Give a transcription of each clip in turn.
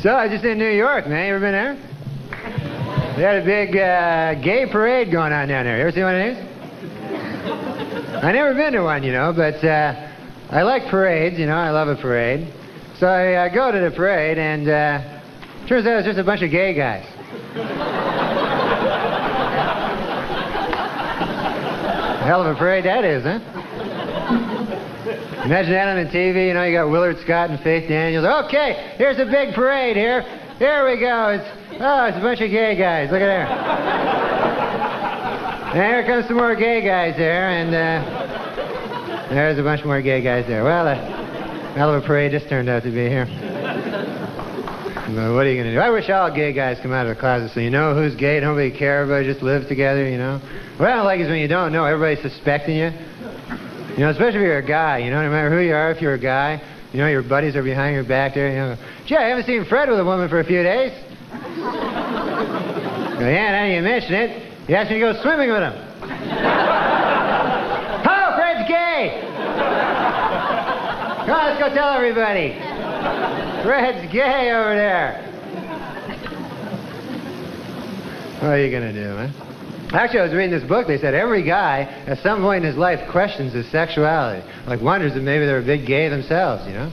So, I was just in New York, man. You ever been there? They had a big gay parade going on down there. You ever seen one of these? I never been to one, you know, but I like parades, you know. I love a parade. So I go to the parade, and turns out it's just a bunch of gay guys. Hell of a parade that is, huh? Imagine that on the TV, you know, you got Willard Scott and Faith Daniels. Okay, here's a big parade here. Here we go. It's a bunch of gay guys. Look at there. And here comes some more gay guys there, and there's a bunch more gay guys there. Well, hell of a parade this turned out to be here. But what are you going to do? I wish all gay guys come out of the closet so you know who's gay, nobody cares, everybody just lives together, you know. What I don't like is when you don't know, everybody's suspecting you. You know, especially if you're a guy, you know, no matter who you are, if you're a guy, you know, your buddies are behind your back there, you know. Gee, I haven't seen Fred with a woman for a few days. Well, yeah, now you mention it. He asked me to go swimming with him. Oh, Fred's gay! Come on, let's go tell everybody. Fred's gay over there. What are you going to do, man? Actually, I was reading this book. They said every guy, at some point in his life, questions his sexuality. Like, wonders if maybe they're a big gay themselves, you know?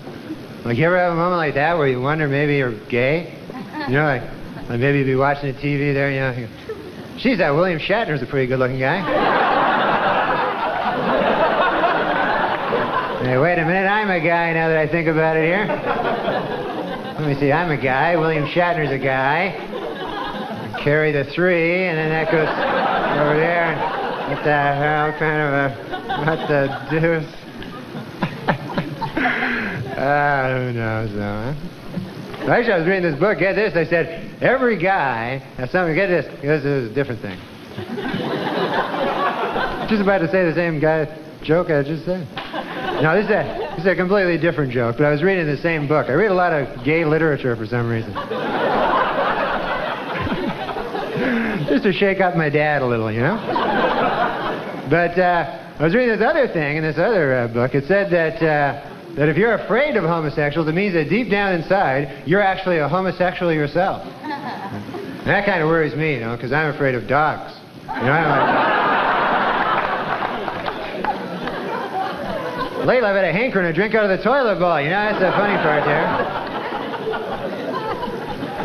Like, you ever have a moment like that where you wonder maybe you're gay? You know, like maybe you'd be watching the TV there, you know? Geez, that William Shatner's a pretty good-looking guy. Hey, wait a minute, I'm a guy now that I think about it here. Let me see, I'm a guy, William Shatner's a guy. Carry the 3, and then that goes over there. And what the hell kind of what the deuce? Who knows, though, huh? Actually, I was reading this book. Get this. They said every guy has something. Get this. This is a different thing. Just about to say the same joke I just said. No, this is a completely different joke. But I was reading the same book. I read a lot of gay literature for some reason. Just to shake up my dad a little, you know? But I was reading this other thing in this other book. It said that if you're afraid of homosexuals, it means that deep down inside, you're actually a homosexual yourself. And that kind of worries me, you know, because I'm afraid of dogs. You know, I don't like dogs. Lately, I've had a hankering to drink out of the toilet bowl. You know, that's the funny part there.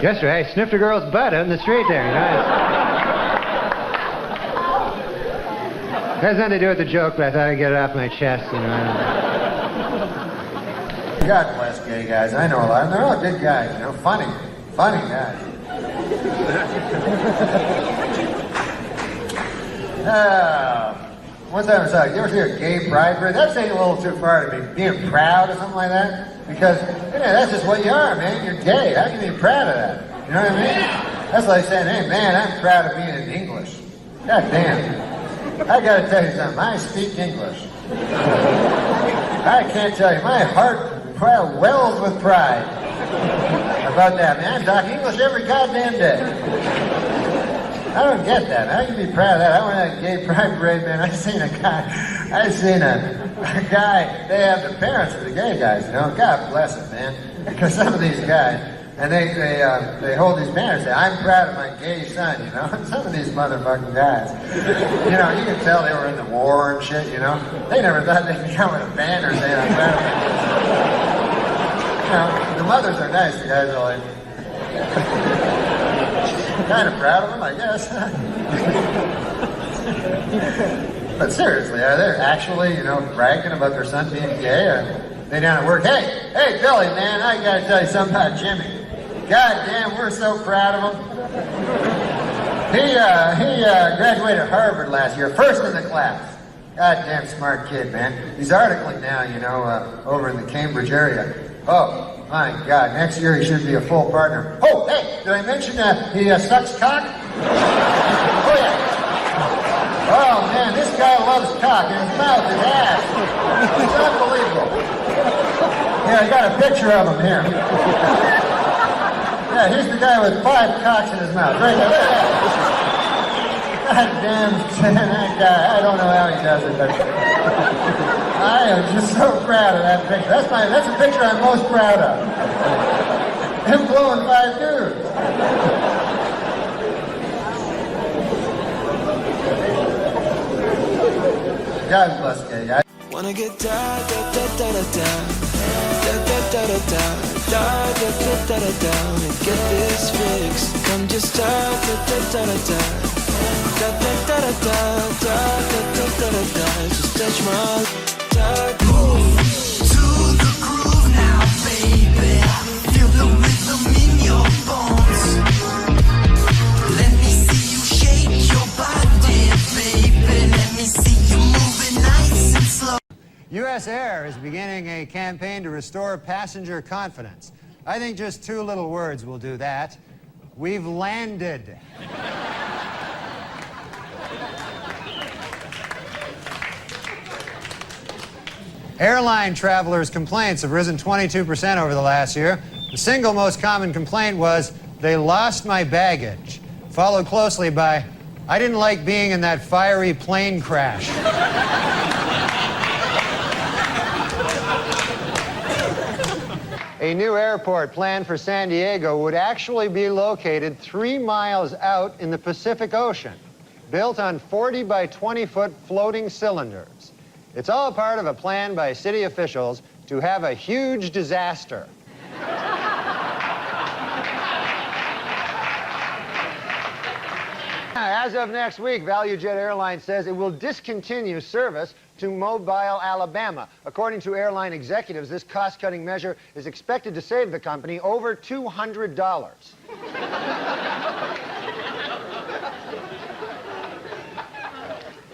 Yesterday, I sniffed a girl's butt out in the street there, you know. It has nothing to do with the joke, but I thought I'd get it off my chest, you know. God bless gay guys. I know a lot of them. They're all good guys, you know. Funny guys. One time I was like, you ever see a gay pride parade? That's taking a little too far to me. Being proud or something like that. Because, you know, that's just what you are, man. You're gay. How can you be proud of that? You know what I mean? That's like saying, hey, man, I'm proud of being in English. God damn. I gotta tell you something. I speak English. I can't tell you. My heart wells with pride about that, man. I talk English every goddamn day. I don't get that. How can you be proud of that? I went to that gay pride parade, man. I seen a guy, they have the parents of the gay guys, you know. God bless them, man. Because some of these guys, and they hold these banners, say, I'm proud of my gay son, you know. Some of these motherfucking guys, you know, you can tell they were in the war and shit, you know. They never thought they'd come with a banner saying, I'm proud of my gay son. You know, the mothers are nice, the guys are like, kind of proud of them, I guess. But seriously, are they actually, you know, bragging about their son being gay? Or they down at work, hey, Billy, man, I gotta tell you something about Jimmy. God damn, we're so proud of him. He graduated Harvard last year, first in the class. God damn smart kid, man. He's articling now, you know, over in the Cambridge area. Oh, my God, next year he should be a full partner. Oh, hey, did I mention he sucks cock? Oh, yeah. Oh, man, this guy loves cock in his mouth, his ass. It's unbelievable. Yeah, I got a picture of him here. Yeah, here's the guy with 5 cocks in his mouth. Right there. God damn, that guy. I don't know how he does it, but I am just so proud of that picture. That's the picture I'm most proud of. I'm blowing 5 dudes. God bless gay guys. Wanna get da da da da da da da da da da da da da da da da and get this fix. Come just da da da da da da da da da da da da da da da da. Just touch my move to the groove now, baby. Feel the rhythm in your bones. Let me see you shake your body, baby. Let me see you moving nice and slow. U.S. Air is beginning a campaign to restore passenger confidence. I think just 2 little words will do that. We've landed. Airline travelers' complaints have risen 22% over the last year. The single most common complaint was, they lost my baggage, followed closely by, I didn't like being in that fiery plane crash. A new airport planned for San Diego would actually be located 3 miles out in the Pacific Ocean, built on 40 by 20-foot floating cylinders. It's all part of a plan by city officials to have a huge disaster. As of next week, ValueJet Airlines says it will discontinue service to Mobile, Alabama. According to airline executives, this cost-cutting measure is expected to save the company over $200.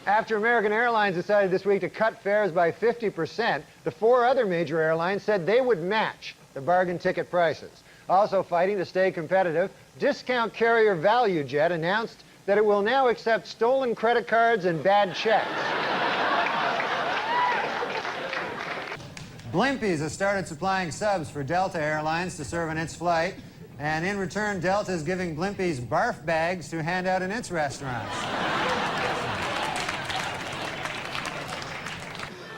After American Airlines decided this week to cut fares by 50%, the 4 other major airlines said they would match the bargain ticket prices. Also fighting to stay competitive, discount carrier ValueJet announced that it will now accept stolen credit cards and bad checks. Blimpies has started supplying subs for Delta Airlines to serve on its flight, and in return, Delta is giving Blimpies barf bags to hand out in its restaurants.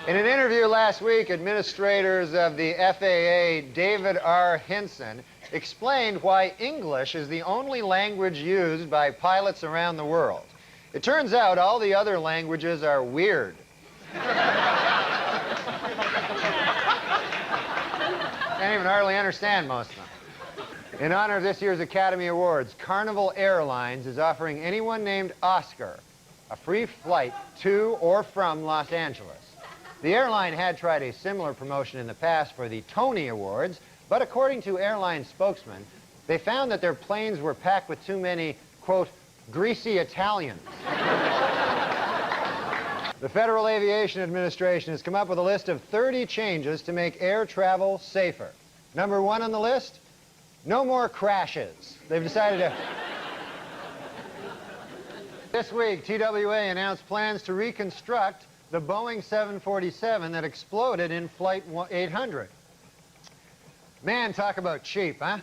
In an interview last week, administrators of the FAA, David R. Hinson, explained why English is the only language used by pilots around the world. It turns out all the other languages are weird. Can't even hardly understand most of them. In honor of this year's Academy Awards, Carnival Airlines is offering anyone named Oscar a free flight to or from Los Angeles. The airline had tried a similar promotion in the past for the Tony Awards, but according to airline spokesmen, they found that their planes were packed with too many, quote, greasy Italians. The Federal Aviation Administration has come up with a list of 30 changes to make air travel safer. Number 1 on the list, no more crashes. They've decided to... This week, TWA announced plans to reconstruct the Boeing 747 that exploded in Flight 800. Man, talk about cheap, huh?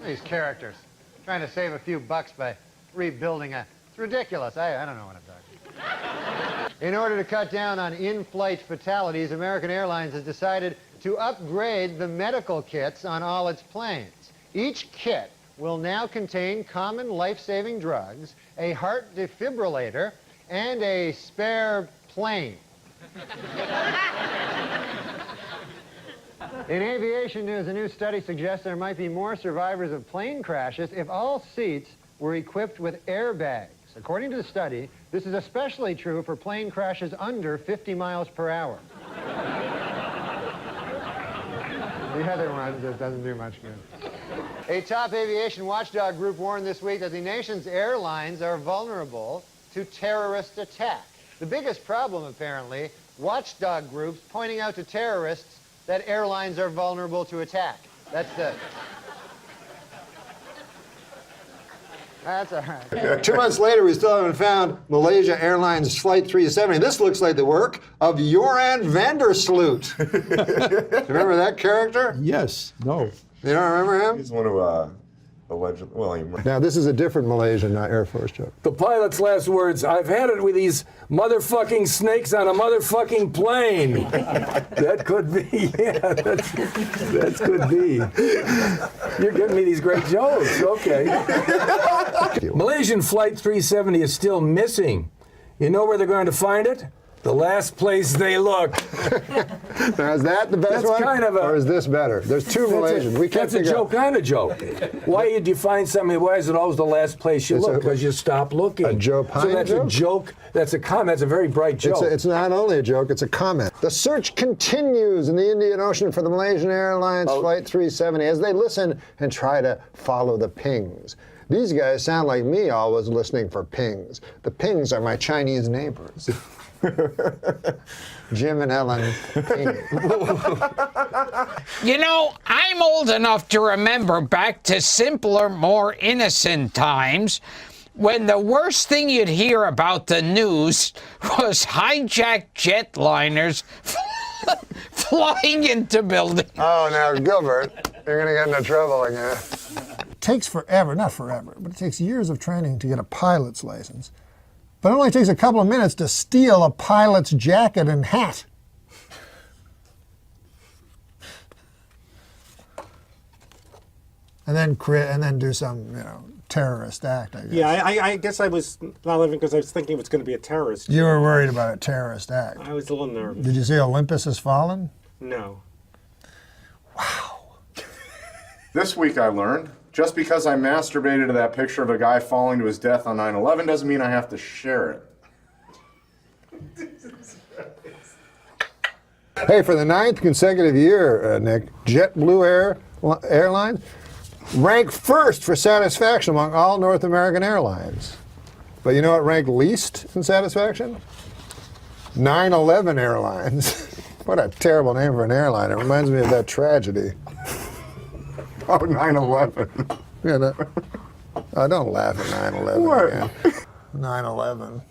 These characters. Trying to save a few bucks by rebuilding a... It's ridiculous. I don't know what I'm talking about. In order to cut down on in-flight fatalities, American Airlines has decided to upgrade the medical kits on all its planes. Each kit will now contain common life-saving drugs, a heart defibrillator, and a spare plane. In aviation news, a new study suggests there might be more survivors of plane crashes if all seats were equipped with airbags. According to the study, this is especially true for plane crashes under 50 miles per hour. The other one just doesn't do much good. A top aviation watchdog group warned this week that the nation's airlines are vulnerable to terrorist attack. The biggest problem, apparently, watchdog groups pointing out to terrorists that airlines are vulnerable to attack. That's all right. 2 months later, we still haven't found Malaysia Airlines Flight 370. This looks like the work of Joran Vandersloot. Remember that character? Yes. No. You don't remember him? He's one who allegedly. Well, he Now, this is a different Malaysian, not Air Force joke. The pilot's last words, I've had it with these motherfucking snakes on a motherfucking plane. That could be, yeah, that could be. You're giving me these great jokes, okay. Malaysian Flight 370 is still missing. You know where they're going to find it? The last place they look. Now, is that the best one? Kind of a, or is this better? There's two Malaysians. We can't that's a joke kind of joke. Why did you find something? Why is it always the last place you look? Because you stop looking. A joke. So that's a joke. That's a comment. That's a very bright joke. It's not only a joke, it's a comment. The search continues in the Indian Ocean for the Malaysian Airlines Flight 370 as they listen and try to follow the pings. These guys sound like me always listening for pings. The pings are my Chinese neighbors. Jim and Ellen. You know, I'm old enough to remember back to simpler, more innocent times when the worst thing you'd hear about the news was hijacked jetliners flying into buildings. Oh, now, Gilbert, you're going to get into trouble again. It takes forever, not forever, but it takes years of training to get a pilot's license. But it only takes a couple of minutes to steal a pilot's jacket and hat. And then do some, terrorist act, I guess. Yeah, I guess I was not living because I was thinking it was going to be a terrorist. You were worried about a terrorist act. I was a little nervous. Did you see Olympus Has Fallen? No. Wow. This week I learned, just because I masturbated to that picture of a guy falling to his death on 9/11 doesn't mean I have to share it. Hey, for the 9th consecutive year, Nick, JetBlue Airlines ranked first for satisfaction among all North American airlines. But you know what ranked least in satisfaction? 9/11 Airlines. What a terrible name for an airline. It reminds me of that tragedy. Oh, 9/11. Yeah, don't laugh at 9/11 What? again. 9/11.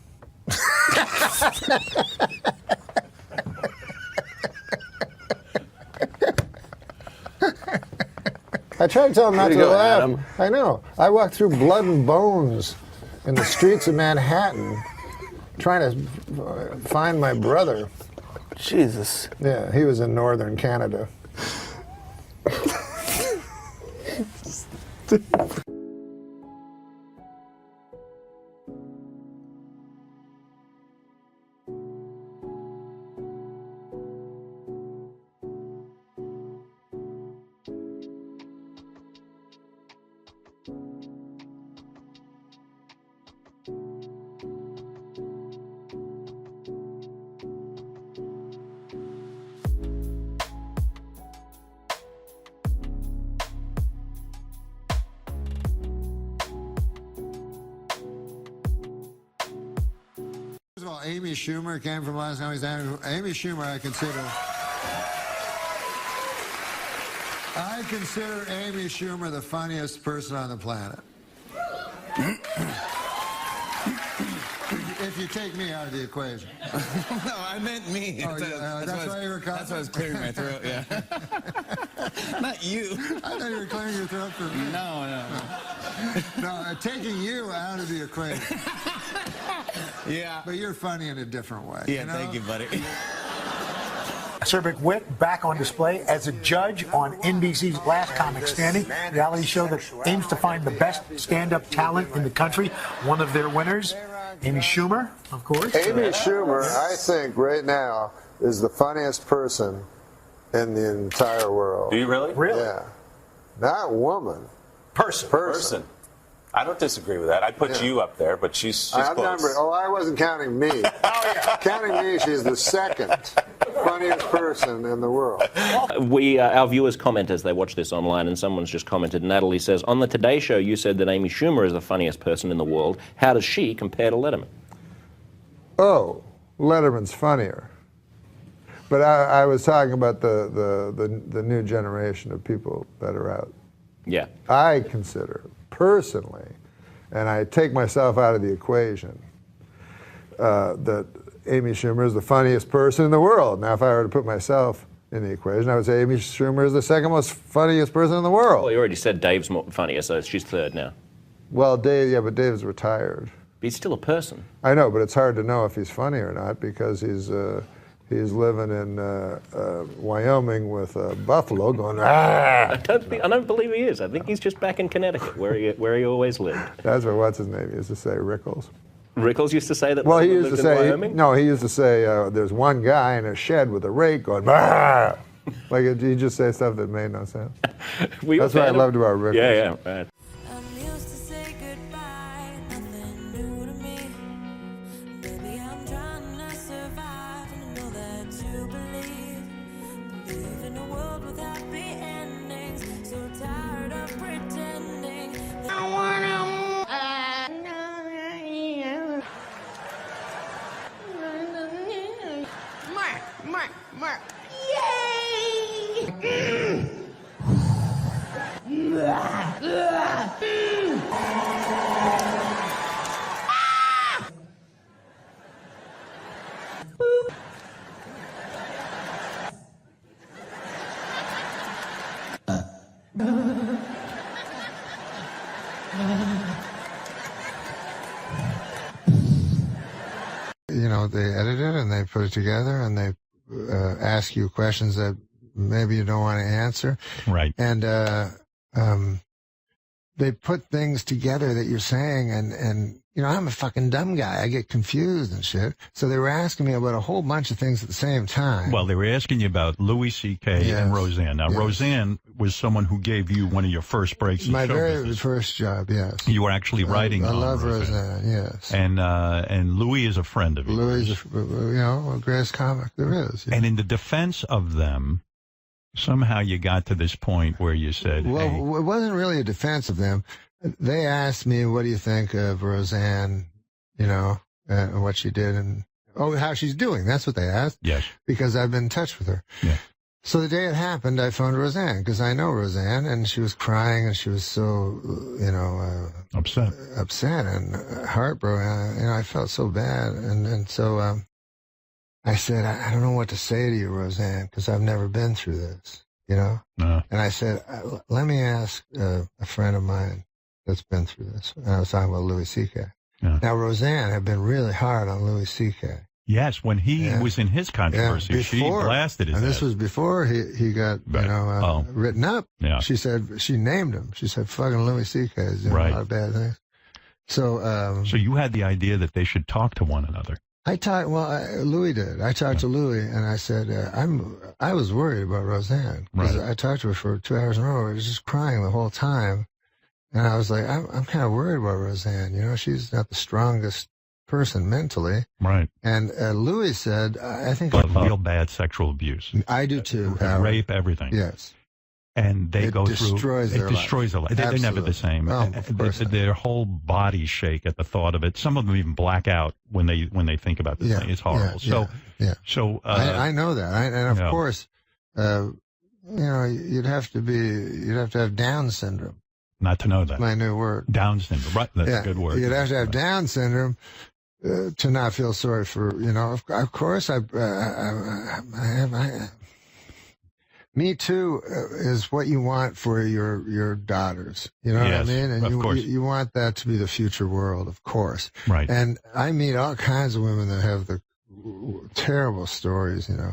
I tried to tell him not Way to to go, laugh. Adam. I know. I walked through blood and bones in the streets of Manhattan trying to find my brother. Jesus. Yeah, he was in northern Canada. First of all, Amy Schumer came from last time. Amy Schumer, I consider Amy Schumer the funniest person on the planet. If you take me out of the equation. No, I meant me. Oh, that's why you were coughing? That's why I was clearing my throat, yeah. Not you. I thought you were clearing your throat for me. No. No, taking you out of the equation. Yeah. But you're funny in a different way. Yeah, thank you, buddy. Sir McWitt back on display as a judge on NBC's Last Comic Standing, reality show that aims to find the best stand-up talent in the country. One of their winners, Amy Schumer, of course. Amy Schumer, I think, right now, is the funniest person in the entire world. Do you really? Really? Yeah. Not woman. Person. I don't disagree with that. I'd put you up there, but she's I'm close. I wasn't counting me. Counting me, she's the second funniest person in the world. Our viewers comment as they watch this online, and someone's just commented. Natalie says, on the Today Show, you said that Amy Schumer is the funniest person in the world. How does she compare to Letterman? Oh, Letterman's funnier. But I was talking about the new generation of people that are out. Yeah. I consider, personally, and I take myself out of the equation, that Amy Schumer is the funniest person in the world. Now, if I were to put myself in the equation. I would say Amy Schumer is the second most funniest person in the world. Well, you already said Dave's more funnier, so she's third now. Well, Dave, but Dave's retired. But he's still a person. I know, but it's hard to know if he's funny or not because he's living in Wyoming with buffalo going, ah! I don't believe he is. I think he's just back in Connecticut, where he always lived. That's what, what's his name used to say, Rickles. Rickles used to say that. Well, he used to say, Wyoming? no, he used to say, there's one guy in a shed with a rake going, ah! Like, he just say stuff that made no sense. That's what I loved about Rickles. Yeah, right. You know, they edit it and they put it together and they ask you questions that maybe you don't want to answer. Right. And they put things together that you're saying and you know, I'm a fucking dumb guy. I get confused and shit. So they were asking me about a whole bunch of things at the same time. Well, they were asking you about Louis C.K. and Roseanne. Now, Roseanne was someone who gave you one of your first breaks in my show very business. first job, yes. You were actually writing I on love Roseanne. yes. And Louis is a friend of yours. Louis is, you know, the greatest comic there is. And in the defense of them, somehow you got to this point where you said, well, hey, it wasn't really a defense of them. They asked me, what do you think of Roseanne, you know, what she did and, how she's doing. That's what they asked. Yes. Because I've been in touch with her. Yeah. So the day it happened, I phoned Roseanne because I know Roseanne and she was crying and she was so, you know, upset and heartbroken. You know, I felt so bad. And so, I said, I don't know what to say to you, Roseanne, because I've never been through this, you know? And I said, let me ask a friend of mine that's been through this. And I was talking about Louis C.K. Now, Roseanne had been really hard on Louis C.K. yes, when he was in his controversy, she blasted his and ass. this was before he got, you know, written up. Yeah. She said, she named him. She said, fucking Louis C.K. is doing a lot of bad things. So, so you had the idea that they should talk to one another. Louis did. I talked to Louis, and I said, I was worried about Roseanne. Because I talked to her for 2 hours in a row. I was just crying the whole time. And I was like, I'm kind of worried about Roseanne. You know, she's not the strongest person mentally. Right. And Louis said, I think... real bad sexual abuse. I do too. Rape, everything. Yes. And they go through... It destroys their life. They're never the same. Oh, of course not. Their whole bodies shake at the thought of it. Some of them even black out when they think about this thing. It's horrible. So I know that. And of course, you know, you'd have to have Down syndrome. Not to know that. My new word. Down syndrome. Right. That's a good word. You'd have to have Down syndrome to not feel sorry for, you know, of course, Me Too is what you want for your daughters. You know what I mean? And you want that to be the future world, of course. Right. And I meet all kinds of women that have the terrible stories, you know,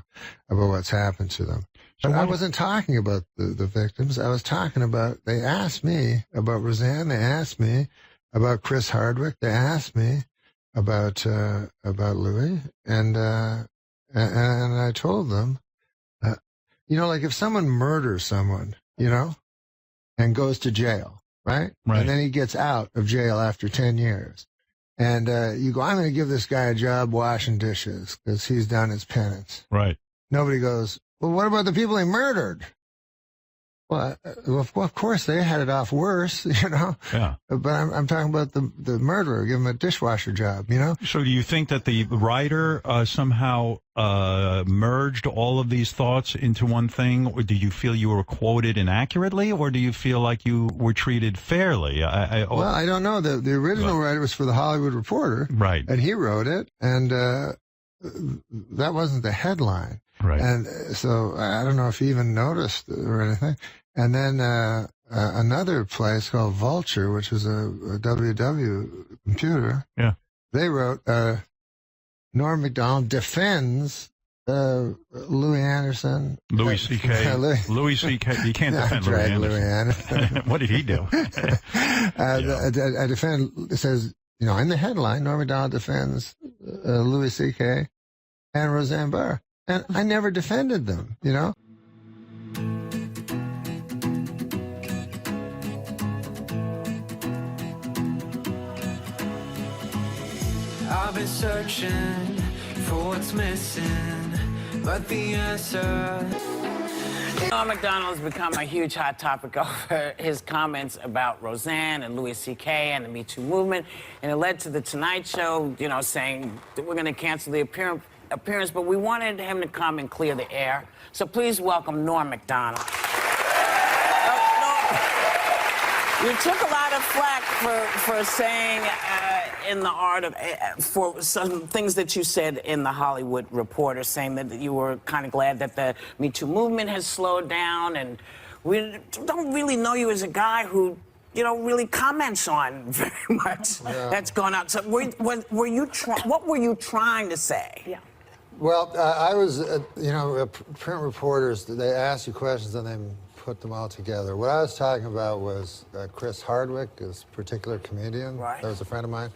about what's happened to them. But I wasn't talking about the victims. I was talking about, they asked me about Roseanne. They asked me about Chris Hardwick. They asked me about Louis. And I told them, you know, like if someone murders someone, you know, and goes to jail, right? And then he gets out of jail after 10 years. And you go, I'm going to give this guy a job washing dishes because he's done his penance. Right. Nobody goes, well, what about the people he murdered? Well, of course, they had it off worse, you know. Yeah. But I'm talking about the murderer. Give him a dishwasher job, you know. So do you think that the writer somehow merged all of these thoughts into one thing, or do you feel you were quoted inaccurately, or do you feel like you were treated fairly? Well, I don't know. The original writer was for the Hollywood Reporter, right? And he wrote it, and that wasn't the headline. Right. And so I don't know if he even noticed or anything. And then another place called Vulture, which is a WW computer. Yeah. They wrote, Norm MacDonald defends Louis Anderson. Louis C.K. Louis C.K. You can't defend Louis Anderson. What did he do? I defend, it says, you know, in the headline, Norm MacDonald defends Louis C.K. and Roseanne Barr. And I never defended them, you know? I've been searching for what's missing, but the answer. Norm MacDonald has become a huge hot topic over his comments about Roseanne and Louis C.K. and the Me Too movement, and it led to the Tonight Show, you know, saying that we're going to cancel the appearance, but we wanted him to come and clear the air. So please welcome Norm MacDonald. You took a lot of flack for saying in the art of for some things that you said in the Hollywood Reporter, saying that you were kind of glad that the Me Too movement has slowed down, and we don't really know you as a guy who, you know, really comments on very much that's gone out. So what were you trying to say? Yeah. Well, I was, you know, print reporters, they ask you questions and then put them all together. What I was talking about was Chris Hardwick, this particular comedian. Right. That was a friend of mine.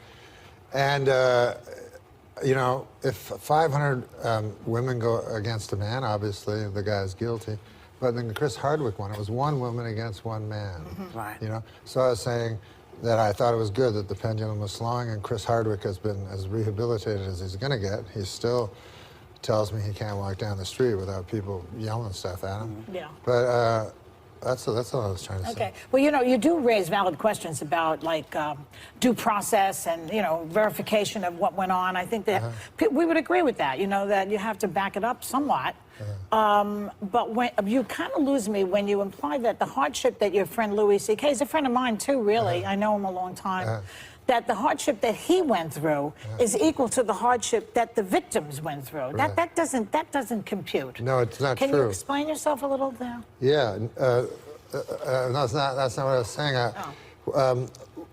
And, you know, if 500 women go against a man, obviously the guy's guilty. But then the Chris Hardwick one, it was one woman against one man. Mm-hmm. Right. You know? So I was saying that I thought it was good that the pendulum was slowing, and Chris Hardwick has been as rehabilitated as he's going to get. He still tells me he can't walk down the street without people yelling stuff at him. Mm-hmm. Yeah. But that's all I was trying to say. Okay. Well, you know, you do raise valid questions about, like, due process and, you know, verification of what went on. I think that we would agree with that, you know, that you have to back it up somewhat. But when you kind of lose me when you imply that the hardship that your friend Louis C.K. is a friend of mine, too, really. I know him a long time. That the hardship that he went through is equal to the hardship that the victims went through. Right. That doesn't compute. No, it's not true. Can you explain yourself a little there? Yeah, that's not what I was saying.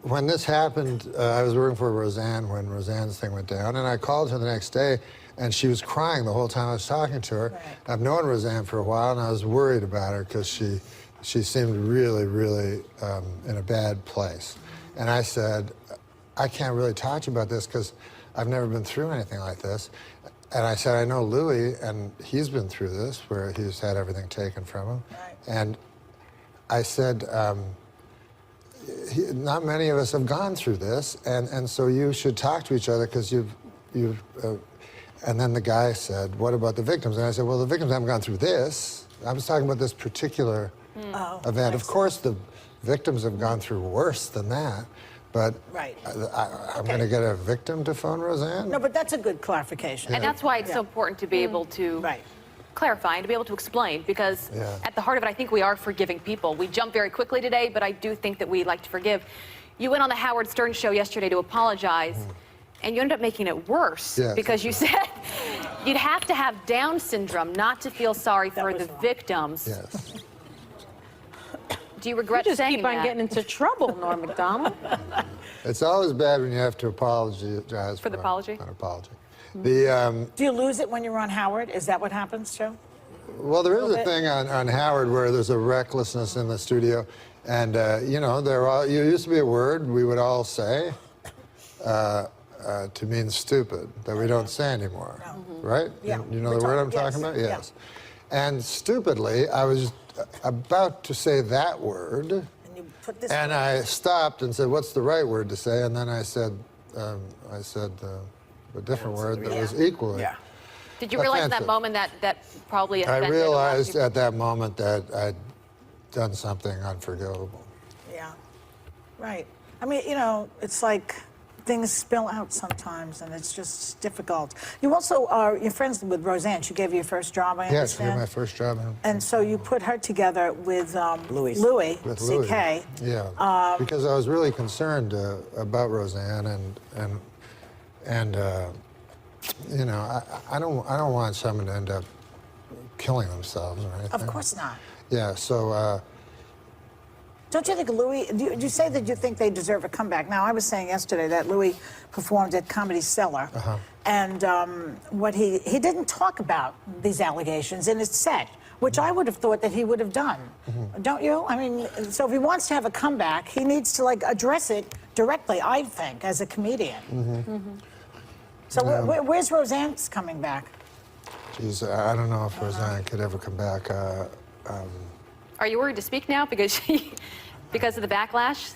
When this happened, I was working for Roseanne when Roseanne's thing went down, and I called her the next day, and she was crying the whole time I was talking to her. Right. I've known Roseanne for a while, and I was worried about her because she seemed really, really in a bad place. And I said, I can't really talk to you about this because I've never been through anything like this. And I said, I know Louis, and he's been through this, where he's had everything taken from him. Right. And I said, not many of us have gone through this, and so you should talk to each other because and then the guy said, what about the victims? And I said, well, the victims haven't gone through this. I was talking about this particular event. Of course, the victims have gone through worse than that. But I'm going to get a victim to phone Roseanne? No, but that's a good clarification. Yeah. And that's why it's so important to be able to clarify and to be able to explain, because at the heart of it, I think we are forgiving people. We jump very quickly today, but I do think that we like to forgive. You went on the Howard Stern show yesterday to apologize, and you ended up making it worse because you said you'd have to have Down syndrome not to feel sorry for the victims. Yes. Do you regret saying that? You just keep on getting into trouble, Norm MacDonald. It's always bad when you have to apologize for the apology. An apology. Do you lose it when you're on Howard? Is that what happens, Joe? Well, there is a thing on Howard where there's a recklessness in the studio, and you know, you used to be a word we would all say to mean stupid that we don't say anymore, right? Yeah. You know the word I'm talking about? Yes. Yeah. And stupidly, I was about to say that word, and I stopped and said, "What's the right word to say?" And then I said a different word that was equally. Yeah. Did you realize in that moment that probably offended? I realized at that moment that I'd done something unforgivable. Yeah. Right. I mean, you know, it's like things spill out sometimes, and it's just difficult. You also you're friends with Roseanne. She gave you your first job, I understand? Yes, she gave my first job. And so you put her together with Louis C.K. Yeah, because I was really concerned about Roseanne, and you know, I don't want someone to end up killing themselves or anything. Of course not. Yeah, so... Don't you think Louis, do you say that you think they deserve a comeback? Now, I was saying yesterday that Louis performed at Comedy Cellar, and he didn't talk about these allegations in his set, which I would have thought that he would have done. Don't you? I mean, so if he wants to have a comeback, he needs to, like, address it directly, I think, as a comedian. So where's Roseanne's coming back? Geez, I don't know if Roseanne could ever come back. Are you worried to speak now because because of the backlash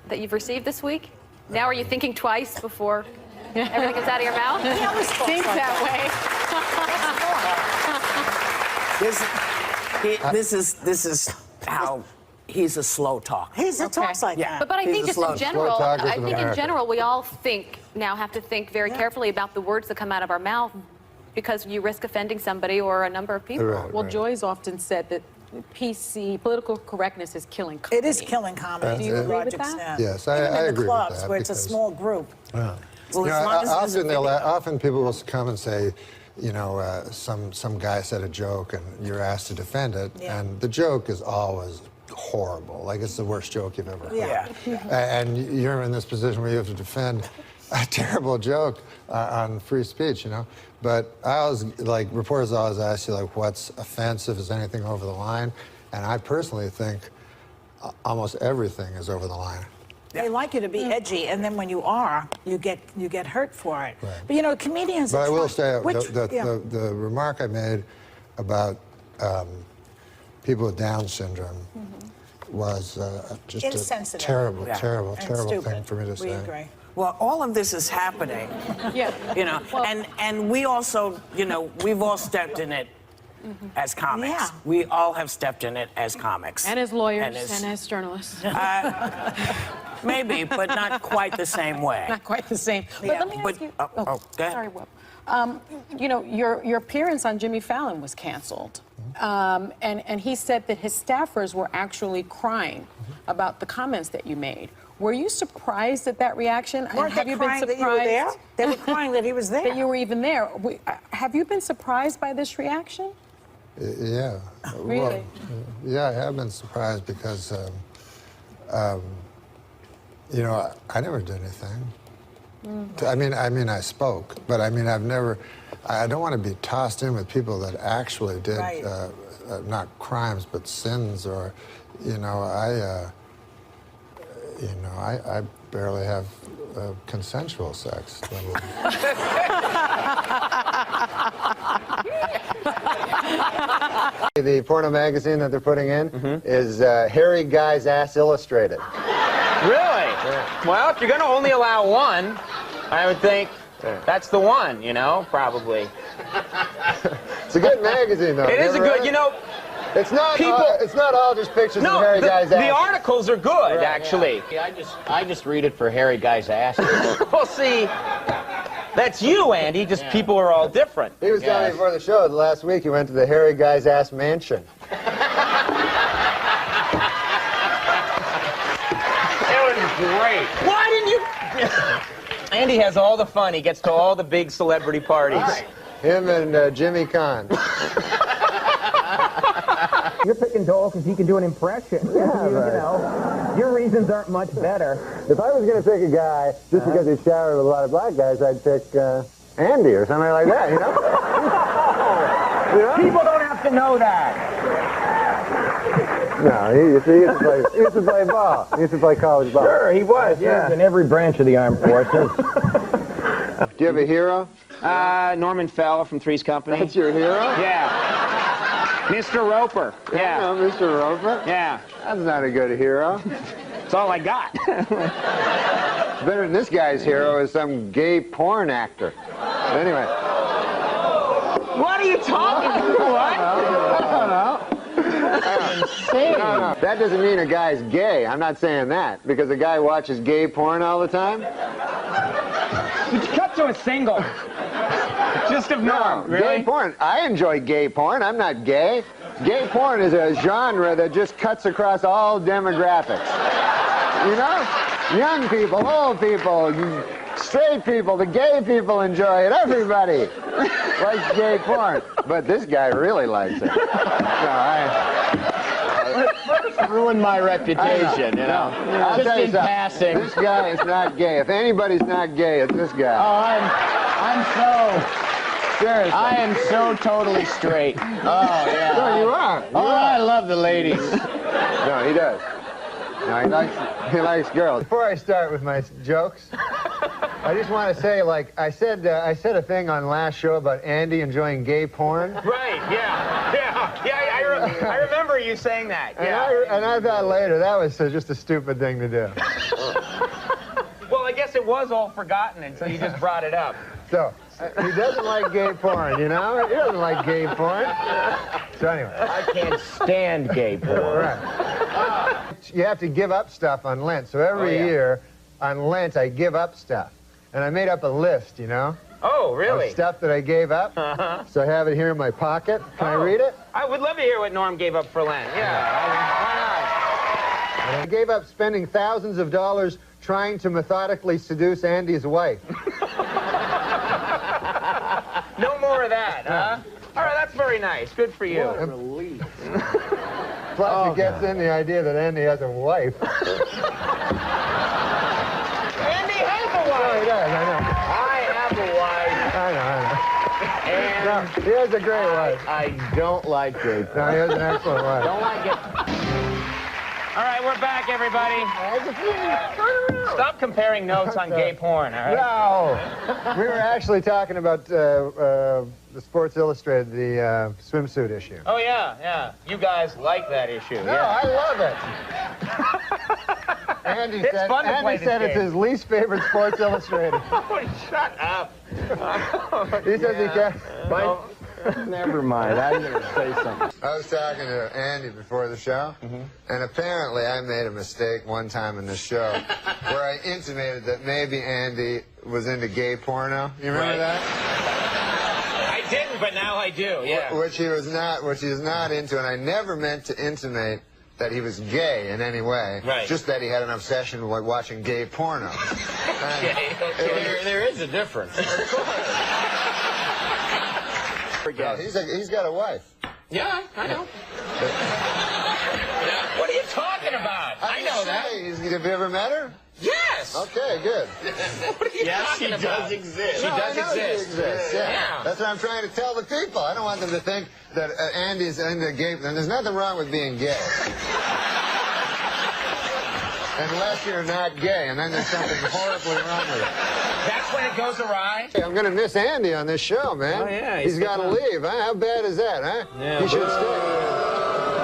that you've received this week? Now are you thinking twice before everything comes out of your mouth? He always Seems that way. This is how he's a slow talker. He's a talks like that. But I think just in general, in general, we all have to think very carefully about the words that come out of our mouth because you risk offending somebody or a number of people. Well, Joy's often said that PC, political correctness, is killing comedy. It is killing comedy. Do you agree with that? Yes, Even I in the agree clubs with that. where it's a small group. Yeah. Well, You as know, long as there's a often people will come and say, you know, some guy said a joke and you're asked to defend it, and the joke is always horrible. Like, it's the worst joke you've ever heard. And you're in this position where you have to defend a terrible joke on free speech, you know. But I always, like, reporters always ask you, like, what's offensive? Is anything over the line? And I personally think almost everything is over the line. They like you to be edgy, and then when you are, you get hurt for it. Right. But you know, comedians. But I will say the the remark I made about people with Down syndrome was just a insensitive, terrible stupid. thing for me to We say. agree. Well, all of this is happening. You know, and we also, you know, we've all stepped in it as comics. Yeah. We all have stepped in it as comics. And as lawyers and as journalists. Maybe, but not quite the same way. Not quite the same. But let me ask you. Go ahead. Sorry, Webb. You know, your appearance on Jimmy Fallon was canceled. And he said that his staffers were actually crying about the comments that you made. Were you surprised at that reaction? Weren't they crying that you were there? They were crying that he was there. That you were even there. Have you been surprised by this reaction? Yeah. Really? Well, yeah, I have been surprised because, you know, I never did anything. I mean, I spoke, but I mean, I don't want to be tossed in with people that actually did, not crimes, but sins, or, you know, I barely have consensual sex. The porno magazine that they're putting in is Hairy Guy's Ass Illustrated. Really? Yeah. Well, if you're going to only allow one, I would think that's the one, you know, probably. It's a good magazine, though. It is a good, you know. It's not. It's not all just pictures of hairy guys' ass. The articles are good, actually. Yeah, I just read it for hairy guys' ass. Well, see, that's you, Andy. Just people are all different. He was telling me before the show that last week he went to the hairy guy's ass mansion. It was great. Why didn't you? Andy has all the fun. He gets to all the big celebrity parties. Right. Him and Jimmy Kahn. You're picking Dole because he can do an impression. Yeah, you know, your reasons aren't much better. If I was going to pick a guy just because he showered with a lot of black guys, I'd pick Andy or something like that, you know? You know? People don't have to know that. No, he used to play ball. He used to play college ball. Sure, he was, yeah. In every branch of the armed forces. Do you have a hero? Norman Fell from Three's Company. That's your hero? Yeah. Mr. Roper. Yeah. No, Mr. Roper? Yeah. That's not a good hero. That's all I got. Better than this guy's hero is some gay porn actor. Anyway. What are you talking about? What? I don't know. Insane. No. That doesn't mean a guy's gay. I'm not saying that. Because a guy watches gay porn all the time. Cut to a single. Just of Norm, really? Gay porn. I enjoy gay porn. I'm not gay. Gay porn is a genre that just cuts across all demographics. You know? Young people, old people, straight people, the gay people enjoy it. Everybody likes gay porn. But this guy really likes it. First ruined my reputation, you know. I'll Just tell you in something. passing. This guy is not gay. If anybody's not gay, it's this guy. Oh, I'm so... Seriously. I am so totally straight. Oh, yeah. No, you are. I love the ladies. No, he does. No, he likes girls. Before I start with my jokes, I just want to say, like, I said a thing on last show about Andy enjoying gay porn. Right, I remember you saying that. And I thought later, that was just a stupid thing to do. Well, I guess it was all forgotten until you just brought it up. So, he doesn't like gay porn, you know? He doesn't like gay porn. So anyway. I can't stand gay porn. Right. You have to give up stuff on Lent. So every year on Lent, I give up stuff. And I made up a list, you know? Oh, really? Of stuff that I gave up. So I have it here in my pocket. Can I read it? I would love to hear what Norm gave up for Lent. Yeah, I gave up spending thousands of dollars trying to methodically seduce Andy's wife. No more of that, huh? All right, that's very nice. Good for you. What a relief. Plus, it gets in the idea that Andy has a wife. Andy has a wife. Oh, he does, I know. I have a wife. I know. And no, he has a great wife. I don't like gay porn. No, he has an excellent wife. Don't like it. All right, we're back, everybody. Stop comparing notes on gay porn, all right? No. We were actually talking about the Sports Illustrated, the swimsuit issue. Oh, yeah. You guys like that issue. No, I love it. Andy said it's his least favorite Sports Illustrated. Oh, shut up. He says he can't. Never mind. I'm going to say something. I was talking to Andy before the show, and apparently I made a mistake one time in the show where I intimated that maybe Andy was into gay porno. You remember that? I didn't, but now I do, yeah. Which he is not into, and I never meant to intimate that he was gay in any way. Right. Just that he had an obsession with watching gay porno. There is a difference. No, he's got a wife. Yeah, I know. What are you talking about? I know that. Have you ever met her? Yes. Okay, good. What are you talking about? Does exist. She does exist. She exists, yeah. That's what I'm trying to tell the people. I don't want them to think that Andy's into gay. And there's nothing wrong with being gay. Unless you're not gay, and then there's something horribly wrong with it. That's when it goes awry? Hey, I'm going to miss Andy on this show, man. Oh, yeah. He's got to leave, huh? How bad is that, huh? Yeah. He should stay.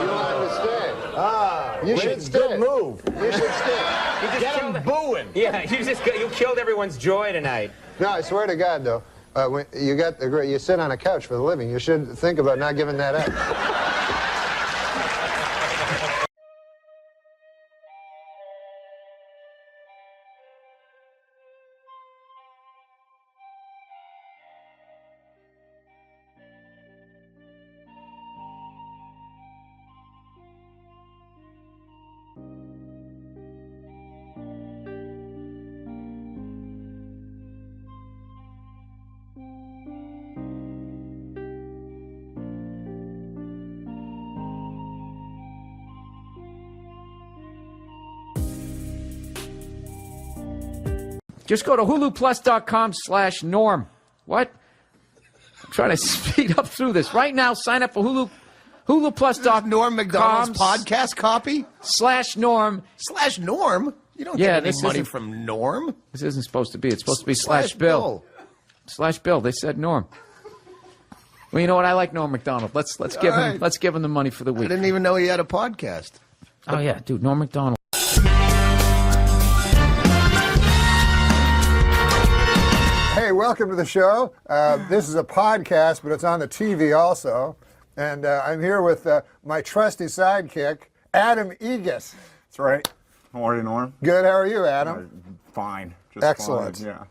You want him to stay. You should stay. Good move. You should stay. You just Get him booing. Yeah, you killed everyone's joy tonight. No, I swear to God, though, when you sit on a couch for the living. You should think about not giving that up. Just go to huluplus.com/norm. What? I'm trying to speed up through this. Right now, sign up for huluplus.com. Norm MacDonald's podcast copy? /norm. /norm? You don't get any money isn't, from Norm. This isn't supposed to be. It's supposed to be /Bill. /Bill. They said Norm. Well, you know what? I like Norm MacDonald. Let's give him the money for the week. I didn't even know he had a podcast. Oh yeah, dude, Norm MacDonald. Hey, welcome to the show. This is a podcast, but it's on the TV also. And I'm here with my trusty sidekick, Adam Egas. That's right. How are you, Norm? Good. How are you, Adam? Fine. Just excellent. Fine. Yeah.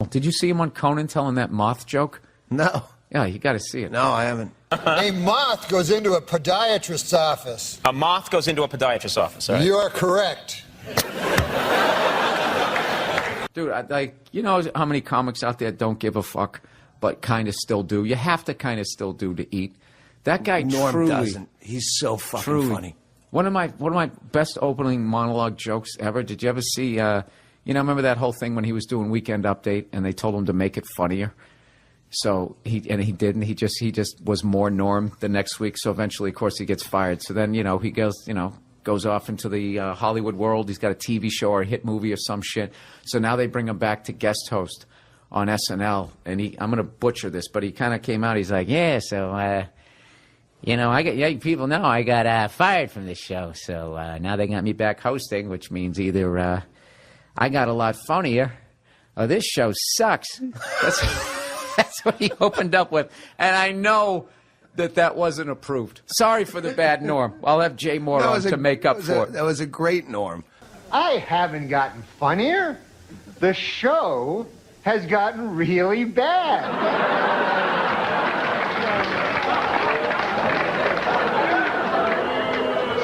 Did you see him on Conan telling that moth joke? No. Yeah, you got to see it. No, I haven't. A moth goes into a podiatrist's office. A moth goes into a podiatrist's office. All right. You are correct. Dude, you know how many comics out there don't give a fuck, but kind of still do? You have to kind of still do to eat. That guy Norm truly doesn't. He's so fucking funny. One of my best opening monologue jokes ever. Did you ever see? Remember that whole thing when he was doing Weekend Update and they told him to make it funnier. So he didn't. He just was more Norm the next week. So eventually, of course, he gets fired. So then he goes off into the Hollywood world. He's got a TV show or a hit movie or some shit. So now they bring him back to guest host on SNL. And I'm going to butcher this, but he kind of came out. He's like, yeah, so, people know I got fired from this show. So now they got me back hosting, which means either I got a lot funnier or this show sucks. That's what he opened up with. And I know that wasn't approved. Sorry for the bad Norm. I'll have Jay Moore on to make up for it. That was a great Norm. I haven't gotten funnier. The show has gotten really bad.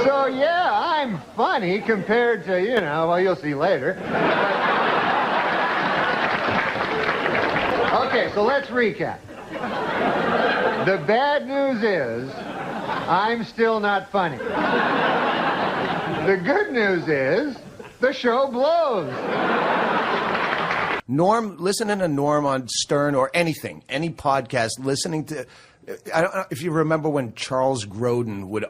So, yeah, I'm funny compared to, you'll see later. Okay, so let's recap. The bad news is I'm still not funny. The good news is the show blows. Norm, listening to Norm on Stern or anything, any podcast, listening to, I don't know if you remember when Charles Grodin would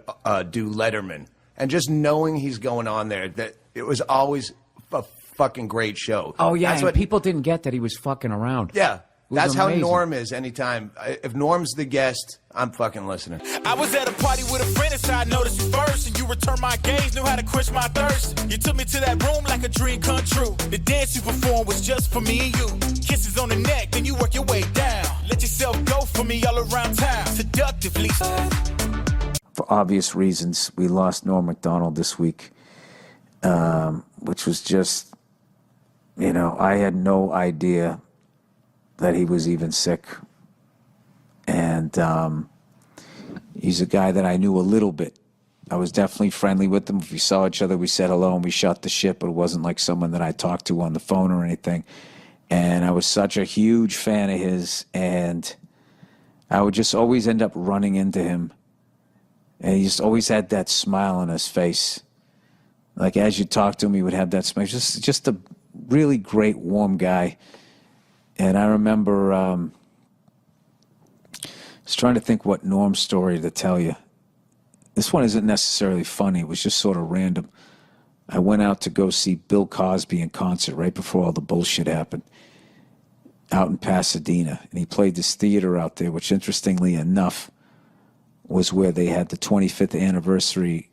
do Letterman, and just knowing he's going on there, that it was always a fucking great show. Oh, yeah, That's and what people didn't get that he was fucking around. Yeah. That's how amazing. Norm is anytime. If Norm's the guest, I'm fucking listening. I was at a party with a friend and so I noticed you first. And you returned my gaze, knew how to quench my thirst. You took me to that room like a dream come true. The dance you performed was just for me and you. Kisses on the neck, then you work your way down. Let yourself go for me all around town. Seductively. For obvious reasons, we lost Norm MacDonald this week, which was just, I had no idea that he was even sick. And he's a guy that I knew a little bit. I was definitely friendly with him. If we saw each other, we said hello and we shot the shit, but it wasn't like someone that I talked to on the phone or anything. And I was such a huge fan of his, and I would just always end up running into him. And he just always had that smile on his face. Like as you talked to him, he would have that smile. Just a really great, warm guy. And I remember, I was trying to think what Norm's story to tell you. This one isn't necessarily funny. It was just sort of random. I went out to go see Bill Cosby in concert right before all the bullshit happened out in Pasadena. And he played this theater out there, which interestingly enough was where they had the 25th anniversary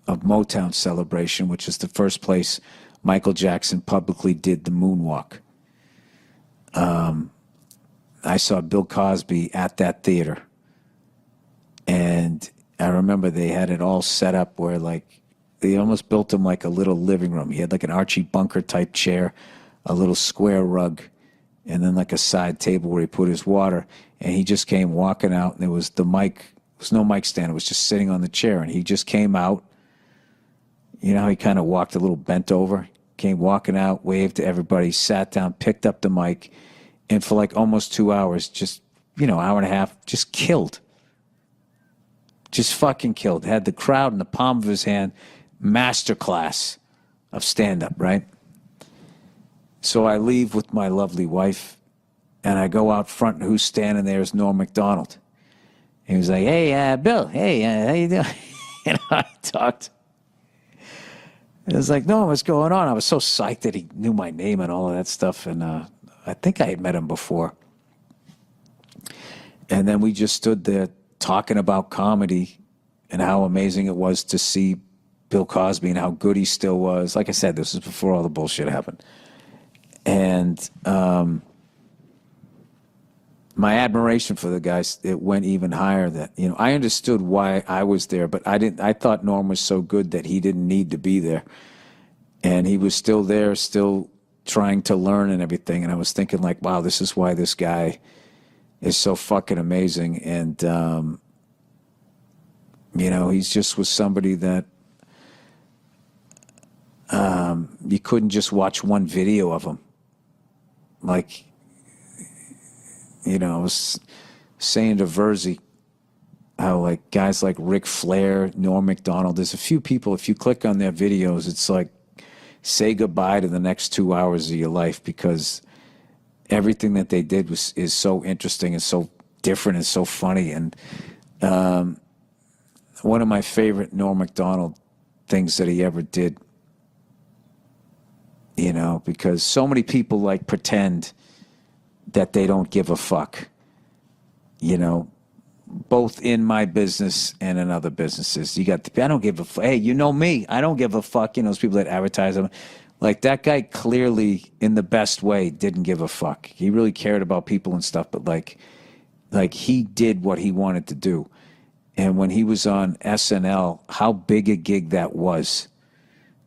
of Motown celebration, which is the first place Michael Jackson publicly did the moonwalk. I saw Bill Cosby at that theater, and I remember they had it all set up where they almost built him like a little living room. He had like an Archie Bunker type chair, a little square rug, and then like a side table where he put his water, and he just came walking out, and there was no mic stand. It was just sitting on the chair, and he just came out. He kind of walked a little bent over, came walking out, waved to everybody, sat down, picked up the mic, and for like almost 2 hours, just, hour and a half, just killed. Just fucking killed. Had the crowd in the palm of his hand, masterclass of stand-up, right? So I leave with my lovely wife, and I go out front, and who's standing there is Norm MacDonald. He was like, hey, Bill, hey, how you doing? And I talked. It was like, no, what's going on? I was so psyched that he knew my name and all of that stuff, and I think I had met him before. And then we just stood there talking about comedy and how amazing it was to see Bill Cosby and how good he still was. Like I said, this was before all the bullshit happened. And my admiration for the guys, it went even higher. That I understood why I was there, but I thought Norm was so good that he didn't need to be there. And he was still there, still trying to learn and everything. And I was thinking like, wow, this is why this guy is so fucking amazing. And, he's just was somebody that you couldn't just watch one video of him like, you know, I was saying to Verzi how like guys like Ric Flair, Norm MacDonald, there's a few people, if you click on their videos, it's like say goodbye to the next 2 hours of your life, because everything that they did is so interesting and so different and so funny. And one of my favorite Norm MacDonald things that he ever did, you know, because so many people like pretend that they don't give a fuck, you know, both in my business and in other businesses. You got I don't give a fuck. Hey, you know me, I don't give a fuck. You know, those people that advertise them. Like, that guy clearly, in the best way, didn't give a fuck. He really cared about people and stuff, but like he did what he wanted to do. And when he was on SNL, how big a gig that was,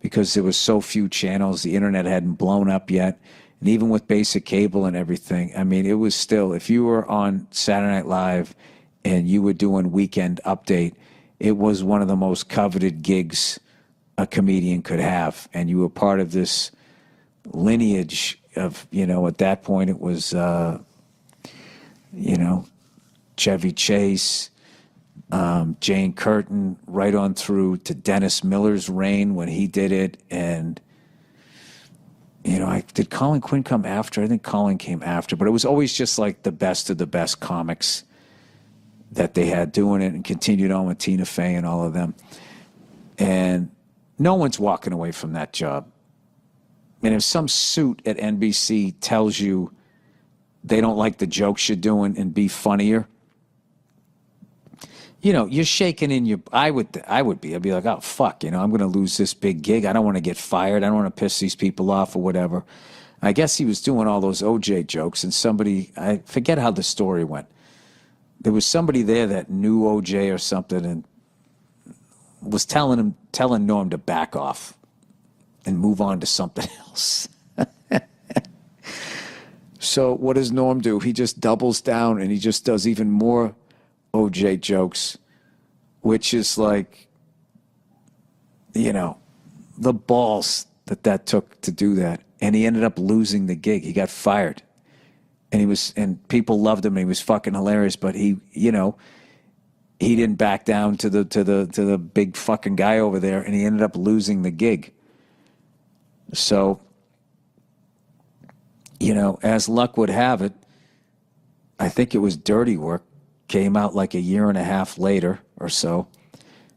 because there was so few channels, the internet hadn't blown up yet, and even with basic cable and everything, I mean, it was still, if you were on Saturday Night Live and you were doing Weekend Update, it was one of the most coveted gigs a comedian could have. And you were part of this lineage of, you know, at that point it was, you know, Chevy Chase, Jane Curtin, right on through to Dennis Miller's reign when he did it. And, you know, did Colin Quinn come after? I think Colin came after, but it was always just like the best of the best comics that they had doing it, and continued on with Tina Fey and all of them. And no one's walking away from that job. And if some suit at NBC tells you they don't like the jokes you're doing and be funnier, you know, you're shaking in your, I'd be like, oh, fuck, you know, I'm going to lose this big gig. I don't want to get fired. I don't want to piss these people off or whatever. I guess he was doing all those OJ jokes, and somebody, I forget how the story went. There was somebody there that knew OJ or something and was telling Norm to back off and move on to something else. So what does Norm do? He just doubles down and he just does even more OJ jokes, which is like, you know, the balls that took to do that. And he ended up losing the gig. He got fired. And people loved him and he was fucking hilarious, but he, you know, he didn't back down to the big fucking guy over there, and he ended up losing the gig. So, you know, as luck would have it, I think it was Dirty Work, came out like a year and a half later or so.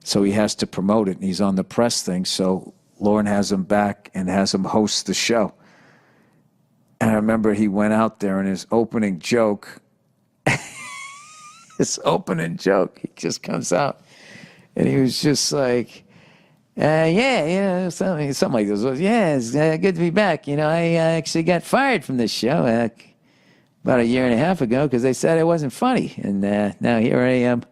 So he has to promote it, and he's on the press thing. So Lauren has him back and has him host the show. And I remember he went out there, and his opening joke, he just comes out. And he was just like, something like this. Yeah, it's good to be back. You know, I actually got fired from this show about a year and a half ago because they said it wasn't funny. And now here I am.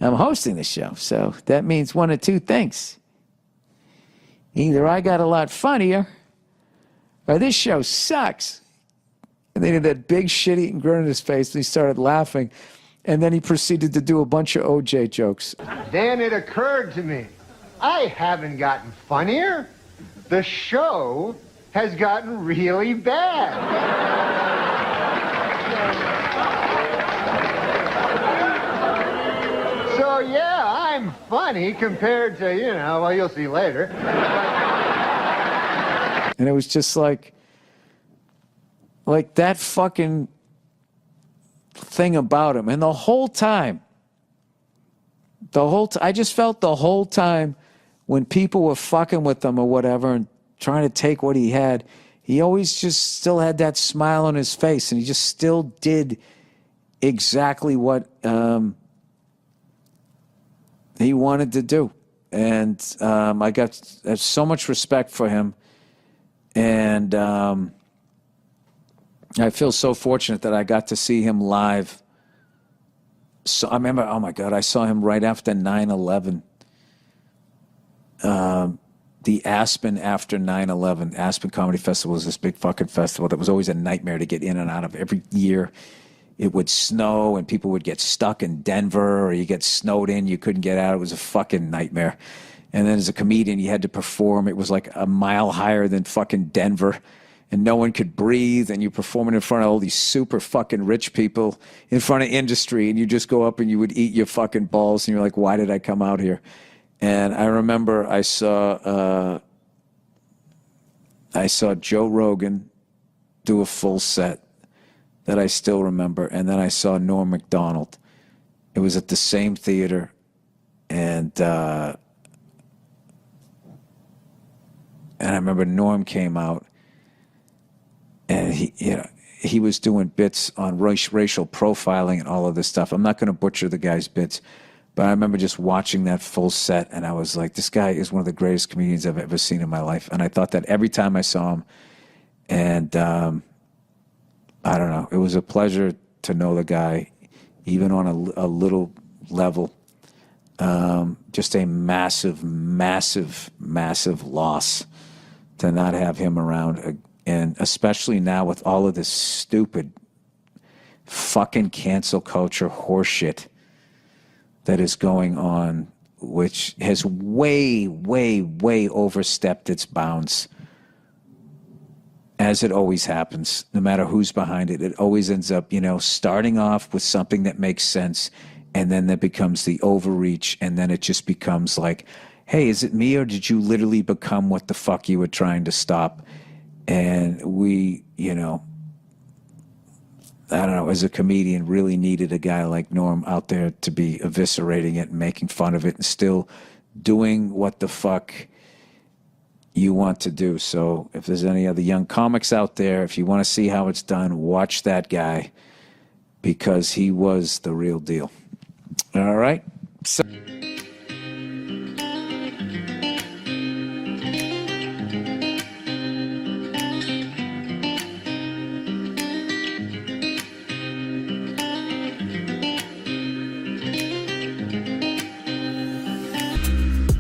I'm hosting the show. So that means one of two things. Either I got a lot funnier or this show sucks. And then he had that big shit-eating grin on his face, and he started laughing. And then he proceeded to do a bunch of OJ jokes. Then it occurred to me, I haven't gotten funnier. The show has gotten really bad. So yeah, I'm funny compared to, you know, well, you'll see later. And it was just like that fucking thing about him. And the whole time, I just felt the whole time when people were fucking with him or whatever and trying to take what he had, he always just still had that smile on his face, and he just still did exactly what he wanted to do. And I got so much respect for him. And I feel so fortunate that I got to see him live. So I remember, oh my God, I saw him right after 9/11. The Aspen after 9/11. Aspen Comedy Festival was this big fucking festival that was always a nightmare to get in and out of. Every year it would snow and people would get stuck in Denver, or you get snowed in, you couldn't get out. It was a fucking nightmare. And then as a comedian, you had to perform. It was like a mile higher than fucking Denver. and no one could breathe, and you're performing in front of all these super fucking rich people in front of industry, and you just go up and you would eat your fucking balls, and you're like, why did I come out here? And I remember I saw Joe Rogan do a full set that I still remember, and then I saw Norm MacDonald. It was at the same theater, and I remember Norm came out, and he was doing bits on racial profiling and all of this stuff. I'm not going to butcher the guy's bits, but I remember just watching that full set, and I was like, this guy is one of the greatest comedians I've ever seen in my life. And I thought that every time I saw him, and I don't know, it was a pleasure to know the guy, even on a little level. Just a massive, massive, massive loss to not have him around. And especially now with all of this stupid fucking cancel culture horseshit that is going on, which has way, way, way overstepped its bounds. As it always happens, no matter who's behind it, it always ends up, starting off with something that makes sense, and then that becomes the overreach, and then it just becomes like, hey, is it me, or did you literally become what the fuck you were trying to stop? And we, I don't know, as a comedian, really needed a guy like Norm out there to be eviscerating it and making fun of it and still doing what the fuck you want to do. So if there's any other young comics out there, if you want to see how it's done, watch that guy, because he was the real deal. All right? So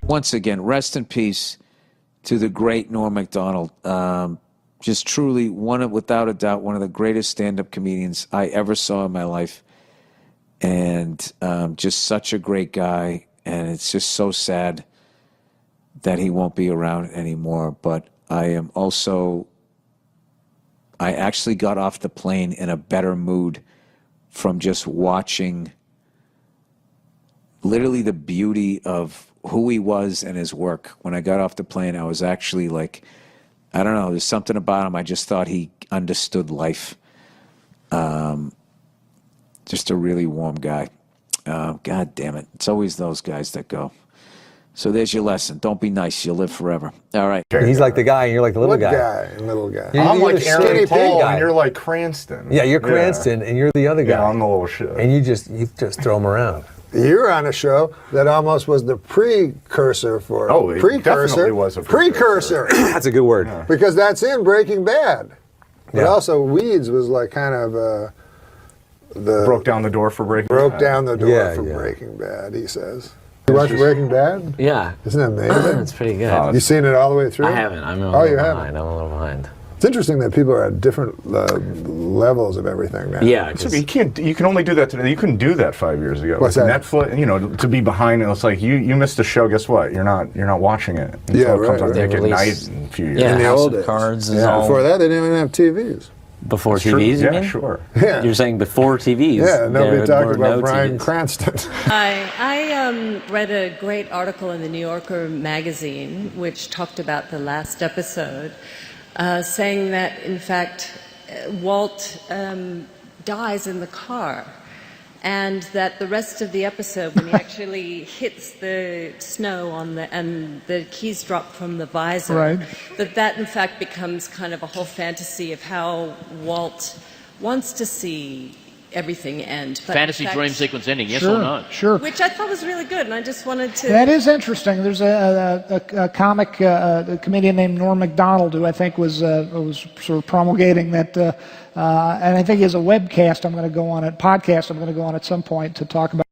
once again, rest in peace to the great Norm MacDonald. Just truly, without a doubt, one of the greatest stand-up comedians I ever saw in my life. And just such a great guy. And it's just so sad that he won't be around anymore. But I actually got off the plane in a better mood from just watching literally the beauty of who he was and his work. When I got off the plane, I was actually like, I don't know, there's something about him. I just thought he understood life. Just a really warm guy. God damn it. It's always those guys that go. So there's your lesson. Don't be nice. You'll live forever. All right. He's like the guy, and you're like the little What guy. Little guy. I'm You're like the Aaron skinny Paul, guy. and you're like Cranston. Yeah, you're Cranston, and you're the other guy. Yeah, I'm the little shit. And you just throw him around. You're on a show that almost was the precursor for. Oh, it definitely was a precursor. That's a good word. Yeah. Because that's in Breaking Bad. But Yeah. also, Weeds was like kind of broke down the door for Breaking Bad. broke down the door Yeah, for yeah. Breaking Bad. He says. You watch Breaking Bad? Yeah. Isn't that amazing? It's pretty good. You seen it all the way through? I haven't. I'm a Oh, little you behind. haven't? I'm a little behind. It's interesting that people are at different levels of everything now. Yeah. It's okay. You can only do that today. You couldn't do that 5 years ago. What's that? Netflix, to be behind it, it's like you missed a show. Guess what? You're not watching it until Yeah, it comes right, on right. Nick at Night in a few years. Yeah, In the House old of days. Cards is Yeah, all before that, they didn't even have TVs. before That's true. TVs. You Yeah, mean? sure. Yeah. You're saying before TVs? Yeah, nobody there talked were about no Bryan TVs. Cranston. I read a great article in the New Yorker magazine which talked about the last episode, saying that, in fact, Walt dies in the car, and that the rest of the episode, when he actually hits the snow and the keys drop from the visor, Right. that in fact becomes kind of a whole fantasy of how Walt wants to see everything end. But in Fantasy fact- dream sequence ending, yes Sure, or no? sure. Which I thought was really good, and I just wanted to... That is interesting. There's a comic, a comedian named Norm MacDonald who I think was sort of promulgating that, and I think he has a webcast I'm going to go on, a podcast I'm going to go on at some point to talk about.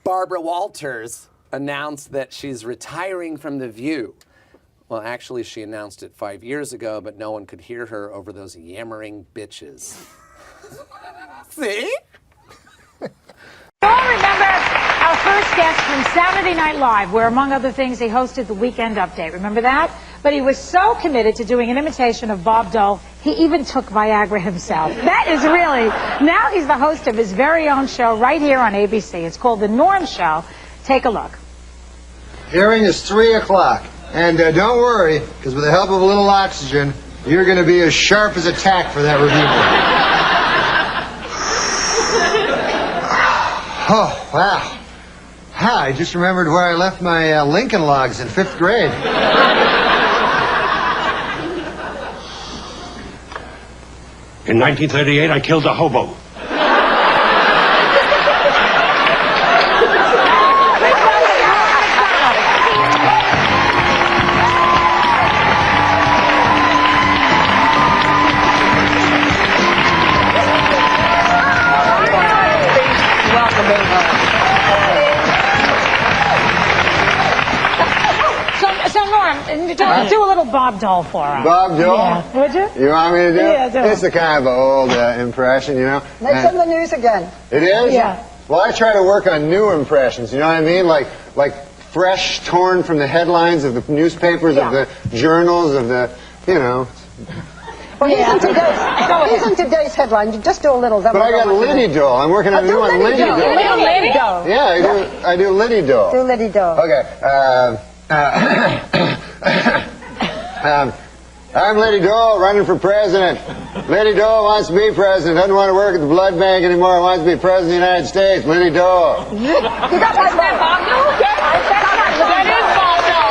Barbara Walters announced that she's retiring from The View. Well, actually, she announced it 5 years ago, but no one could hear her over those yammering bitches. See? all remember our first guest from Saturday Night Live, where, among other things, he hosted the Weekend Update. Remember that? But he was so committed to doing an imitation of Bob Dole, he even took Viagra himself. That is really... Now he's the host of his very own show right here on ABC. It's called The Norm Show. Take a look. Hearing is 3 o'clock. And don't worry, because with the help of a little oxygen, you're going to be as sharp as a tack for that review board. Oh, wow. I just remembered where I left my Lincoln logs in 5th grade. In 1938, I killed a hobo. Do a little Bob Dole for us. Bob Dole? Yeah. Would you? You want me to do it? Yeah, do it. It's a kind of an old impression, you know. It's in the news again. It is? Yeah. Well, I try to work on new impressions, you know what I mean? Like fresh, torn from the headlines of the newspapers, of the journals, of the, you know. Well, he's in today's headline. You just do a little. But I got Liddy Dole. I'm working on a new one, Liddy Dole. Liddy Dole. Yeah, I do Liddy Dole. Do Liddy Dole. Okay. I'm Liddy Dole, running for president. Liddy Dole wants to be president, doesn't want to work at the blood bank anymore, wants to be president of the United States. Liddy Dole. You got my Bob Dole? That is Bob No.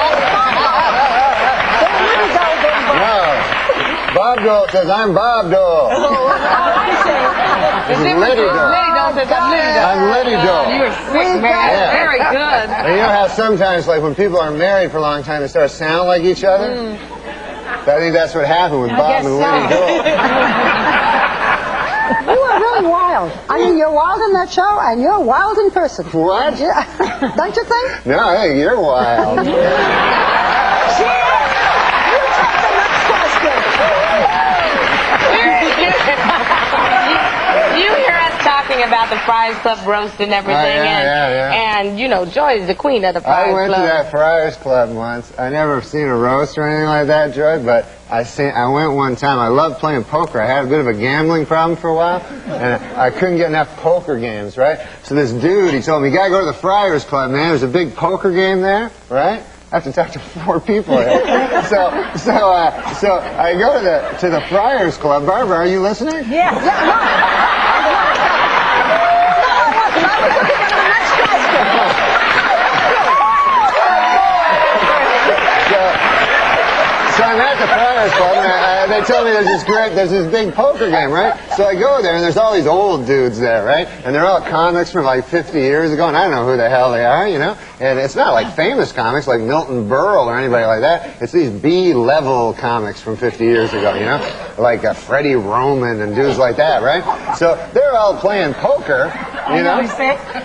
Bob Dole says, I'm Bob Dole. This is Liddy Dole. I'm Liddy Dole. You're sick, man. Yeah. Very good. And you know how sometimes, like, when people are married for a long time, they start to sound like each other? I think that's what happened with Bob and Liddy Dole. You are really wild. I mean, you're wild in that show, and you're wild in person. What? Yeah. Don't you think? No, I think you're wild. You hear us talking about the Friars Club roast and everything, and you know, Joy is the queen of the Friars Club. I went to that Friars Club once. I never seen a roast or anything like that, Joy, but I went one time. I loved playing poker. I had a bit of a gambling problem for a while, and I couldn't get enough poker games, right? So this dude, he told me, you gotta go to the Friars Club, man. There's a big poker game there, right? I have to talk to 4 people here. So I go to the Friars Club. Barbara, are you listening? Yeah. So I'm at the Friars Club, and they tell me there's this big poker game, right? So I go there, and there's all these old dudes there, right? And they're all comics from like 50 years ago, and I don't know who the hell they are, you know? And it's not like famous comics like Milton Berle or anybody like that. It's these B-level comics from 50 years ago, you know? Like Freddie Roman and dudes like that, right? So they're all playing poker, you know?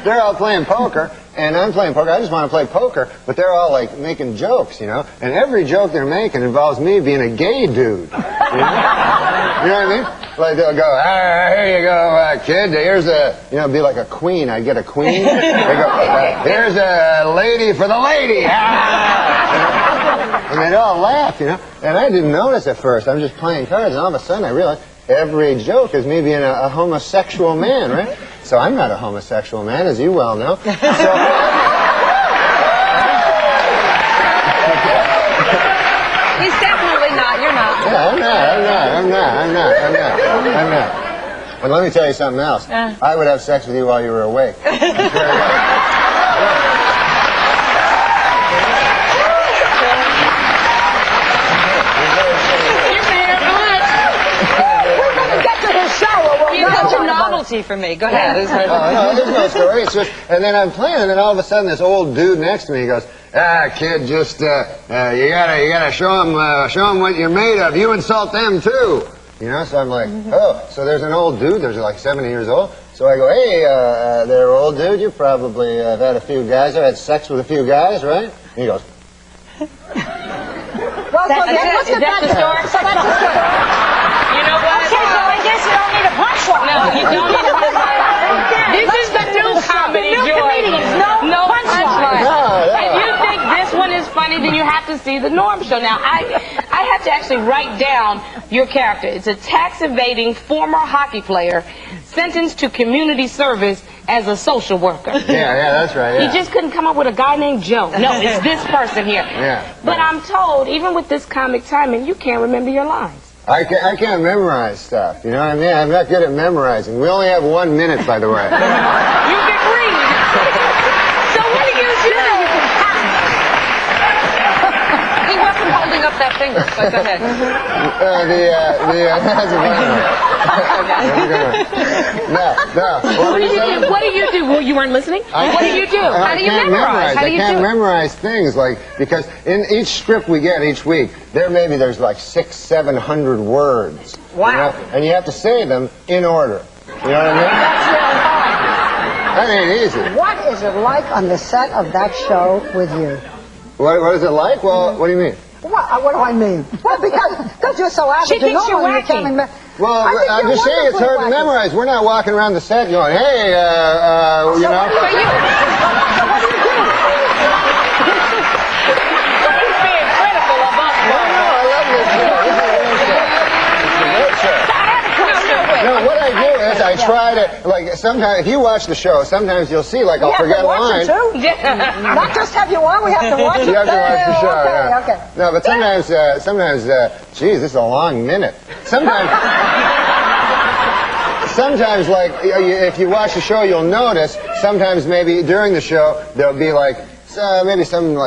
They're all playing poker. And I'm playing poker. I just want to play poker, but they're all like making jokes, you know. And every joke they're making involves me being a gay dude. You know, you know what I mean? Like they'll go, here you go, kid. Here's be like a queen. I get a queen. They go, here's a lady for the lady. And they'd all laugh, you know. And I didn't notice at first. I'm just playing cards, and all of a sudden I realized every joke is me being a homosexual man, right? So I'm not a homosexual man, as you well know. So, He's definitely not. You're not. yeah, I'm not. But let me tell you something else. I would have sex with you while you were awake. You've got your novelty for me. Go ahead. No, there's no story. It's just, and then I'm playing, and then all of a sudden this old dude next to me goes, kid, just you gotta show him what you're made of. You insult them too. You know, so I'm like, oh, so there's an old dude. There's like 70 years old. So I go, hey, there, old dude. You probably have had a few guys. I've had sex with a few guys, right? And he goes. Well, so That's let's it. get Is that back the story? So that's the story. You know what? Okay, so I guess you don't need a punchline. No, you don't need a punchline. This is the new comedy, The new Joy. comedians, no punchline. If you think this one is funny, then you have to see the Norm Show. Now, I have to actually write down your character. It's a tax-evading former hockey player sentenced to community service as a social worker. Yeah, that's right. Yeah. You just couldn't come up with a guy named Joe. No, it's this person here. Yeah. But I'm told, even with this comic timing, you can't remember your lines. I can't memorize stuff. You know what I mean? I'm not good at memorizing. We only have 1 minute, by the way. You can read. So what do you do? He wasn't holding up that finger, so go ahead. That's a funny one. No. What do you do? Well, you weren't listening? What do you do? How do you memorize? How do you I can't do it? memorize things, because in each script we get each week, there's like 600-700 words. Wow. You know? And you have to say them in order. You know what I mean? That's really hard. That ain't easy. What is it like on the set of that show with you? What is it like? Well, what do you mean? What do I mean? Well, because you're so average. She thinks you're wacky. Well, I'm just saying it's hard to memorize. We're not walking around the set going, hey, you know. What do you do? He's being critical of us. I love this show. No, what I do is I try to, sometimes, if you watch the show, sometimes you'll see, I'll forget a line. Not just have you on, we have to watch it. You have to watch the show, yeah. Okay. No, but sometimes, geez, this is a long minute. Sometimes, if you watch the show, you'll notice, sometimes maybe during the show, there'll be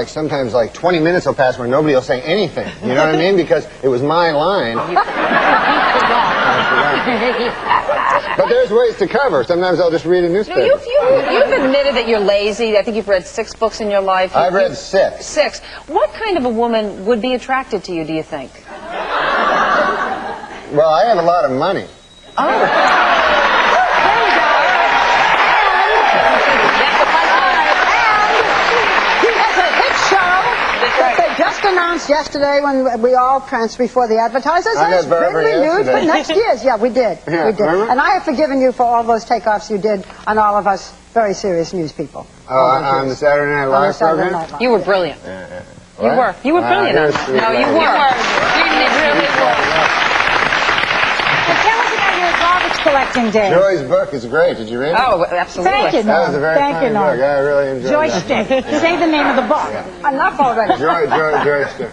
sometimes 20 minutes will pass where nobody will say anything. You know what I mean? Because it was my line. But there's ways to cover. Sometimes I'll just read a newspaper. You've admitted that you're lazy. I think you've read 6 books in your life. I've read 6. 6. What kind of a woman would be attracted to you, do you think? Well, I have a lot of money. Oh. They just announced yesterday when we all pranced before the advertisers. I got been renewed for next year's. Yeah, we did. Yeah, we did. remember? And I have forgiven you for all those takeoffs you did on all of us very serious news people. Oh, on the Saturday Night Live program? You were brilliant. Yeah. You were. You were brilliant. No, you were. You really were. Tell us about your garbage collecting day. Joy's book is great. Did you read it? Oh, absolutely. Thank you, That was Norm. a very Thank funny you, Norm. book. I really enjoyed Joystick. that. Say the name of the book. Enough already. Joystick.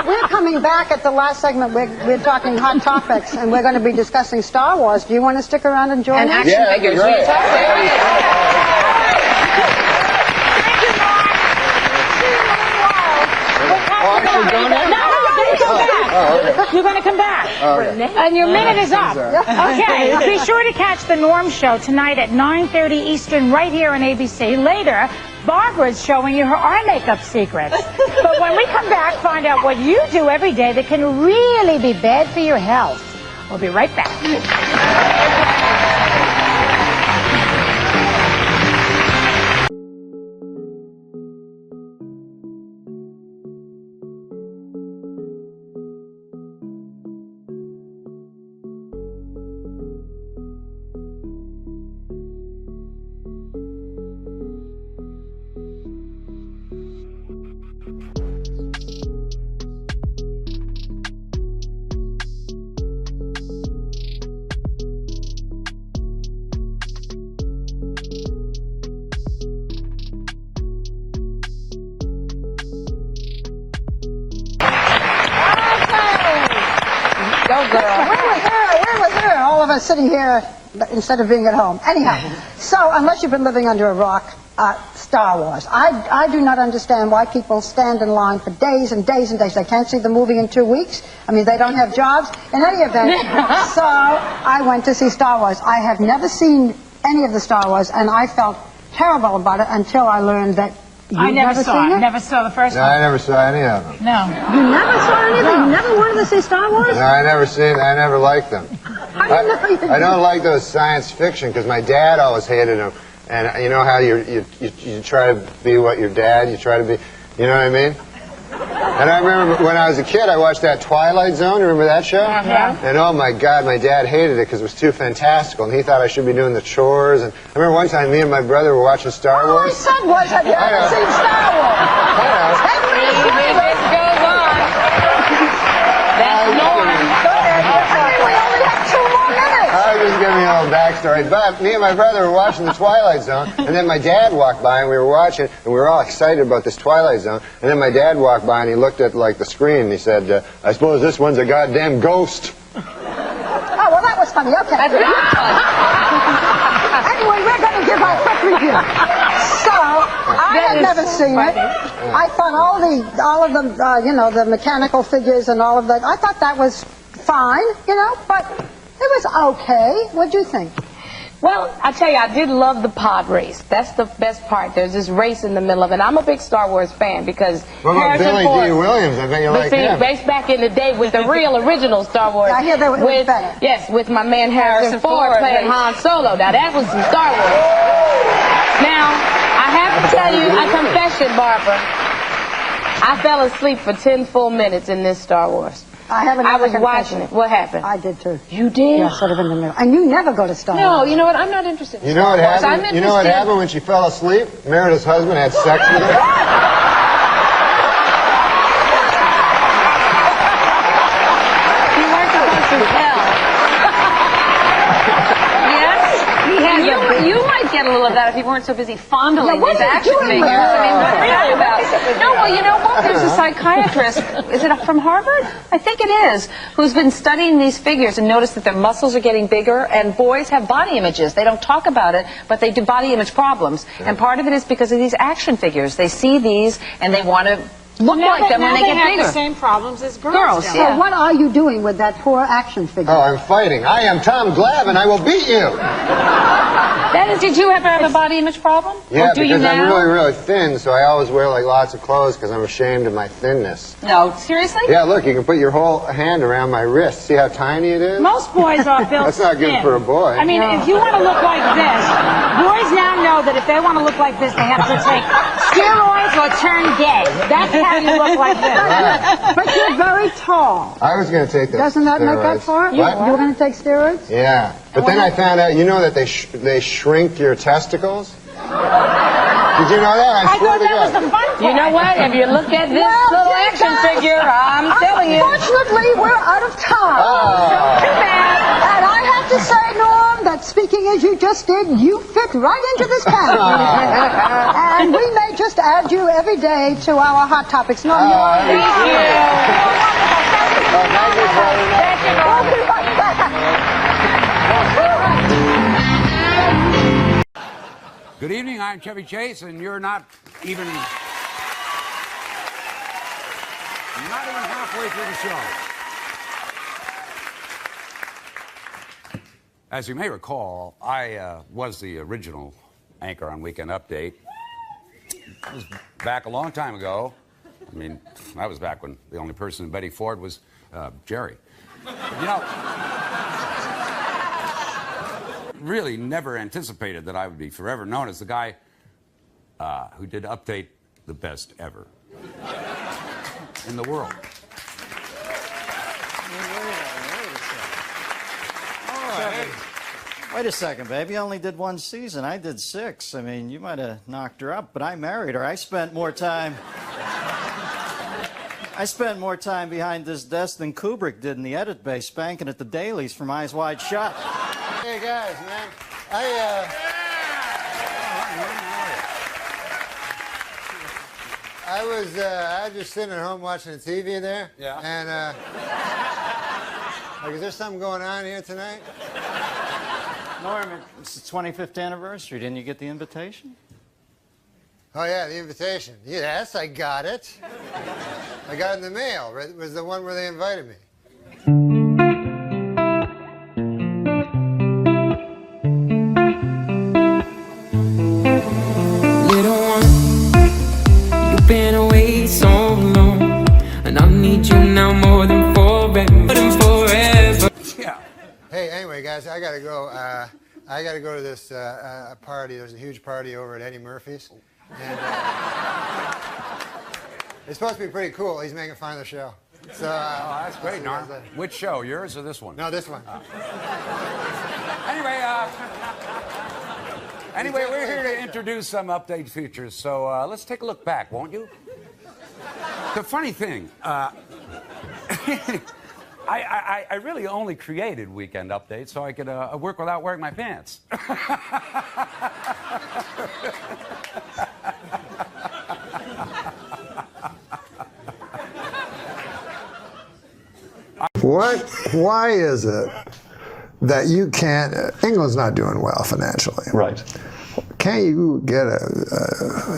We're coming back at the last segment. We're talking hot topics, and we're going to be discussing Star Wars. Do you want to stick around and join us? Action figures. That'd be great. You're going to come back. And your minute is up. Okay, be sure to catch The Norm Show tonight at 9:30 Eastern right here on ABC. Later, Barbara's showing you her eye makeup secrets. But when we come back, find out what you do every day that can really be bad for your health. We'll be right back. Go, girl. Where was her? All of us sitting here instead of being at home. Anyhow, so unless you've been living under a rock, Star Wars. I do not understand why people stand in line for days and days and days. They can't see the movie in 2 weeks. I mean, they don't have jobs. In any event, so I went to see Star Wars. I have never seen any of the Star Wars, and I felt terrible about it until I learned that I never saw it. Never saw the first No, one. I never saw any of them. No. You never saw anything? No. You never wanted to see Star Wars? No, I never liked them. I don't like those science fiction because my dad always hated them. And you know how you try to be what your dad, you try to be, you know what I mean? And I remember when I was a kid, I watched that Twilight Zone. Remember that show? And oh my God, my dad hated it because it was too fantastical, and he thought I should be doing the chores. And I remember one time, me and my brother were watching Star Wars. My son was. Have you ever seen Star Wars? This goes on. That's Norm. We only have 2 more minutes. I was just giving you a little backstory. But me and my brother were watching the Twilight Zone, and then my dad walked by, and we were watching, and we were all excited about this Twilight Zone. And then my dad walked by, and he looked at like the screen, and he said, "I suppose this one's a goddamn ghost." Oh, well, that was funny. Okay. Anyway, we're going to give our quick review. So, I had never seen it. I thought all of the, you know, the mechanical figures and all of that, I thought that was fine, you know, but it was okay. What'd you think? Well, I tell you, I did love the pod race. That's the best part. There's this race in the middle of it. I'm a big Star Wars fan because What about Harrison Billy Ford, D. Williams? I bet you like him. race back in the day with the real original Star Wars. I hear that was better. Yes, with my man Harrison Ford playing Han Solo. Now that was some Star Wars. Now, I have to tell you a confession, Barbara. I fell asleep for 10 full minutes in this Star Wars. I was watching it. What happened? I did too. You did? Yeah, sort of in the middle. And you never go to Star Wars. No, you know what? I'm not interested in You know what Star Wars. I'm happened? You know what interested- happened when she fell asleep? Meredith's husband had sex with her. You weren't supposed to tell. You might get a little of that if you weren't so busy fondling Yeah, what these are you action doing figures. with I mean, what are you her? about? No, well, you know what? There's a psychiatrist. Is it from Harvard? I think it is. Who's been studying these figures and noticed that their muscles are getting bigger, and boys have body images. They don't talk about it, but they do body image problems. And part of it is because of these action figures. They see these and they want to look like them when they get bigger. have the same problems as girls. So what are you doing with that poor action figure? Oh, I'm fighting. I am Tom Glavine. I will beat you. Did you ever have a body image problem? Yeah, Or do you because I'm now? really, really thin, so I always wear like lots of clothes because I'm ashamed of my thinness. No, seriously? Yeah, look, you can put your whole hand around my wrist. See how tiny it is? Most boys are built That's not good thin. for a boy. I mean, if you want to look like this, boys now know that if they want to look like this, they have to take steroids or turn gay. That's how you look like this. But you're very tall. I was going to take those Doesn't that make up steroids. for it? What? You were going to take steroids? Yeah, but then I found out, you know that they shrink your testicles? Did you know that? I swear to God. You know what? If you look at this little action figure, I'm telling you. Unfortunately, we're out of time. Too bad. And I have to say, Norm, that speaking as you just did, you fit right into this panel. And we may just add you every day to our Hot Topics. Norm, you are Thank you. We'll be right back. Good evening, I'm Chevy Chase, and you're not even halfway through the show. As you may recall, I was the original anchor on Weekend Update. It was back a long time ago. I mean, I was back when the only person in Betty Ford was Jerry. You know, really never anticipated that I would be forever known as the guy who did Update the best ever in the world. Wait a second, baby. I only did 1 season. I did 6. I mean, you might have knocked her up, but I married her. I spent more time behind this desk than Kubrick did in the edit bay, spanking at the dailies from Eyes Wide Shut. Hey, guys, man. I was just sitting at home watching the TV there. Yeah. And, like, is there something going on here tonight? Norm, it's the 25th anniversary. Didn't you get the invitation? Oh, yeah, the invitation. Yes, I got it. I got it in the mail. It was the one where they invited me. Little one, you've been away so long, and I need you now more than forever. Yeah. Hey, anyway, guys, I gotta go. I gotta go to this party. There's a huge party over at Eddie Murphy's. And, It's supposed to be pretty cool. He's making fun of the show. So, oh, that's great, Norm. Which show, yours or this one? No, this one. Anyway, we're here to introduce some update features, so let's take a look back, won't you? The funny thing, I really only created Weekend Update so I could work without wearing my pants. Why is it that you can't, England's not doing well financially. Right. Can't you get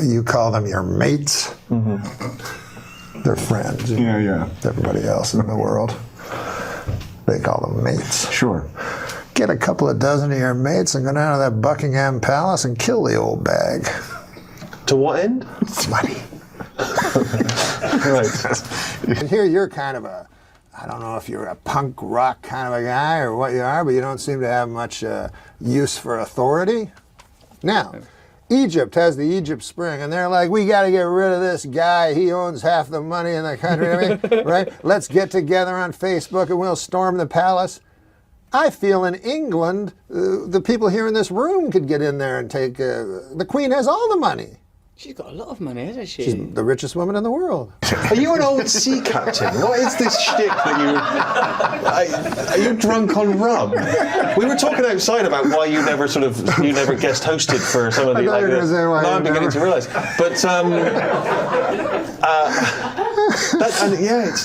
you call them your mates? Mm-hmm. They're friends. Yeah. Everybody else in the world, they call them mates. Sure. Get a couple of dozen of your mates and go down to that Buckingham Palace and kill the old bag. To what end? Money. Right. And here you're kind of a, I don't know if you're a punk rock kind of a guy or what you are, but you don't seem to have much use for authority. Now, Egypt has the Egypt Spring, and they're like, we got to get rid of this guy. He owns half the money in the country. I mean, right? Let's get together on Facebook and we'll storm the palace. I feel in England, the people here in this room could get in there and take. The Queen has all the money. She's got a lot of money, hasn't she? She's the richest woman in the world. Are you an old sea captain? What is this shtick that you... Are you drunk on rum? We were talking outside about why you never guest hosted for some of the... I thought you were going to say why I'm beginning to realise. But,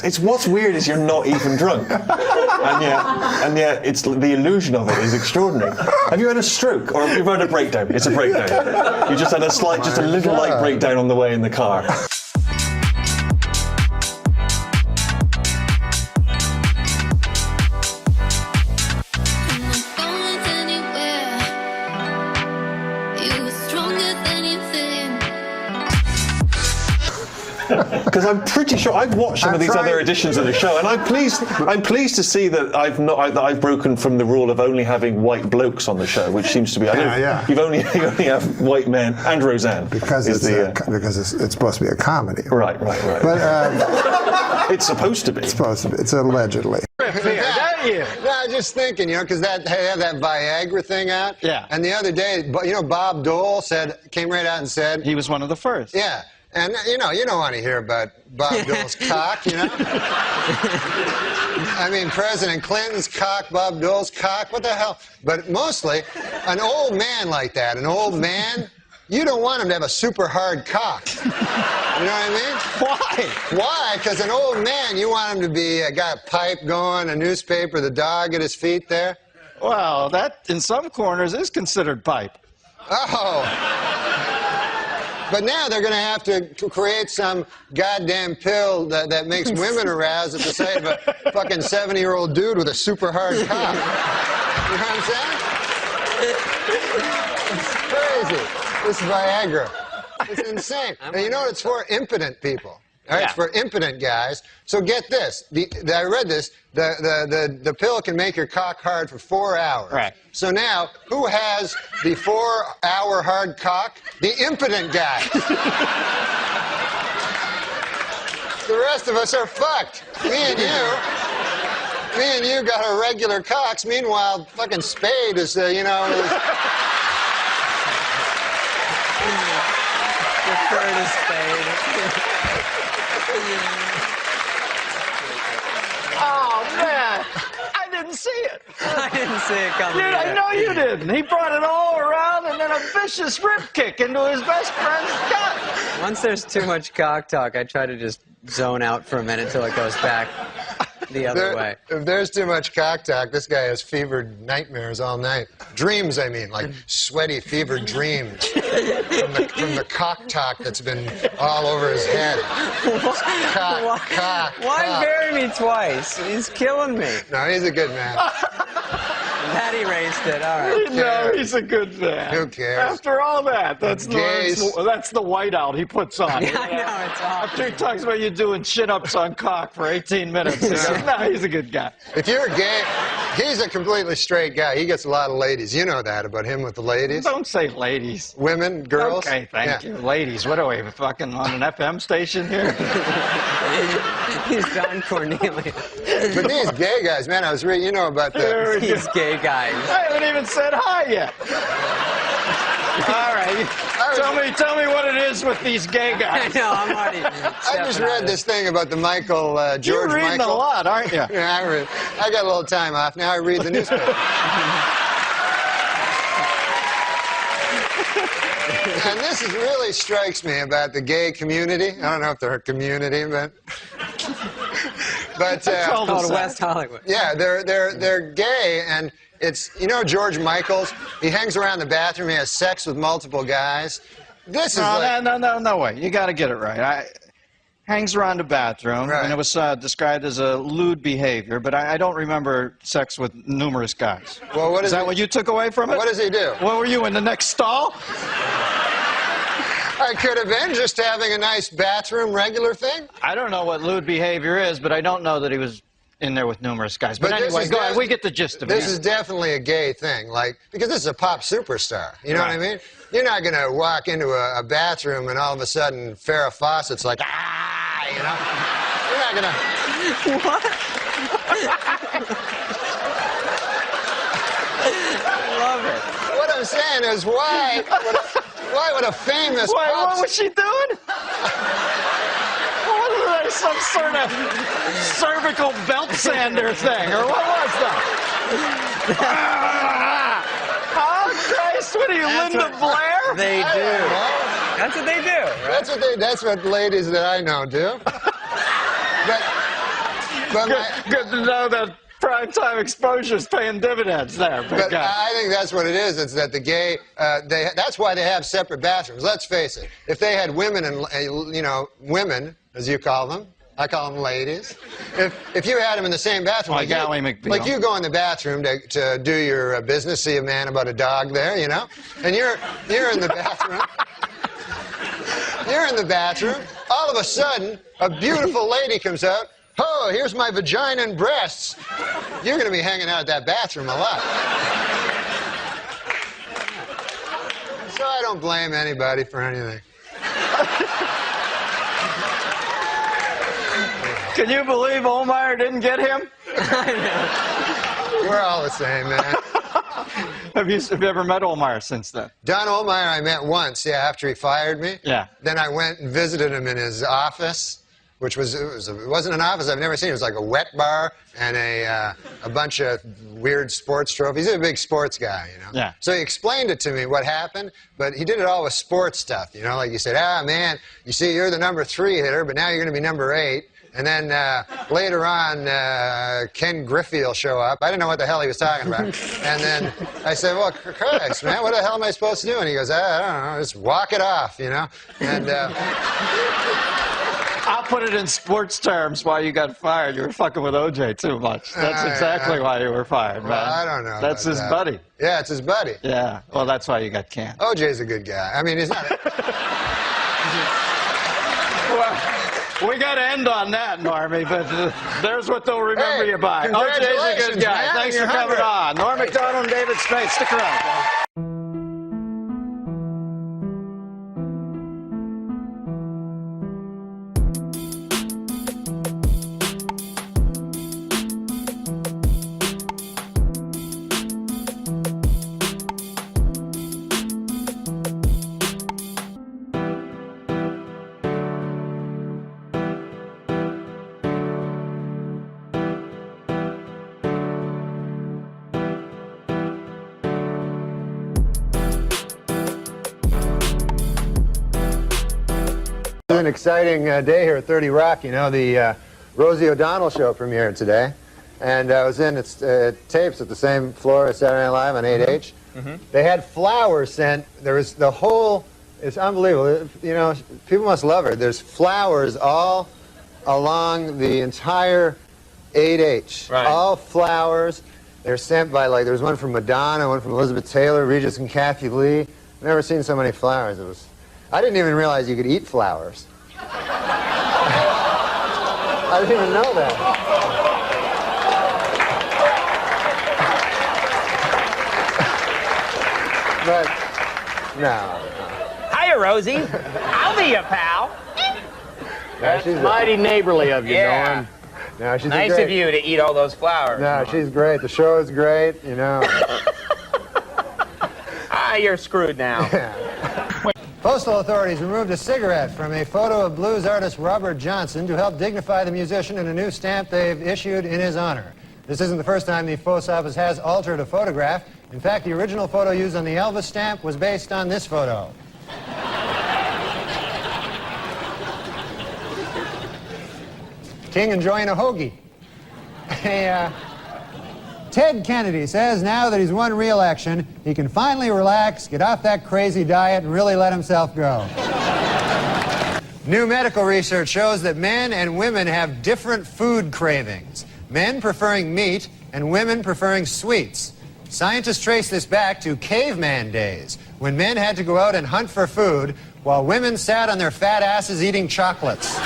it's what's weird is you're not even drunk. And yet it's the illusion of it is extraordinary. Have you had a stroke? Or have you had a breakdown? It's a breakdown. You just had a little light breakdown on the way in the car. Because I'm pretty sure I've watched some of these other editions of the show, and I'm pleased to see that I've broken from the rule of only having white blokes on the show, which seems to be you only have white men and Roseanne because it's supposed to be a comedy. Right. But it's supposed to be. It's supposed to be. It's allegedly. No, I was just thinking, because they have that Viagra thing out. Yeah. And the other day, Bob Dole came right out and said he was one of the first. Yeah. And you don't want to hear about Bob Dole's cock, I mean, President Clinton's cock, Bob Dole's cock, what the hell? But mostly, an old man like that, you don't want him to have a super hard cock. You know what I mean? Why? Because an old man, you want him to be got a pipe going, a newspaper, the dog at his feet there. Well, that in some corners is considered pipe. Oh. But now they're going to have to create some goddamn pill that makes women aroused at the sight of a fucking 70-year-old dude with a super hard cock. You know what I'm saying? It's crazy. This is Viagra. It's insane. And you know what it's for? Impotent people. All right, it's for impotent guys. So get this. I read this. The pill can make your cock hard for 4 hours. Right. So now, who has the 4-hour hard cock? The impotent guy. The rest of us are fucked. Me and you got our regular cocks. Meanwhile, fucking Spade is, Prefer to Spade. Oh, man. I didn't see it. I didn't see it coming. Dude, I know you didn't. He brought it all around and then a vicious rip kick into his best friend's gut. Once there's too much cock talk, I try to just zone out for a minute till it goes back the other way. If there's too much cock talk, this guy has fevered nightmares all night. Dreams, I mean, like sweaty, fevered dreams from the cock talk that's been all over his head. Why bury me twice? He's killing me. No, he's a good man. That erased it. All right. No, he's a good man. Who cares? After all that, that's the whiteout he puts on. Yeah, I know, it's awesome. After he talks about you doing chin-ups on cock for 18 minutes. No, he's a good guy. If you're gay, He's a completely straight guy. He gets a lot of ladies. You know that about him with the ladies. Don't say ladies. Women, girls. Okay, thank you. Ladies, what are we, fucking on an FM station here? He's Don Cornelius. But these gay guys, man, I was reading, you know about the... These gay guys. I haven't even said hi yet. All right. Tell me what it is with these gay guys. I know, I'm already... I just read this thing about the Michael, George You're reading Michael. a lot, aren't you? Yeah, I got a little time off. Now I read the newspaper. And this really strikes me about the gay community. I don't know if they're a community, but... called West Hollywood. Yeah, they're gay, and it's, you know, George Michaels, he hangs around the bathroom, he has sex with multiple guys. This is no way. You got to get it right. Hangs around the bathroom, Right. and it was described as a lewd behavior, but I don't remember sex with numerous guys. Well, is that what you took away from it? What does he do? What were you, in the next stall? I could have been just having a nice bathroom regular thing. I don't know what lewd behavior is, but I don't know that he was in there with numerous guys. But this anyway, is go ahead. We get the gist of it. This is definitely a gay thing, like, because this is a pop superstar. You know what I mean? You're not going to walk into a bathroom and all of a sudden Farrah Fawcett's like, ah, you know? You're not going to... What? I love it. What I'm saying is, why would a famous Wait, pop... what was she doing? What was that, some sort of cervical belt sander thing, or what was that? Oh, Christ, what are you, Linda Blair? They do. That's what they do. Right? That's what ladies that I know do. But good to know that primetime exposure is paying dividends there. But I think that's what it is. It's that the gay, that's why they have separate bathrooms. Let's face it. If they had women and, you know, women, as you call them, I call them ladies. If you had them in the same bathroom, like you go in the bathroom to do your business, see a man about a dog there, you know, and you're in the bathroom. You're in the bathroom. All of a sudden, a beautiful lady comes out. Oh, here's my vagina and breasts. You're going to be hanging out at that bathroom a lot. So I don't blame anybody for anything. Can you believe Olmeyer didn't get him? We're all the same, man. Have you ever met Olmeyer since then? Don Olmeyer I met once, after he fired me. Yeah. Then I went and visited him in his office, which it wasn't an office I've never seen. It was like a wet bar and a bunch of weird sports trophies. He's a big sports guy, you know. Yeah. So he explained it to me what happened, but he did it all with sports stuff, you know. Like he said, man, you see, you're the number 3 hitter, but now you're going to be number 8. And then later on, Ken Griffey will show up. I didn't know what the hell he was talking about. And then I said, well, Christ, man, what the hell am I supposed to do? And he goes, I don't know, just walk it off, you know. And I'll put it in sports terms why you got fired. You were fucking with OJ too much. That's exactly why you were fired, man. Well, I don't know. That's his buddy. Yeah, it's his buddy. Yeah, well, that's why you got canned. OJ's a good guy. I mean, he's not... Well, we got to end on that, Normie, but there's what they'll remember you by. OJ's a good guy. Man, Thanks for coming on. Norm MacDonald and David Spade. Stick around, guys. It's an exciting day here at 30 Rock. You know, the Rosie O'Donnell show premiered today. And I was in its tapes at the same floor as Saturday Night Live on 8H. They had flowers sent. There was the whole, it's unbelievable. You know, people must love her. There's flowers all along the entire 8H. Right. All flowers. They're sent by, like, there was one from Madonna, one from Elizabeth Taylor, Regis and Kathy Lee. I've never seen so many flowers. It was... I didn't even realize you could eat flowers. I didn't even know that. No. Hiya, Rosie. I'll be your pal. No, she's mighty neighborly of you, Norm. No, she's Nice great. of you to eat all those flowers. No, she's great. The show is great, you know. You're screwed now. Postal authorities removed a cigarette from a photo of blues artist Robert Johnson to help dignify the musician in a new stamp they've issued in his honor. This isn't the first time the post office has altered a photograph. In fact, the original photo used on the Elvis stamp was based on this photo. King enjoying a hoagie. Ted Kennedy says now that he's won re-election, he can finally relax, get off that crazy diet, and really let himself go. New medical research shows that men and women have different food cravings. Men preferring meat and women preferring sweets. Scientists trace this back to caveman days, when men had to go out and hunt for food, while women sat on their fat asses eating chocolates.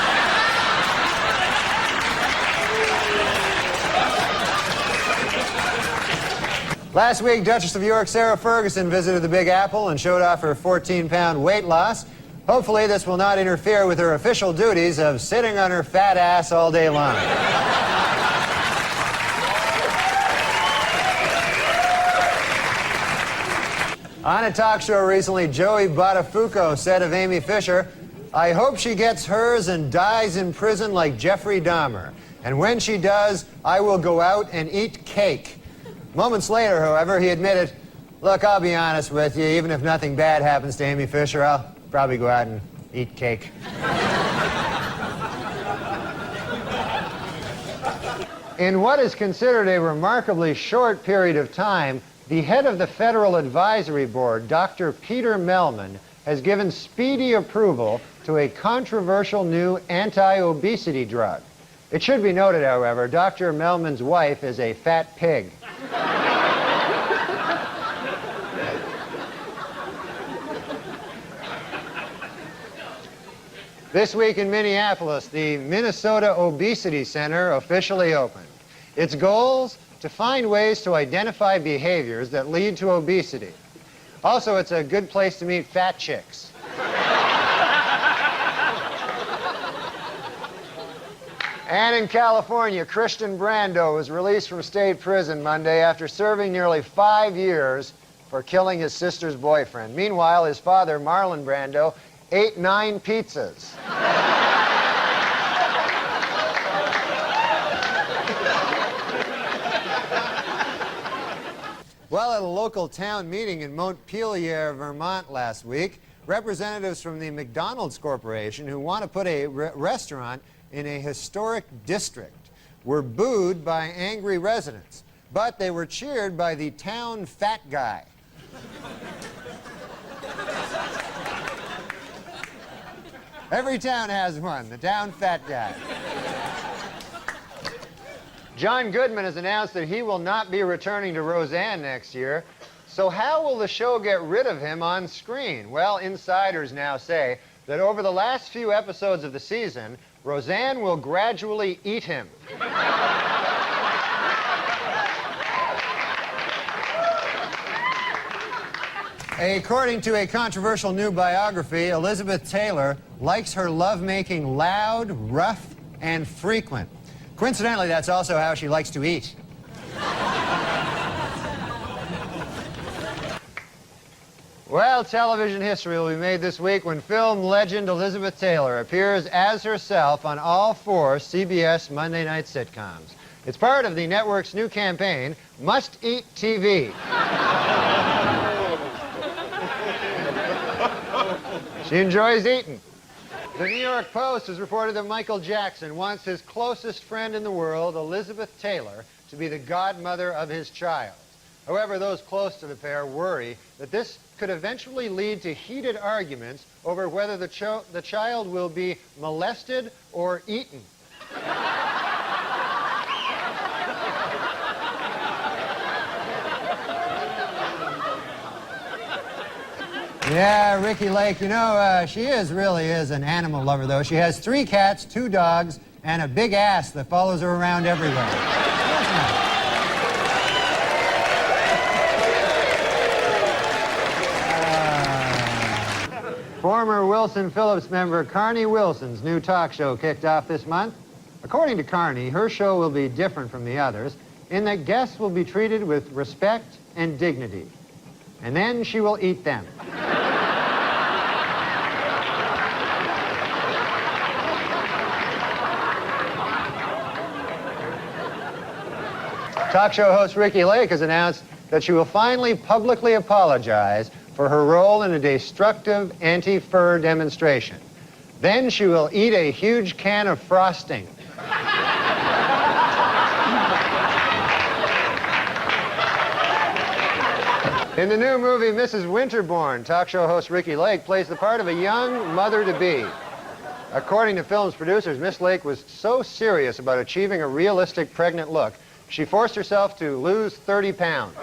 Last week, Duchess of York Sarah Ferguson visited the Big Apple and showed off her 14-pound weight loss. Hopefully, this will not interfere with her official duties of sitting on her fat ass all day long. On a talk show recently, Joey Buttafuoco said of Amy Fisher, "I hope she gets hers and dies in prison like Jeffrey Dahmer. And when she does, I will go out and eat cake." Moments later, however, he admitted, "Look, I'll be honest with you, even if nothing bad happens to Amy Fisher, I'll probably go out and eat cake." In what is considered a remarkably short period of time, the head of the Federal Advisory Board, Dr. Peter Mellman, has given speedy approval to a controversial new anti-obesity drug. It should be noted, however, Dr. Mellman's wife is a fat pig. This week in Minneapolis, the Minnesota Obesity Center officially opened. Its goals? To find ways to identify behaviors that lead to obesity. Also, it's a good place to meet fat chicks. And in California, Christian Brando was released from state prison Monday after serving nearly 5 years for killing his sister's boyfriend. Meanwhile, his father, Marlon Brando, ate 9 pizzas. Well, at a local town meeting in Montpelier, Vermont last week, representatives from the McDonald's Corporation, who want to put a restaurant in a historic district, were booed by angry residents, but they were cheered by the town fat guy. Every town has one, the town fat guy. John Goodman has announced that he will not be returning to Roseanne next year. So how will the show get rid of him on screen? Well, insiders now say that over the last few episodes of the season, Roseanne will gradually eat him. According to a controversial new biography, Elizabeth Taylor likes her lovemaking loud, rough, and frequent. Coincidentally, that's also how she likes to eat. Well, television history will be made this week when film legend Elizabeth Taylor appears as herself on all 4 CBS Monday night sitcoms. It's part of the network's new campaign, Must Eat TV. She enjoys eating. The New York Post has reported that Michael Jackson wants his closest friend in the world, Elizabeth Taylor, to be the godmother of his child. However, those close to the pair worry that this could eventually lead to heated arguments over whether the child will be molested or eaten. Yeah, Ricky Lake, you know, she really is an animal lover, though. She has 3 cats, 2 dogs, and a big ass that follows her around everywhere. former Wilson Phillips member Carney Wilson's new talk show kicked off this month. According to Carney, her show will be different from the others in that guests will be treated with respect and dignity. And then she will eat them. Talk show host Ricky Lake has announced that she will finally publicly apologize for her role in a destructive anti-fur demonstration. Then she will eat a huge can of frosting. In the new movie Mrs. Winterbourne, talk show host Ricky Lake plays the part of a young mother-to-be. According to film's producers, Miss Lake was so serious about achieving a realistic pregnant look, she forced herself to lose 30 pounds.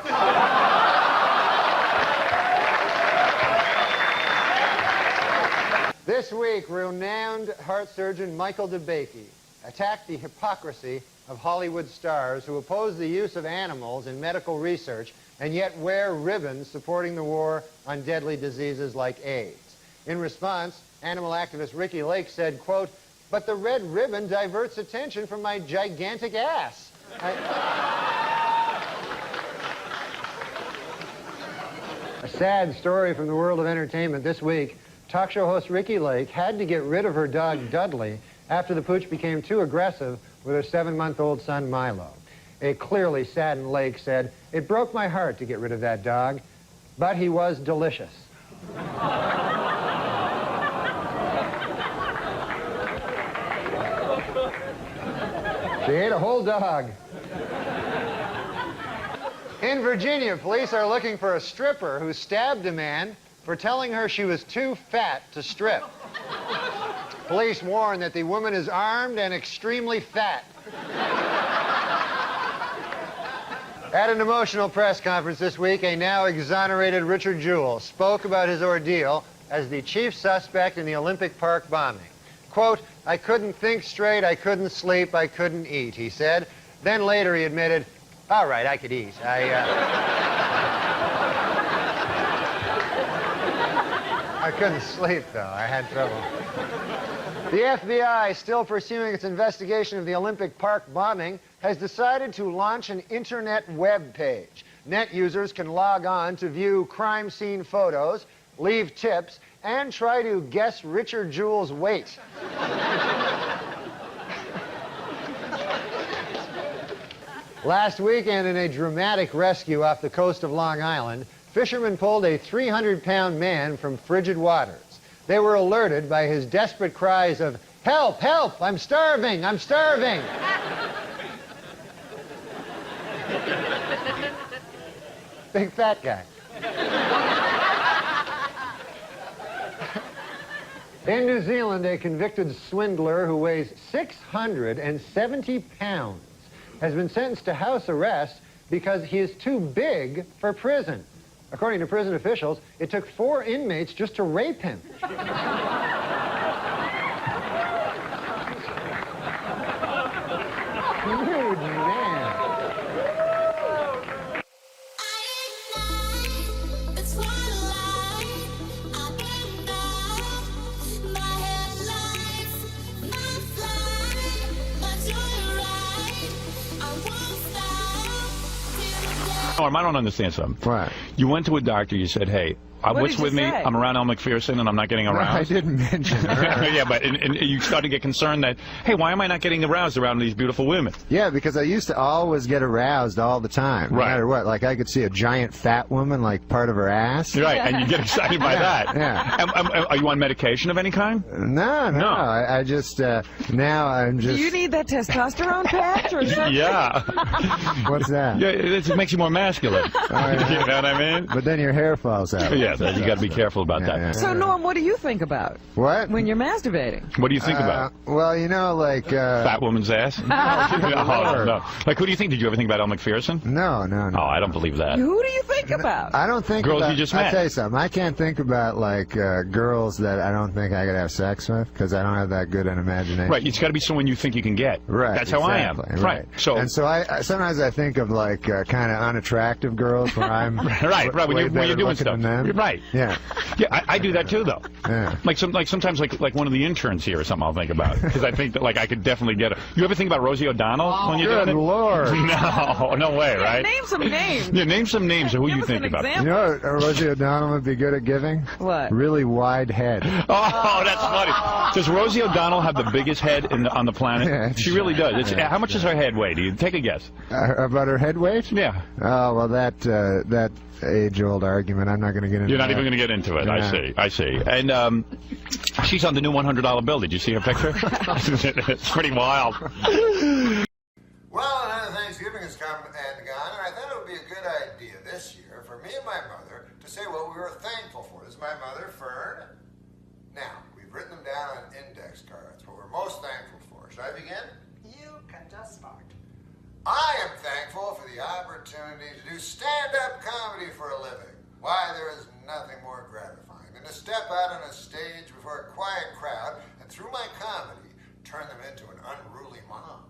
This week, renowned heart surgeon Michael DeBakey attacked the hypocrisy of Hollywood stars who oppose the use of animals in medical research and yet wear ribbons supporting the war on deadly diseases like AIDS. In response, animal activist Ricky Lake said, quote, "But the red ribbon diverts attention from my gigantic ass." A sad story from the world of entertainment this week. Talk show host Ricky Lake had to get rid of her dog Dudley after the pooch became too aggressive with her 7-month-old son Milo. A clearly saddened Lake said, "It broke my heart to get rid of that dog, but he was delicious." She ate a whole dog. In Virginia, police are looking for a stripper who stabbed a man for telling her she was too fat to strip. Police warn that the woman is armed and extremely fat. At an emotional press conference this week, a now exonerated Richard Jewell spoke about his ordeal as the chief suspect in the Olympic Park bombing. Quote, "I couldn't think straight, I couldn't sleep, I couldn't eat," he said. Then later he admitted, "All right, I could eat. I couldn't sleep, though. I had trouble." The FBI, still pursuing its investigation of the Olympic Park bombing, has decided to launch an internet web page. Net users can log on to view crime scene photos, leave tips, and try to guess Richard Jewell's weight. Last weekend, in a dramatic rescue off the coast of Long Island, fishermen pulled a 300-pound man from frigid waters. They were alerted by his desperate cries of, "Help, help, I'm starving, I'm starving." Big fat guy. In New Zealand, a convicted swindler who weighs 670 pounds has been sentenced to house arrest because he is too big for prison. According to prison officials, it took 4 inmates just to rape him. Huge man. Norm, I don't understand something. Right. You went to a doctor, you said, "Hey, what's with me? I'm around Elle McPherson and I'm not getting aroused." No, I didn't mention her. Yeah, but and you start to get concerned that, hey, why am I not getting aroused around these beautiful women? Yeah, because I used to always get aroused all the time, no matter what. Like, I could see a giant fat woman, like, part of her ass. Right, and you get excited by that. Yeah. Are you on medication of any kind? No. I just, now I'm just... Do you need that testosterone patch or something? Yeah. What's that? Yeah, it makes you more masculine. Oh, yeah. You know what I mean? But then your hair falls out. Yeah, so you got to be careful about that. So, Norm, what do you think about? What? When you're masturbating? What do you think about? Well, you know, like... Fat woman's ass? No. Like, who do you think? Did you ever think about Elle McPherson? No. Oh, I don't believe that. Who do you think about? I don't think girls about... you just I'll met. tell you something. I can't think about, like, girls that I don't think I could have sex with, because I don't have that good an imagination. Right, it's got to be someone you think you can get. Right. That's how I am. Right. So I sometimes I think of, like, kind of unattractive girls where I'm right. When you're doing stuff. Right. Right. Yeah. Yeah, I do that too, though. Yeah. Sometimes one of the interns here or something I'll think about, because I think that I could definitely get it. You ever think about Rosie O'Donnell when you're doing it? Good Lord. No way, right? Name some names. Yeah, name some names of who you think about. You know what Rosie O'Donnell would be good at giving? What? Really wide head. Oh, that's funny. Does Rosie O'Donnell have the biggest head on the planet? Yeah, She really does. How much does her head weigh? Do you take a guess? About her head weight? Yeah. Oh, well, that age-old argument, I'm not going to get into. You're not that. even going to get into it. Yeah. I see. And she's on the new $100 bill. Did you see her picture? It's pretty wild. Well, another Thanksgiving has come and gone, and I thought it would be a good idea this year for me and my mother to say what we were thankful for. This is my mother, Fern. Now, we've written them down on index cards, what we're most thankful for. Should I begin? You can just start. I am thankful for the opportunity to do stand-up comedy for a living. Why, there is nothing more gratifying than to step out on a stage before a quiet crowd and through my comedy, turn them into an unruly mob.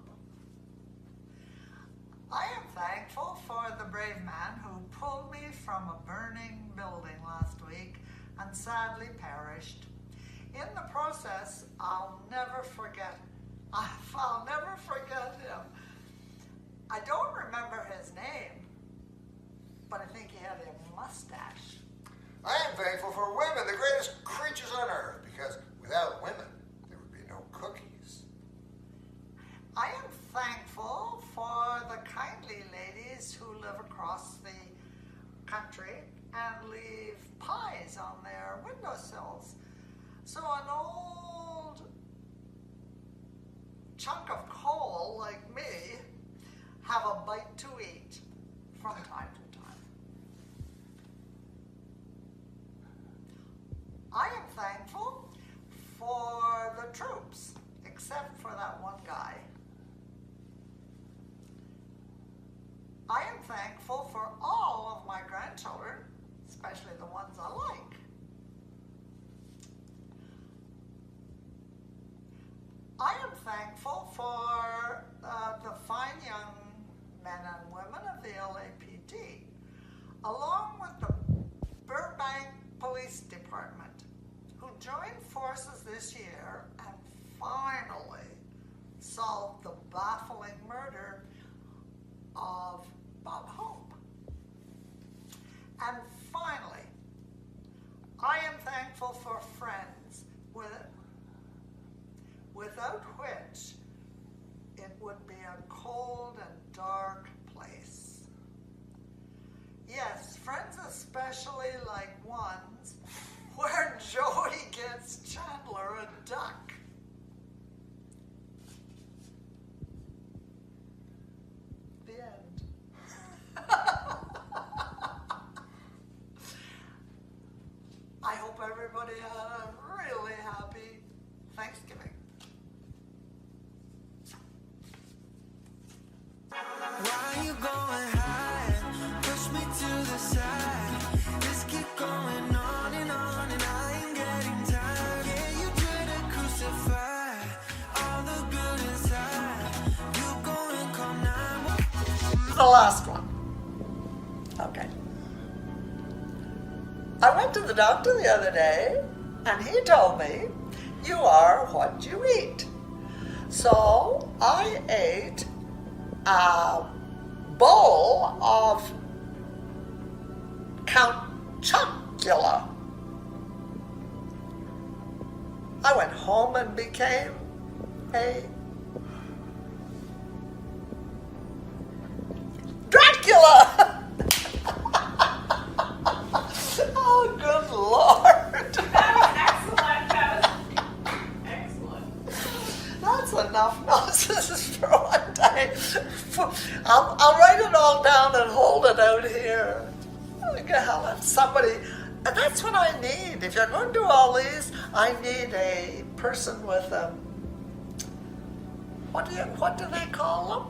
I am thankful for the brave man who pulled me from a burning building last week and sadly perished. In the process, I'll never forget him. I don't remember his name, but I think he had a mustache. I am thankful for women, the greatest creatures on earth, because without women, there would be no cookies. I am thankful for the kindly ladies who live across the country and leave pies on their windowsills. So an old chunk of coal like me have a bite to eat from time to time. I am thankful for the troops, except for that one guy. I am thankful for all of my grandchildren, especially the ones I like. I am thankful for the fine young men and women of the LAPD, along with the Burbank Police Department, who joined forces this year and finally solved the baffling murder of Bob Hope. And finally, I am thankful for friends without which it would be a cold and dark place. Yes, friends especially like ones where Joey gets Chandler a duck. The end. I hope everybody had a really happy Thanksgiving. Why you going high? Push me to the side. Just keep going on and I ain't getting tired. Yeah, you try to crucify all the good inside. You go and call 911. The last one. Okay. I went to the doctor the other day and he told me, you are what you eat. So I ate a bowl of Count Chocula. I went home and became a Dracula! Oh, good Lord! That's enough nonsense for one day. I'll write it all down and hold it out here. I'll have somebody, and that's what I need. If you're going to do all these, I need a person with what do they call them?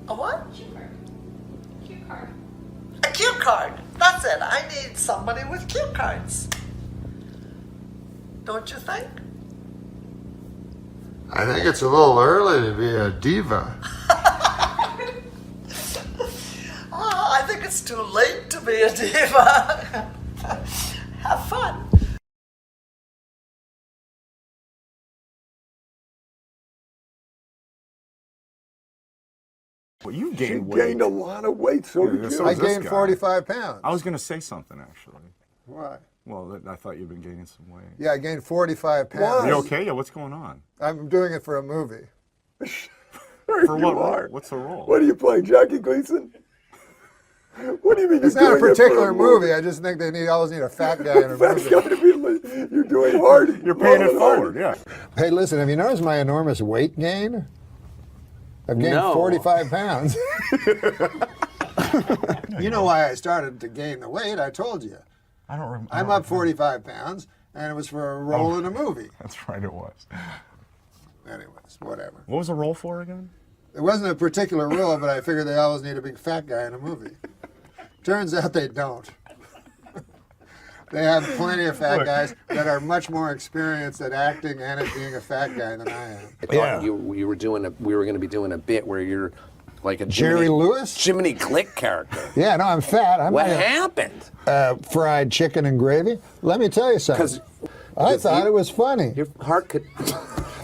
A what? Cue card. A cue card. That's it. I need somebody with cue cards. Don't you think? I think it's a little early to be a diva. I think it's too late to be a diva. Well, you She gained weight. gained a lot of weight, so did you. so I does this gained guy. 45 pounds. I was going to say something, actually. Why? Well, I thought you'd been gaining some weight. Yeah, I gained 45 pounds. Are you okay? Yeah, what's going on? I'm doing it for a movie. For what role? What's the role? What are you playing, Jackie Gleason? What do you mean? It's not a particular movie. I just think they always need a fat guy in a movie. You're doing hard. You're paying it forward, yeah. Hey, listen, have you noticed my enormous weight gain? I've gained No. 45 pounds. You know why I started to gain the weight? I told you. I don't remember. I'm up 45 pounds, and it was for a role in a movie. That's right, it was. Anyways, whatever. What was the role for again? It wasn't a particular role, but I figured they always need a big fat guy in a movie. Turns out they don't. They have plenty of fat guys that are much more experienced at acting and at being a fat guy than I am. I thought we were going to be doing a bit where you're like a Jerry Lewis? Jiminy Glick character. Yeah, no, I'm fat. What happened? Fried chicken and gravy. Let me tell you something. I thought it was funny. Your heart could.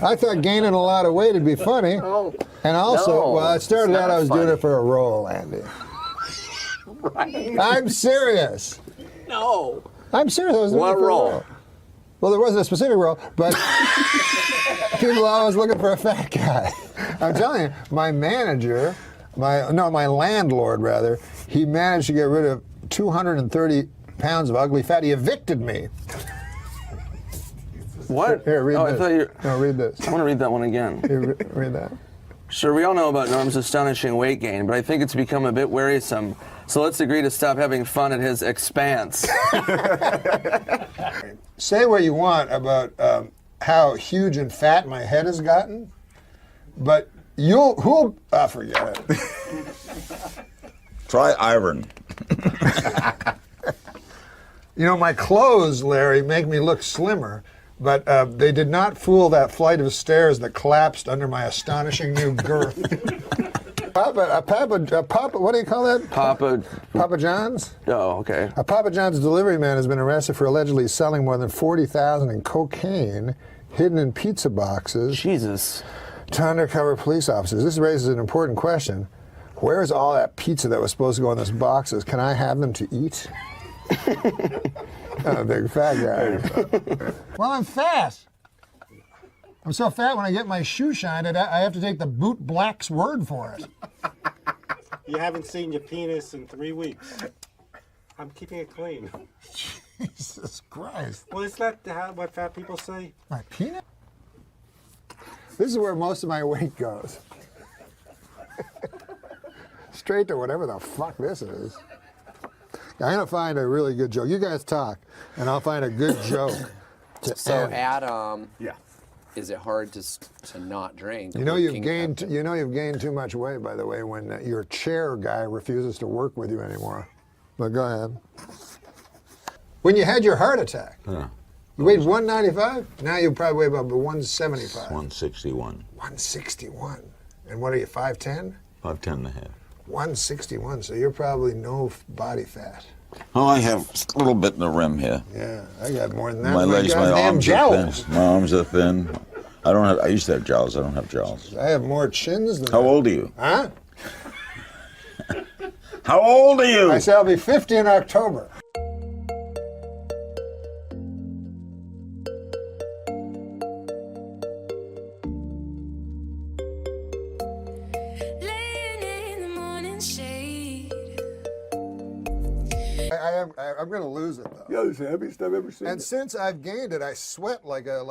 I thought gaining a lot of weight would be funny. And also, well, it started out I was doing it for a role, Andy. Right. I'm serious. No. I'm serious. I was doing What it for role? a role. Well, there wasn't a specific role, but people are always looking for a fat guy. I'm telling you, my manager, my landlord rather, he managed to get rid of 230 pounds of ugly fat. He evicted me. What? Here, read I this. thought you. No, read this. I want to read that one again. Here, read that. Sure, we all know about Norm's astonishing weight gain, but I think it's become a bit wearisome. So let's agree to stop having fun at his expense. Say what you want about how huge and fat my head has gotten, but who'll forget it. Try iron. You know, my clothes, Larry, make me look slimmer, but they did not fool that flight of stairs that collapsed under my astonishing new girth. Papa, what do you call that? Papa John's? Oh, okay. A Papa John's delivery man has been arrested for allegedly selling more than $40,000 in cocaine hidden in pizza boxes. Jesus. To undercover police officers. This raises an important question. Where is all that pizza that was supposed to go in those boxes? Can I have them to eat? I'm a big fat guy. Well, I'm fat. I'm so fat when I get my shoe shined, I have to take the boot black's word for it. You haven't seen your penis in 3 weeks. I'm keeping it clean. Jesus Christ. Well, is that what fat people say? My penis? This is where most of my weight goes. Straight to whatever the fuck this is. I'm going to find a really good joke. You guys talk, and I'll find a good joke. So, Adam, is it hard to not drink? You know you've gained too much weight, by the way, when your chair guy refuses to work with you anymore. But go ahead. When you had your heart attack, you weighed 195. Now you probably weigh about 175. 161. 161. And what are you, 5'10"? 5'10 and a half. 161. So you're probably no body fat. Oh, I have a little bit in the rim here. Yeah, I got more than that. My legs, my goddamn arms jowls. are thin. My arms are thin. I used to have jowls. I don't have jowls. I have more chins than How old are you? Huh? How old are you? I say I'll be 50 in October. I'm going to lose it though. Yeah, it's the heaviest I've ever seen. And since I've gained it, I sweat like a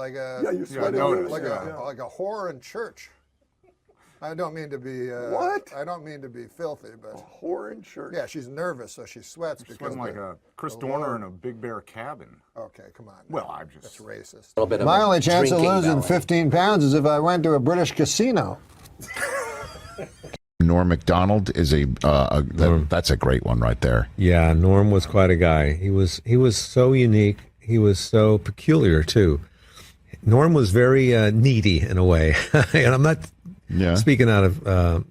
you sweat like a whore in church. I don't mean to be what? I don't mean to be filthy, but a whore in church. Yeah, she's nervous, so she sweats You're because sweating like a Chris Dorner in a Big Bear cabin. Okay, come on. Well, I'm just that's racist. A little bit of My a only chance of drinking losing belly. 15 pounds is if I went to a British casino. Norm MacDonald is that's a great one right there. Yeah, Norm was quite a guy. He was so unique. He was so peculiar too. Norm was very needy in a way, and I'm not speaking out of.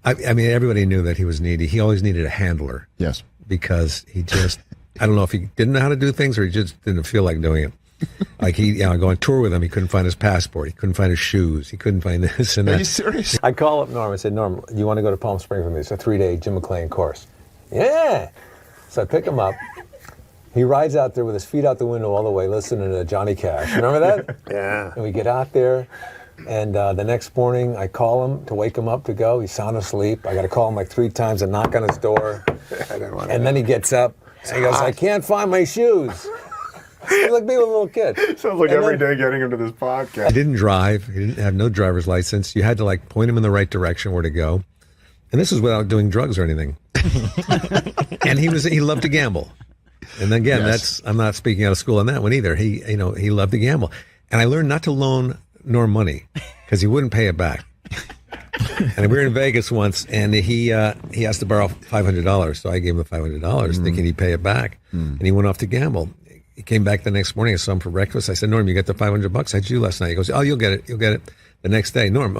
I mean, everybody knew that he was needy. He always needed a handler. Yes, because he just I don't know if he didn't know how to do things or he just didn't feel like doing it. Like go on tour with him, he couldn't find his passport, he couldn't find his shoes, he couldn't find this and that. Are you serious? I call up Norm. I said, Norm, you want to go to Palm Springs with me? It's a 3-day Jim McClain course. Yeah. So I pick him up. He rides out there with his feet out the window all the way, listening to Johnny Cash. Remember that? Yeah. And we get out there, and the next morning I call him to wake him up to go. He's sound asleep. I got to call him like 3 times and knock on his door. And then he gets up and he goes, I can't find my shoes. He's like being a little kid. Sounds like every day getting into this podcast. He didn't drive. He didn't have no driver's license. You had to like point him in the right direction where to go. And this was without doing drugs or anything. And he loved to gamble. And again, I'm not speaking out of school on that one either. He loved to gamble. And I learned not to loan Norm money because he wouldn't pay it back. And we were in Vegas once, and he asked to borrow $500. So I gave him the $500 thinking he'd pay it back. And he went off to gamble. He came back the next morning. I saw him for breakfast. I said, Norm, you got the $500? How'd you do last night? He goes, oh, you'll get it. You'll get it. The next day, Norm,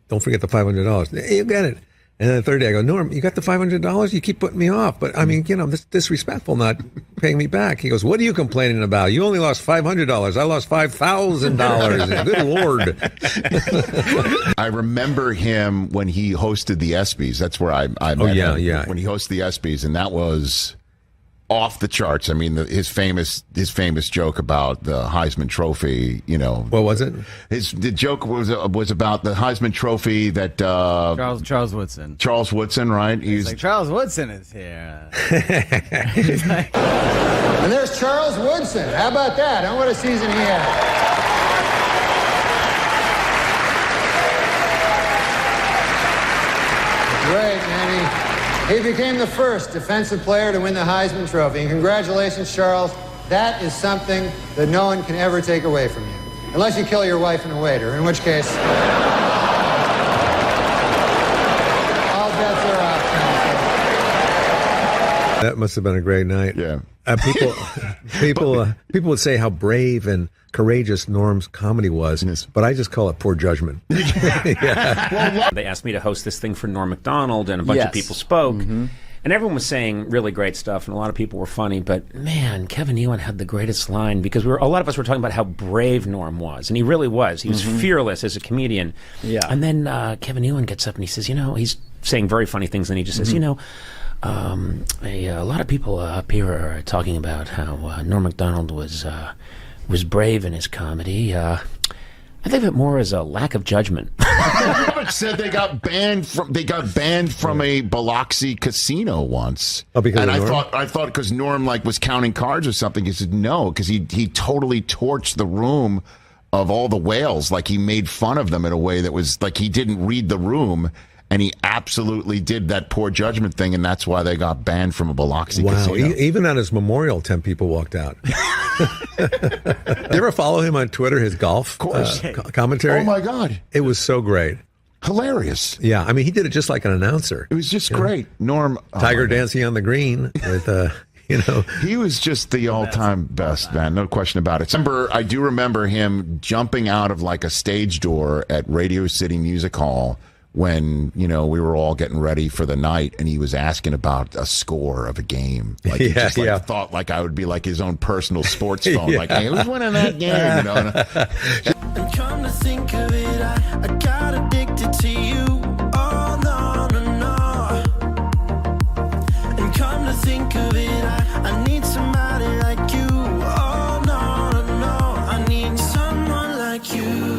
don't forget the $500. Hey, you'll get it. And then the third day, I go, Norm, you got the $500? You keep putting me off. But, I mean, this disrespectful not paying me back. He goes, what are you complaining about? You only lost $500. I lost $5,000. Good Lord. I remember him when he hosted the ESPYs. That's where I met him. Yeah. When he hosted the ESPYs, and that was off the charts. I mean, his famous joke about the Heisman Trophy. What was it? The joke was about the Heisman Trophy that Charles Woodson. Charles Woodson, right? He's like, Charles Woodson is here. And there's Charles Woodson. How about that? What a season he had. Great, man. He became the first defensive player to win the Heisman Trophy. And congratulations, Charles. That is something that no one can ever take away from you. Unless you kill your wife and a waiter, in which case, all bets are off. That must have been a great night. Yeah. People would say how brave and courageous Norm's comedy was, but I just call it poor judgment. They asked me to host this thing for Norm MacDonald, and a bunch of people spoke. And everyone was saying really great stuff, and a lot of people were funny. But man, Kevin Nealon had the greatest line, because a lot of us were talking about how brave Norm was, and he really was. He was fearless as a comedian. Yeah. And then Kevin Nealon gets up and he says, he's saying very funny things, and he just says, a lot of people up here are talking about how Norm MacDonald was brave in his comedy. I think of it more as a lack of judgment. Said they got banned from a Biloxi casino once. Oh, because and of I Norm? thought because Norm was counting cards or something. He said no, because he totally torched the room of all the whales. Like, he made fun of them in a way that was like he didn't read the room. And he absolutely did that poor judgment thing, and that's why they got banned from a Biloxi casino. Even on his memorial, 10 people walked out. You ever follow him on Twitter, his golf commentary? Oh, my God. It was so great. Hilarious. Yeah, I mean, he did it just like an announcer. It was just great. Norm. Tiger dancing on the green with, He was just the all-time best, man. No question about it. I do remember him jumping out of like a stage door at Radio City Music Hall when, we were all getting ready for the night, and he was asking about a score of a game. Like, he just thought like I would be like his own personal sports phone. Like, hey, who's winning that game? And come to think of it, I got addicted to you. Oh, no, no, no. And come to think of it, I need somebody like you. Oh, no, no, no. I need someone like you.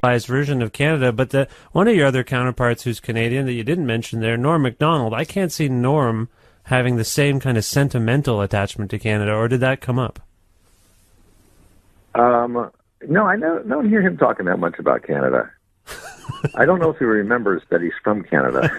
Version of Canada, but one of your other counterparts who's Canadian that you didn't mention there, Norm MacDonald, I can't see Norm having the same kind of sentimental attachment to Canada, or did that come up? No, I don't hear him talking that much about Canada. I don't know if he remembers that he's from Canada.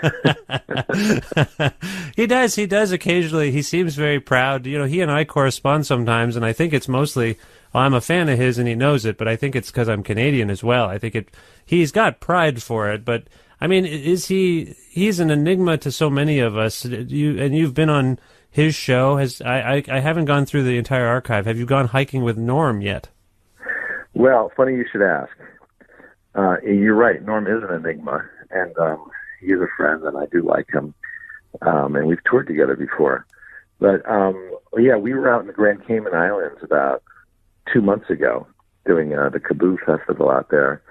He does occasionally. He seems very proud. He and I correspond sometimes, and I think it's mostly, I'm a fan of his and he knows it, but I think it's because I'm Canadian as well. I think he's got pride for it, but I mean, he's an enigma to so many of us. You've been on his show. I haven't gone through the entire archive. Have you gone hiking with Norm yet? Well, funny you should ask. You're right. Norm is an enigma, and he's a friend, and I do like him. And we've toured together before. But yeah, we were out in the Grand Cayman Islands about 2 months ago doing the Kaboo Festival out there.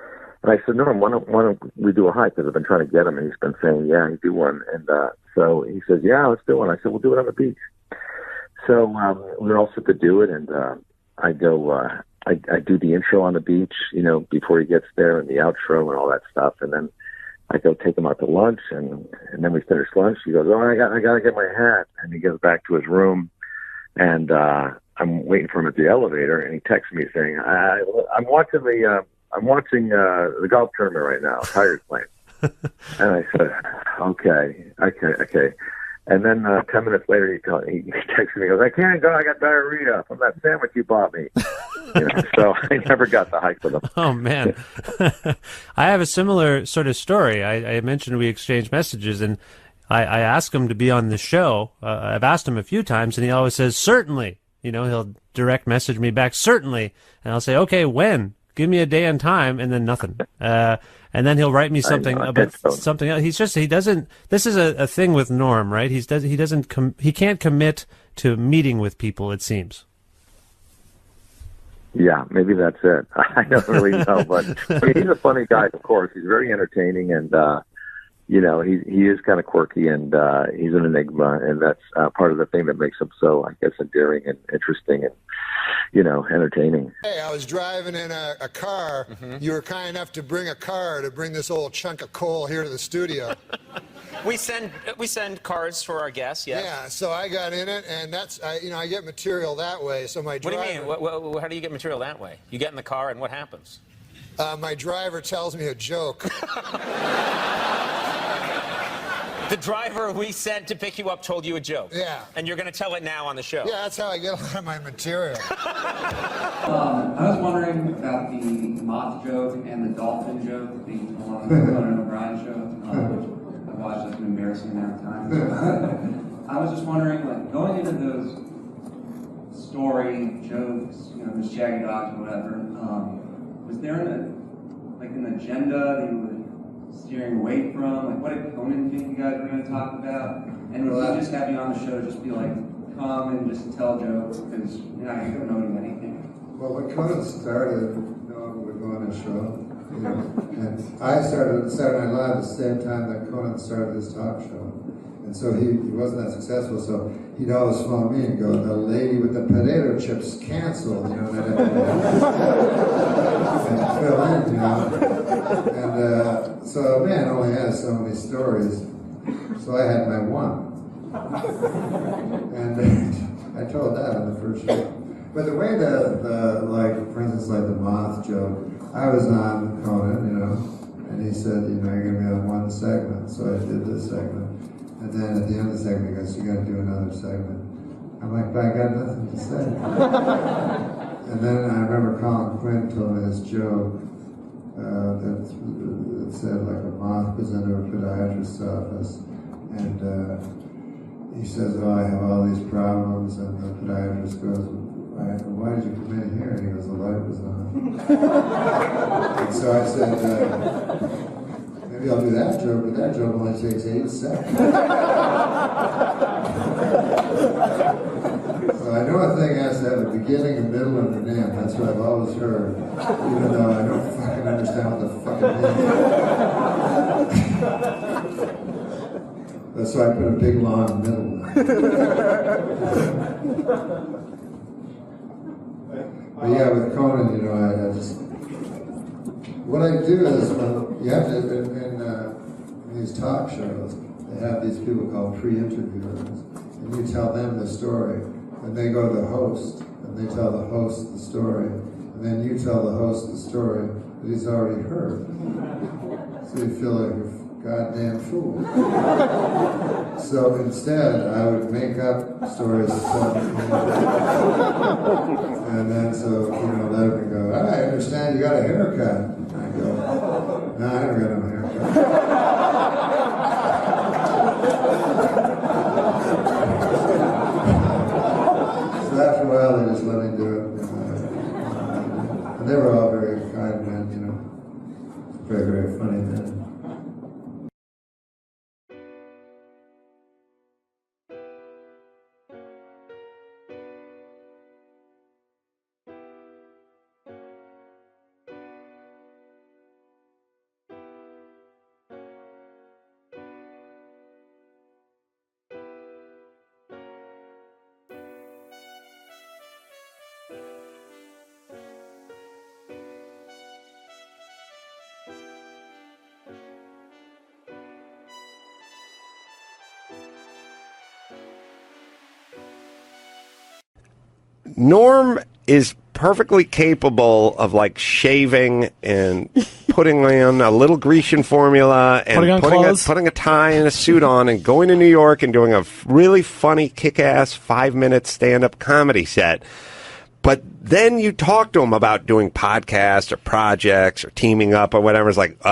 And I said, Norm, why don't we do a hike? Because I've been trying to get him, and he's been saying, yeah, he'd do one. And so he says, yeah, let's do one. I said, we'll do it on the beach. So we were all set to do it, and I go, I do the intro on the beach, you know, before he gets there, and the outro and all that stuff. And then I go take him out to lunch, and then we finish lunch. He goes, oh, I got to get my hat. And he goes back to his room, and I'm waiting for him at the elevator, and he texts me saying, I'm watching the golf tournament right now. Tiger's playing. And I said, okay. And then 10 minutes later, he texted me. He goes, I can't go. I got diarrhea from that sandwich you bought me. You know, so I never got the hike with him. Oh, man. I have a similar sort of story. I mentioned we exchanged messages, and I asked him to be on the show. I've asked him a few times, and he always says, certainly. You know, he'll direct message me back, certainly. And I'll say, okay, when? Give me a day and time, and then nothing. And then he'll write me something about something else. He doesn't, this is a thing with Norm, right? He can't commit to meeting with people, it seems. Yeah, maybe that's it. I don't really know, but I mean, he's a funny guy, of course. He's very entertaining, and you know, he is kind of quirky, and he's an enigma, and that's part of the thing that makes him so, I guess, endearing and interesting and, you know, entertaining. Hey, I was driving in a car. You were kind enough to bring a car to bring this old chunk of coal here to the studio. We send cars for our guests, yes. Yeah, so I got in it, and that's, you know, I get material that way. So my driver, What do you mean? How do you get material that way? You get in the car, and what happens? My driver tells me a joke. The driver we sent to pick you up told you a joke. Yeah. And you're going to tell it now on the show. Yeah, that's how I get a lot of my material. I was wondering about the moth joke and the dolphin joke, the Conan O'Brien show, which I've watched as an embarrassing amount of times. I was just wondering, like, going into those story jokes, you know, the shaggy dogs or whatever, was there an agenda that you were steering away from? Like, what did Conan think you guys were going to talk about? And would he just have you on the show just be like, come and just tell jokes? Because, you know, you don't know anything. Well, when Conan started, no one would go on his show. You know, and I started Saturday Night Live at the same time that Conan started his talk show. And so he wasn't that successful, so he'd always phone me and go, the lady with the potato chips canceled, you know, and fill in, you know. And so a man only has so many stories, so I had my one. And I told that on the first show. But the way like, for instance, like the moth joke, I was on Conan, you know, and he said, you know, you're going to be on one segment, so I did this segment. And then at the end of the segment, he goes, you got to do another segment. I'm like, but I got nothing to say. And then I remember Colin Quinn told me this joke that said, like, a moth goes into a podiatrist's office, and he says, oh, I have all these problems, and the podiatrist goes, why did you come in here? And he goes, the light was on. And so I said, maybe I'll do that joke, but that joke only takes 8 seconds. So I know a thing has to have a beginning, a middle, and an end. That's what I've always heard, even though I don't fucking understand what the fuck it means. So I put a big, long middle. But yeah, with Conan, you know, I just... What I do is, you have to, in these talk shows, they have these people called pre-interviewers, and you tell them the story, and they go to the host, and they tell the host the story, and then you tell the host the story that he's already heard. So you feel like you're a goddamn fool. So instead, I would make up stories to tell them. And then so, you know, let them go, I understand you got a haircut. I go, no, I never got no haircut. So after a while, they just let me do it. And they were all very kind men, you know. Very, very funny men. Norm is perfectly capable of like shaving and putting on a little Grecian formula and putting a tie and a suit on and going to New York and doing a really funny, kick-ass 5-minute stand-up comedy set. But then you talk to him about doing podcasts or projects or teaming up or whatever. It's like,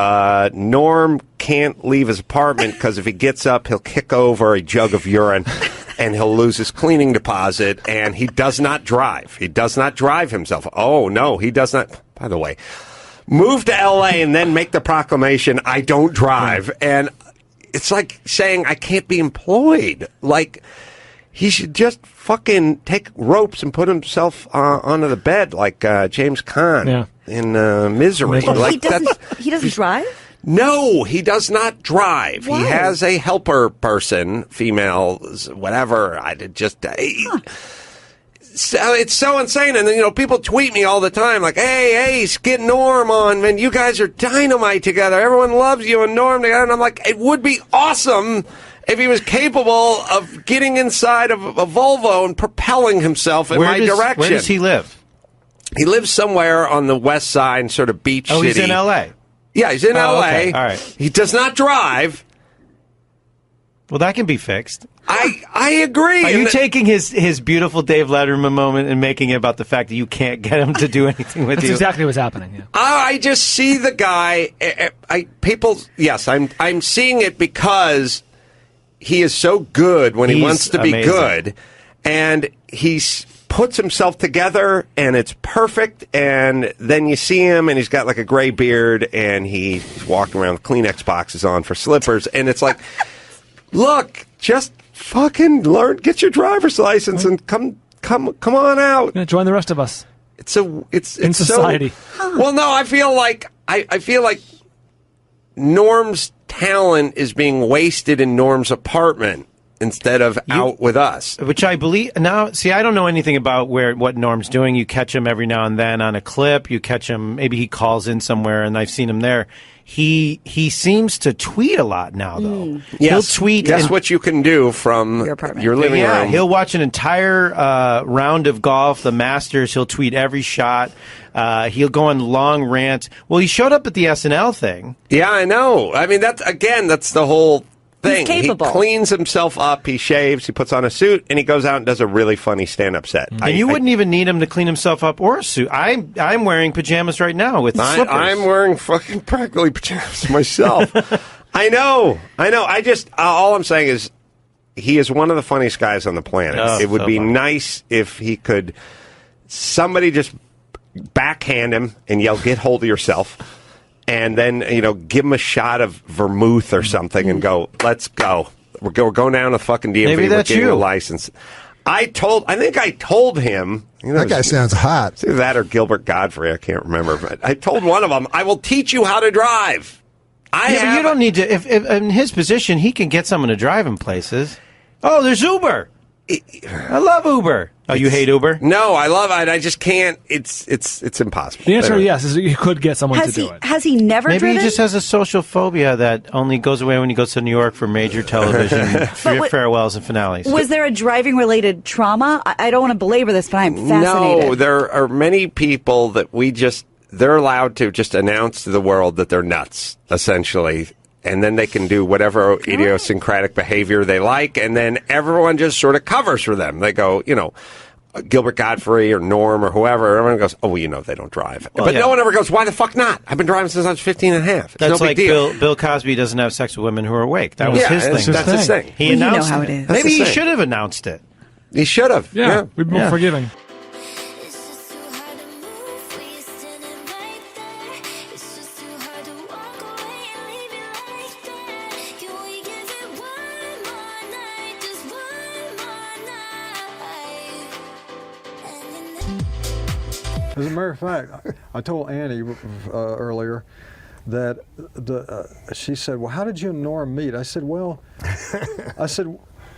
Norm can't leave his apartment because if he gets up, he'll kick over a jug of urine and he'll lose his cleaning deposit. And he does not drive. He does not drive himself. Oh, no, he does not. By the way, move to L.A. and then make the proclamation, I don't drive. And it's like saying I can't be employed. Like, he should just fucking take ropes and put himself onto the bed like James Caan in Misery. Oh, Like he doesn't drive? No, he does not drive. Why? He has a helper person, female, whatever. So it's so insane. And then, people tweet me all the time like, hey, get Norm on, man. You guys are dynamite together. Everyone loves you and Norm together. And I'm like, it would be awesome if he was capable of getting inside of a Volvo and propelling himself in my direction. Where does he live? He lives somewhere on the west side, sort of beach city. Oh, he's in L.A.? Yeah, he's in L.A. Okay. All right. He does not drive. Well, that can be fixed. I agree. Are you taking his beautiful Dave Letterman moment and making it about the fact that you can't get him to do anything with you? That's exactly what's happening. Yeah. I just see the guy. I'm seeing it because he is so good when he wants to be good, and he puts himself together, and it's perfect. And then you see him, and he's got like a gray beard, and he's walking around with Kleenex boxes on for slippers, and it's like, look, just fucking learn, get your driver's license, and come on out. Join the rest of us. It's in society. Well, no, I feel like Norm's talent is being wasted in Norm's apartment instead of out with us. Which I believe now. See, I don't know anything about what Norm's doing. You catch him every now and then on a clip. You catch him. Maybe he calls in somewhere, and I've seen him there. He seems to tweet a lot now, though. Yes. He'll tweet. Guess what you can do from your living room. He'll watch an entire round of golf, the Masters. He'll tweet every shot. He'll go on long rants. Well, he showed up at the SNL thing. Yeah, I know. I mean, that's the whole thing. He's capable. He cleans himself up, he shaves, he puts on a suit, and he goes out and does a really funny stand-up set. And you wouldn't even need him to clean himself up or a suit. I'm wearing pajamas right now with slippers. I'm wearing fucking practically pajamas myself. I know. All I'm saying is he is one of the funniest guys on the planet. Oh, it would so be funny. nice if he could, somebody just backhand him and yell, get hold of yourself. And then, give him a shot of vermouth or something and go, let's go. We're going down to fucking DMV. Maybe that's we're getting you. a license. I think I told him. That guy sounds hot. It's either that or Gilbert Godfrey. I can't remember. But I told one of them, I will teach you how to drive. But you don't need to. If in his position, he can get someone to drive him places. Oh, there's Uber. I love Uber. Oh, you hate Uber? No, I love it. I just can't. It's impossible. The answer, yes, is you could get someone to do it. Has he never Maybe driven? he just has a social phobia that only goes away when he goes to New York for major television farewells and finales. Was there a driving-related trauma? I don't want to belabor this, but I'm fascinated. No, there are many people that they're allowed to just announce to the world that they're nuts, essentially. And then they can do whatever idiosyncratic behavior they like, and then everyone just sort of covers for them. They go, Gilbert Godfrey or Norm or whoever, everyone goes, oh, well, they don't drive. Well, but yeah. no one ever goes, why the fuck not? I've been driving since I was 15 and a half. It's That's no like big deal. Bill Cosby doesn't have sex with women who are awake. That was his thing. That's his thing. He announced how it. it is. Maybe That's he the thing. should have announced it. He should have. Yeah, we'd be more forgiving. As a matter of fact, I told Annie earlier that she said, well, how did you and Norm meet? I said,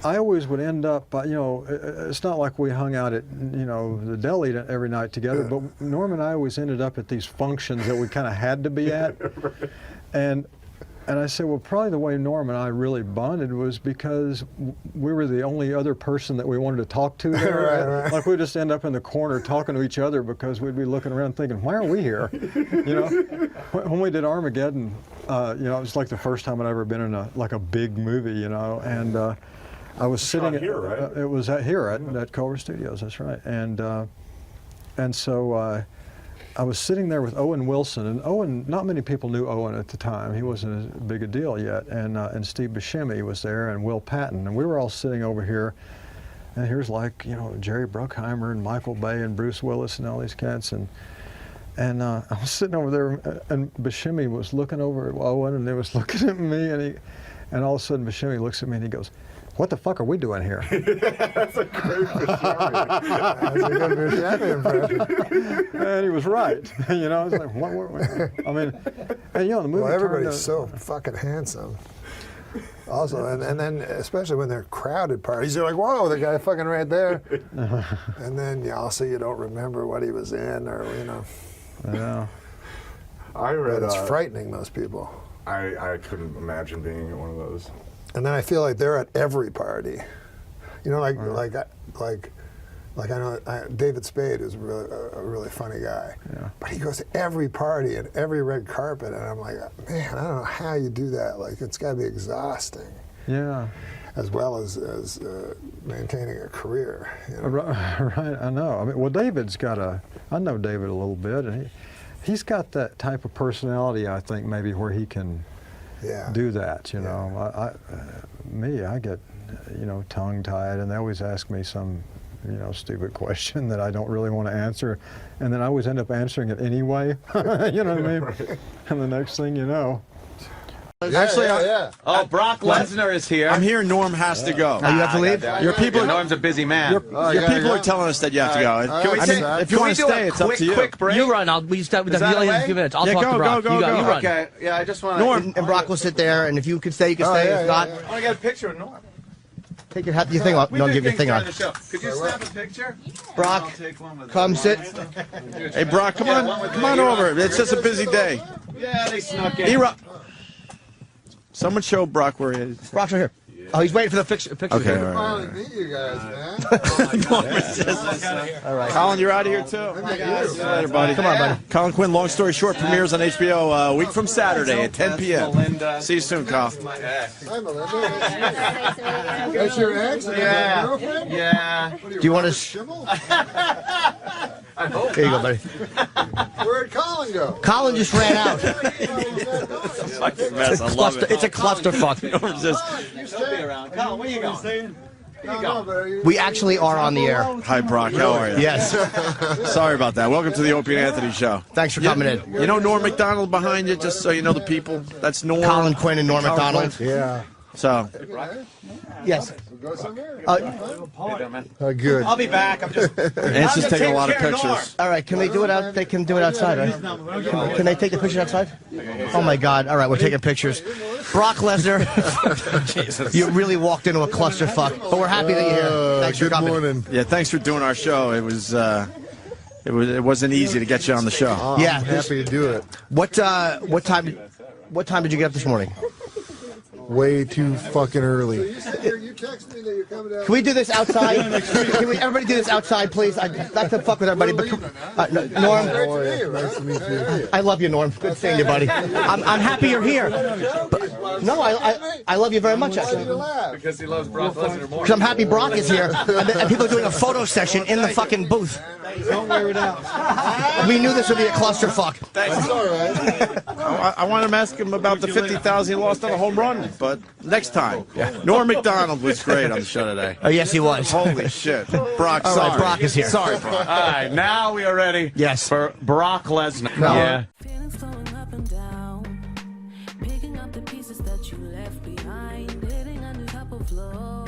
I always would end up, it's not like we hung out at, the deli every night together, but Norm and I always ended up at these functions that we kind of had to be at. And And I said, well, probably the way Norm and I really bonded was because we were the only other person that we wanted to talk to there. Like we'd just end up in the corner talking to each other because we'd be looking around thinking, why are we here? You know, when we did Armageddon, you know, it was like the first time I'd ever been in a big movie, you know, and I was sitting here, right? It was here at Culver Studios, that's right. And so I was sitting there with Owen Wilson, and Owen, not many people knew Owen at the time. He wasn't as big a deal yet. And Steve Buscemi was there, and Will Patton, and we were all sitting over here. And here's like, you know, Jerry Bruckheimer and Michael Bay and Bruce Willis and all these cats. And I was sitting over there, and Buscemi was looking over at Owen, and he was looking at me, and all of a sudden Buscemi looks at me and he goes, "What the fuck are we doing here?" That's a great Buscemi. That's a good Buscemi impression. And he was right. You know, it's like, what were we? I mean, and you know, the movie. Well, everybody's so fucking handsome. Also, and then especially when they're crowded parties, you're like, whoa, the guy fucking right there. And then also you don't remember what he was in, or you know. Yeah. I read. But it's frightening, most people. I couldn't imagine being at one of those. And then I feel like they're at every party. You know, like I know David Spade is a really funny guy. Yeah. But he goes to every party and every red carpet, and I'm like, man, I don't know how you do that. Like, it's got to be exhausting. Yeah. As well as maintaining a career. You know? Right, I know. I mean, well, David's got I know David a little bit, and he's got that type of personality, I think, maybe where he can do that, you know. I get, you know, tongue-tied, and they always ask me some, you know, stupid question that I don't really want to answer, and then I always end up answering it anyway. You know what I mean? And the next thing you know. Actually, oh, Brock Lesnar is here. I'm here. Norm has to go. Oh, you have to leave? Your people. Norm's a busy man. Your people are telling us that you have to go. Can we take, if you want to stay, it's up to you. Quick break? You run. We start with a few minutes. I'll talk to Brock. Go. You run. Okay. Yeah, I just want to. Norm and Brock will sit there, and if you can stay, you can stay. If not, I want to get a picture of Norm. Take your thing off. No, give your thing on. Could you snap a picture? Brock, come sit. Hey, Brock, come on over. It's just a busy day. Yeah, they snuck in. Someone show Brock where he is. Brock's right here. Oh, he's waiting for the picture. Okay, all Finally meet you guys, man. All right. Colin, you're out of here too. Later, buddy. Come on, buddy. Colin Quinn, Long Story Short, premieres on HBO a week from Saturday at 10 p.m. See you soon, Kyle. Hi, Melinda. That's your ex? Yeah. Girlfriend? Yeah. What, Do you want to? Shimel? I hope. There you go, buddy. Where'd Colin go? Colin just ran out. Fucking mess. I love it. It's a clusterfuck. Don't be around. Colin, where you going? We actually are on the air. Hi, Brock. How are you? Yes. Sorry about that. Welcome to the Opie and Anthony Show. Thanks for coming in. You know Norm MacDonald behind you, just so you know the people. That's Norm. Colin Quinn and Norm MacDonald. Yeah. So. Yes. Go somewhere? Good. I'll be back. I'm just taking a lot of pictures. All right, can they do it out? They can do it outside, right? Can they take the pictures outside? Oh my God! All right, we're taking pictures. Brock Lesnar, you really walked into a clusterfuck, but we're happy that you're here. Thanks for coming. Morning. Yeah, thanks for doing our show. It wasn't easy to get you on the show. Yeah, I'm happy to do it. What time did you get up this morning? Way too fucking early. You text me that you're coming down. Can we do this outside? Can we everybody do this outside, please? I'd like to fuck with everybody, but Norm. Nice to meet you. I love you, Norm. Good seeing you, buddy. I'm happy you're here. But, no, I love you very much, actually. Because he loves Brock Lesnar more. Because I'm happy Brock is here, and people are doing a photo session in the fucking booth. Don't wear it out. We knew this would be a clusterfuck. Thanks. All right. I want to ask him about the 50,000 he lost on a home run, but next time. Norm MacDonald was great on the show today. Oh, yes, he was. Holy shit. Brock, all sorry. right, Brock is here. Sorry, Brock. All right, now we are ready for Brock Lesnar. No. Yeah. Feelings flowing up and down, picking up the pieces that you left behind, hitting a new type of flow,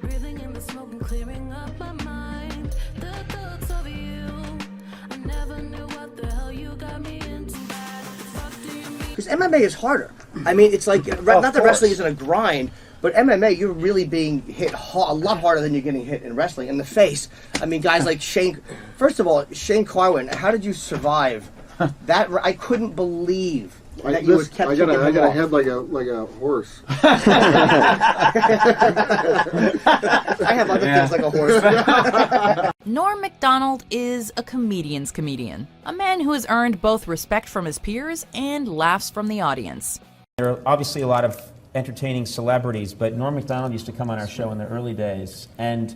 breathing in the smoke and clearing up my mind. The thoughts of you, I never knew what the hell you got me into. Because MMA is harder. I mean, it's like, not that wrestling isn't a grind, but MMA, you're really being hit a lot harder than you're getting hit in wrestling. In the face. I mean, guys like Shane, first of all, Shane Carwin, how did you survive that? I couldn't believe That you would kept I got kicking a them off. head like a horse. I have other things like a horse. Norm MacDonald is a comedian's comedian, a man who has earned both respect from his peers and laughs from the audience. There are obviously a lot of entertaining celebrities, but Norm MacDonald used to come on our show in the early days, and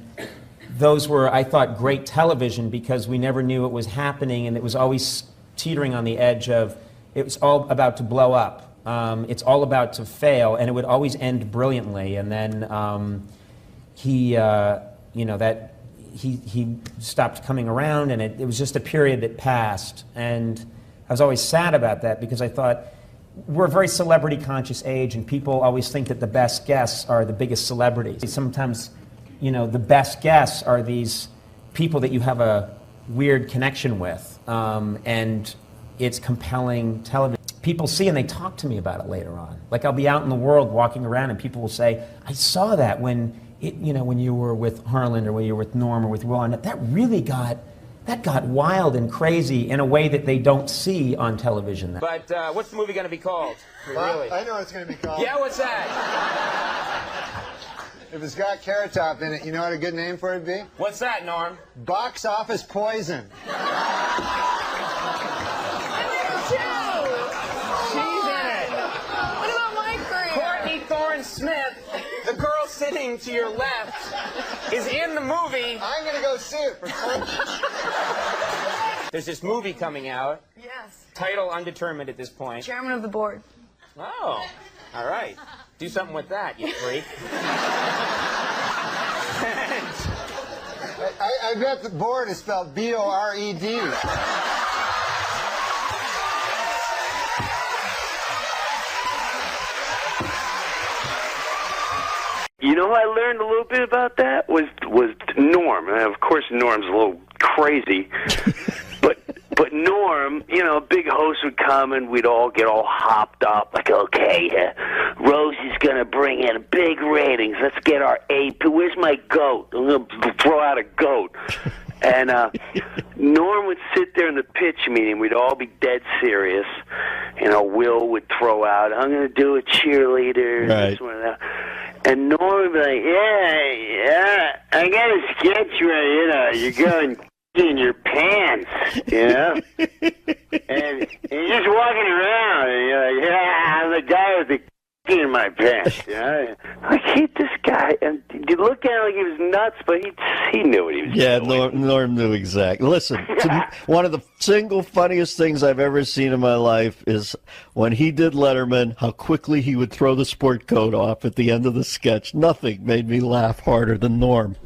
those were, I thought, great television because we never knew it was happening, and it was always teetering on the edge of, it was all about to blow up. It's all about to fail, and it would always end brilliantly. And then he stopped coming around, and it was just a period that passed. And I was always sad about that because I thought, we're a very celebrity-conscious age, and people always think that the best guests are the biggest celebrities. Sometimes, the best guests are these people that you have a weird connection with, and it's compelling television. People see and they talk to me about it later on. Like I'll be out in the world walking around and people will say, I saw that when you were with Harlan or when you were with Norm or with Will Arnett. That really got wild and crazy in a way that they don't see on television. But what's the movie going to be called? Really? I know what it's going to be called. Yeah, what's that? If it's got Carrot Top in it, you know what a good name for it would be? What's that, Norm? Box Office Poison. Smith, the girl sitting to your left, is in the movie. I'm going to go see it for fun. There's this movie coming out. Yes. Title undetermined at this point. Chairman of the board. Oh, all right. Do something with that, you freak. I bet the board is spelled B-O-R-E-D. You know, I learned a little bit about that was Norm. And of course, Norm's a little crazy, but Norm, big host would come and we'd all get all hopped up, like, okay, Rose is gonna bring in big ratings. Let's get our AP. Where's my goat? I'm gonna throw out a goat. And Norm would sit there in the pitch meeting. We'd all be dead serious. Will would throw out, I'm going to do a cheerleader. Right. This one and that. And Norm would be like, yeah, I got a sketch ready. You're going in your pants, and you're just walking around, and you're like, yeah, I'm the guy with the in my pants, I hate this guy, and you look at him like he was nuts, but he knew what he was doing. Norm knew exactly. Listen, one of the single funniest things I've ever seen in my life is when he did Letterman, how quickly he would throw the sport coat off at the end of the sketch. Nothing made me laugh harder than Norm.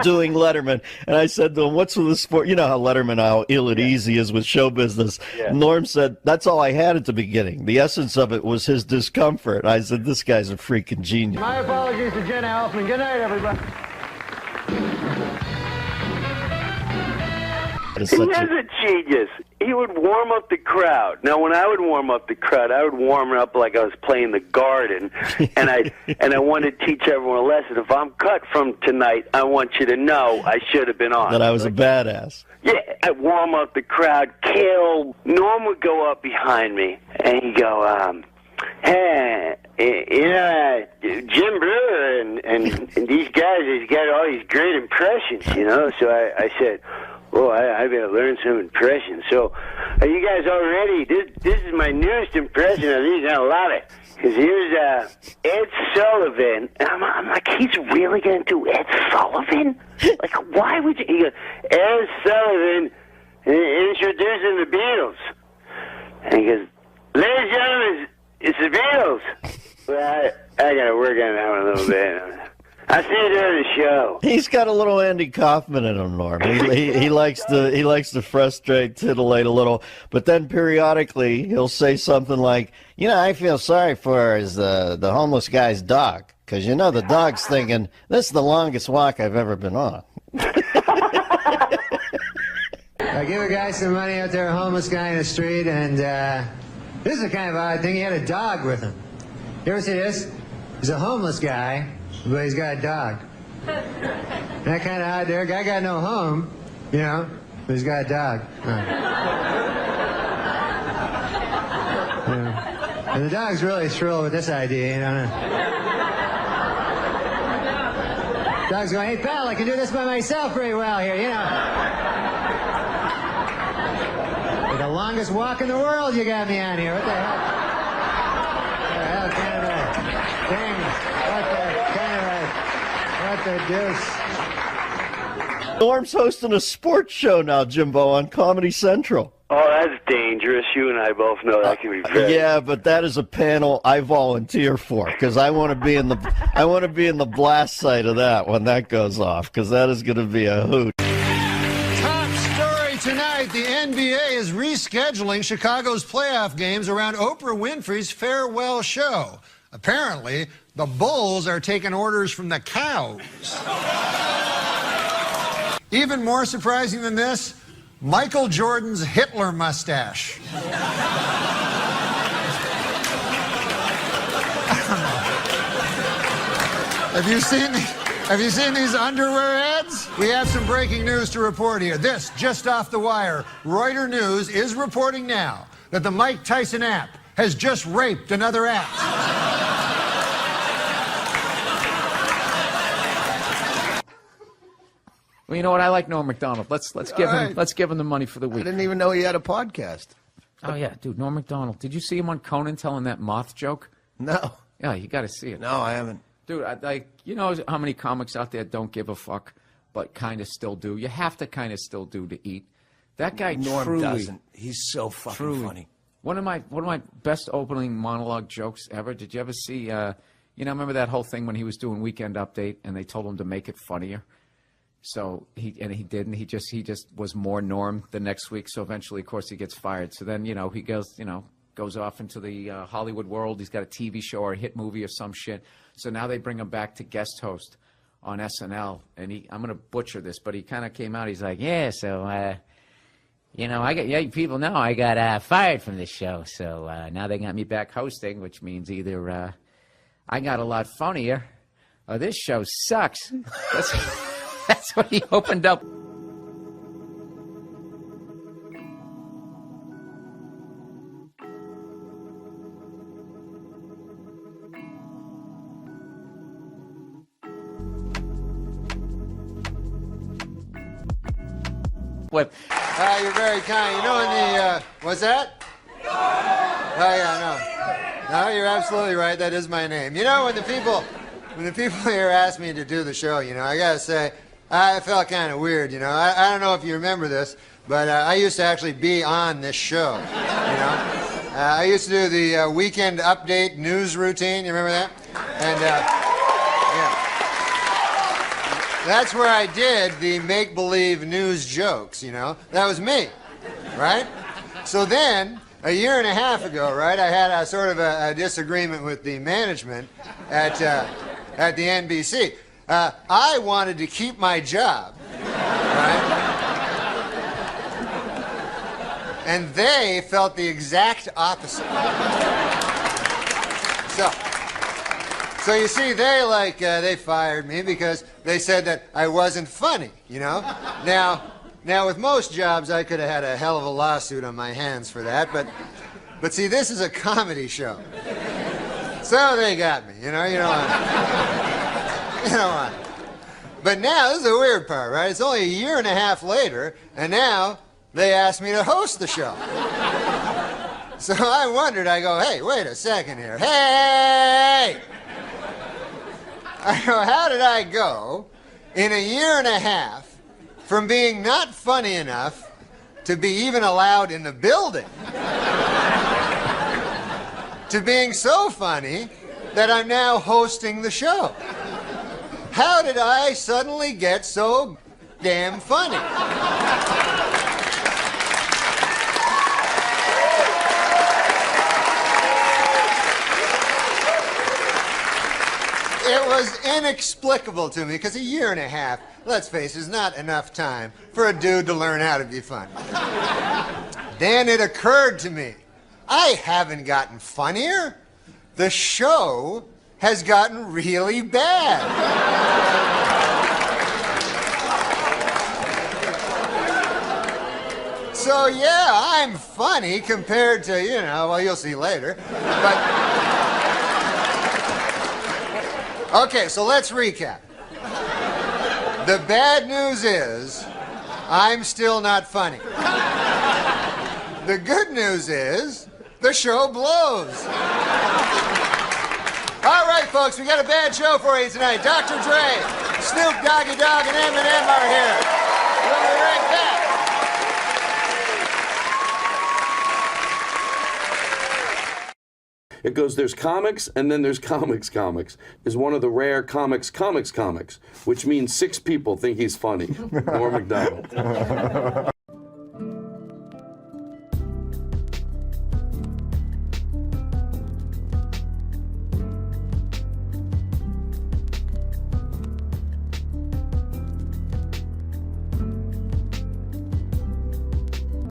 Doing Letterman, and I said to him, what's with the sport? You know how Letterman, how ill at ease he is with show business. Yeah. Norm said, that's all I had at the beginning. The essence of it was his discomfort. I said, this guy's a freaking genius. My apologies to Jenna Elfman. Good night, everybody. He was a genius. He would warm up the crowd. Now, when I would warm up the crowd, I would warm it up like I was playing the garden, and I wanted to teach everyone a lesson. If I'm cut from tonight, I want you to know I should have been on. That I was a badass. Yeah, I'd warm up the crowd, kill. Norm would go up behind me, and he'd go, hey, Jim Brewer and these guys, he's got all these great impressions, So I said, oh, I better learn some impressions. So, are you guys all ready? This is my newest impression of these. I love it. Because here's Ed Sullivan. And I'm like, he's really going to do Ed Sullivan? Like, why would you? He goes, Ed Sullivan introducing the Beatles. And he goes, ladies and gentlemen, it's the Beatles. Well, I got to work on that one a little bit. I see you during the show. He's got a little Andy Kaufman in him, Norm. He likes to frustrate, titillate a little, but then periodically he'll say something like, I feel sorry for the homeless guy's dog, because the dog's thinking, this is the longest walk I've ever been on. I give a guy some money out there, a homeless guy in the street, and this is a kind of odd thing. He had a dog with him. You ever see this? He's a homeless guy, but he's got a dog. That kind of odd there. Guy got no home, but he's got a dog. And the dog's really thrilled with this idea, you know. Dog's going, hey, pal, I can do this by myself pretty well here, you know. With the longest walk in the world you got me on here. What the hell? What the hell kind of a thing? What the deuce? Norm's hosting a sports show now, Jimbo, on Comedy Central. Oh, that's dangerous. You and I both know that can be very. Yeah, but that is a panel I volunteer for because I want to be in the blast side of that when that goes off because that is going to be a hoot. Top story tonight, the NBA is rescheduling Chicago's playoff games around Oprah Winfrey's farewell show. Apparently, the Bulls are taking orders from the cows. Even more surprising than this, Michael Jordan's Hitler mustache. Have you seen these underwear ads? We have some breaking news to report here. This, just off the wire. Reuters News is reporting now that the Mike Tyson app has just raped another app. Well, you know what? I like Norm MacDonald. Let's give him the money for the week. I didn't even know he had a podcast. Oh yeah, dude, Norm MacDonald. Did you see him on Conan telling that moth joke? No. Yeah, you got to see it. No, I haven't. Dude, you know how many comics out there don't give a fuck, but kind of still do. You have to kind of still do to eat. That guy Norm truly doesn't. He's so fucking funny. One of my best opening monologue jokes ever. Did you ever see? Remember that whole thing when he was doing Weekend Update and they told him to make it funnier. So he didn't. He just was more Norm the next week. So eventually, of course, he gets fired. So then, he goes off into the Hollywood world. He's got a TV show or a hit movie or some shit. So now they bring him back to guest host on SNL. And I'm going to butcher this, but he kind of came out. He's like, yeah, so, people know I got fired from this show. So now they got me back hosting, which means either I got a lot funnier or this show sucks. That's what he opened up. You're very kind. You know, in the, what's that? Oh, yeah, no. No, you're absolutely right. That is my name. You know, when the people here asked me to do the show, I got to say, I felt kind of weird, I don't know if you remember this, but I used to actually be on this show, I used to do the Weekend Update news routine. You remember that? And, that's where I did the make-believe news jokes, That was me, right? So then, a year and a half ago, right, I had a sort of a disagreement with the management at the NBC. I wanted to keep my job, right? And they felt the exact opposite. So you see, they fired me because they said that I wasn't funny, Now with most jobs, I could have had a hell of a lawsuit on my hands for that, but see, this is a comedy show. So they got me, you know what? But now, this is the weird part, right? It's only a year and a half later, and now they asked me to host the show. So I wondered, I go, hey, wait a second here. Hey! I go, how did I go in a year and a half from being not funny enough to be even allowed in the building to being so funny that I'm now hosting the show? How did I suddenly get so damn funny? It was inexplicable to me, because a year and a half, let's face it, is not enough time for a dude to learn how to be funny. Then it occurred to me, I haven't gotten funnier. The show has gotten really bad. So yeah, I'm funny compared to, well, you'll see later. But okay, so let's recap. The bad news is I'm still not funny. The good news is the show blows. All right, folks, we got a bad show for you tonight. Dr. Dre, Snoop Doggy Dogg, and Eminem are here. We'll be right back. It goes, there's comics, and then there's comics. Is one of the rare comics, which means 6 people think he's funny. Norm MacDonald.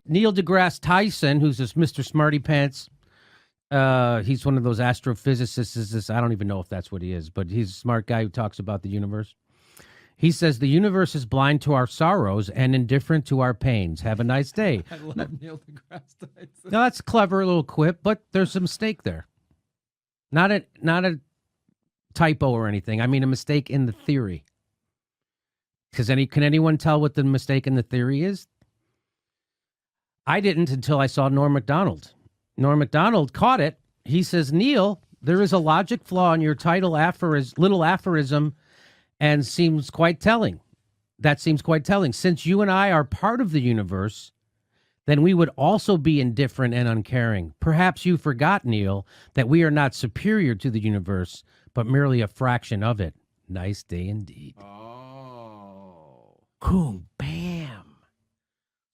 Neil deGrasse Tyson, who's this Mr. Smarty Pants, he's one of those astrophysicists. I don't even know if that's what he is, but he's a smart guy who talks about the universe. He says the universe is blind to our sorrows and indifferent to our pains. Have a nice day. I love Neil deGrasse Tyson. Now that's a clever little quip, but there's a mistake there. Not a typo or anything. I mean a mistake in the theory. Because can anyone tell what the mistake in the theory is? I didn't until I saw Norm MacDonald. Norm MacDonald caught it. He says, Neil, there is a logic flaw in your title little aphorism and seems quite telling. That seems quite telling. Since you and I are part of the universe, then we would also be indifferent and uncaring. Perhaps you forgot, Neil, that we are not superior to the universe, but merely a fraction of it. Nice day indeed. Oh. Boom, bam.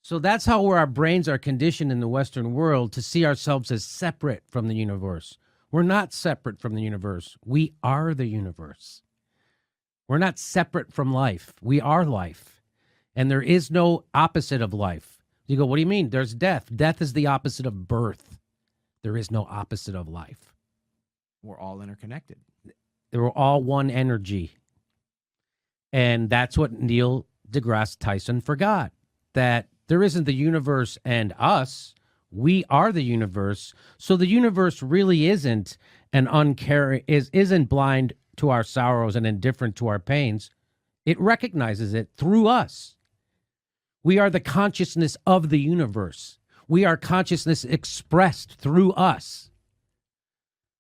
So that's how our brains are conditioned in the Western world to see ourselves as separate from the universe. We're not separate from the universe. We are the universe. We're not separate from life. We are life. And there is no opposite of life. You go, what do you mean? There's death. Death is the opposite of birth. There is no opposite of life. We're all interconnected. They're all one energy. And that's what Neil deGrasse Tyson forgot. That there isn't the universe and us. We are the universe. So the universe really isn't isn't blind to our sorrows and indifferent to our pains. It recognizes it through us. We are the consciousness of the universe. We are consciousness expressed through us.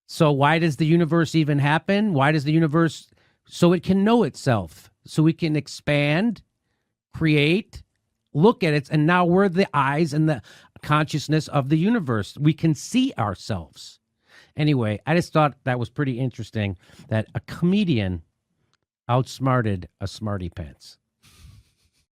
So why does the universe even happen? Why does the universe? So it can know itself. So we can expand, create, look at it, and now we're the eyes and the consciousness of the universe. We can see ourselves. Anyway, I just thought that was pretty interesting that a comedian outsmarted a smarty pants.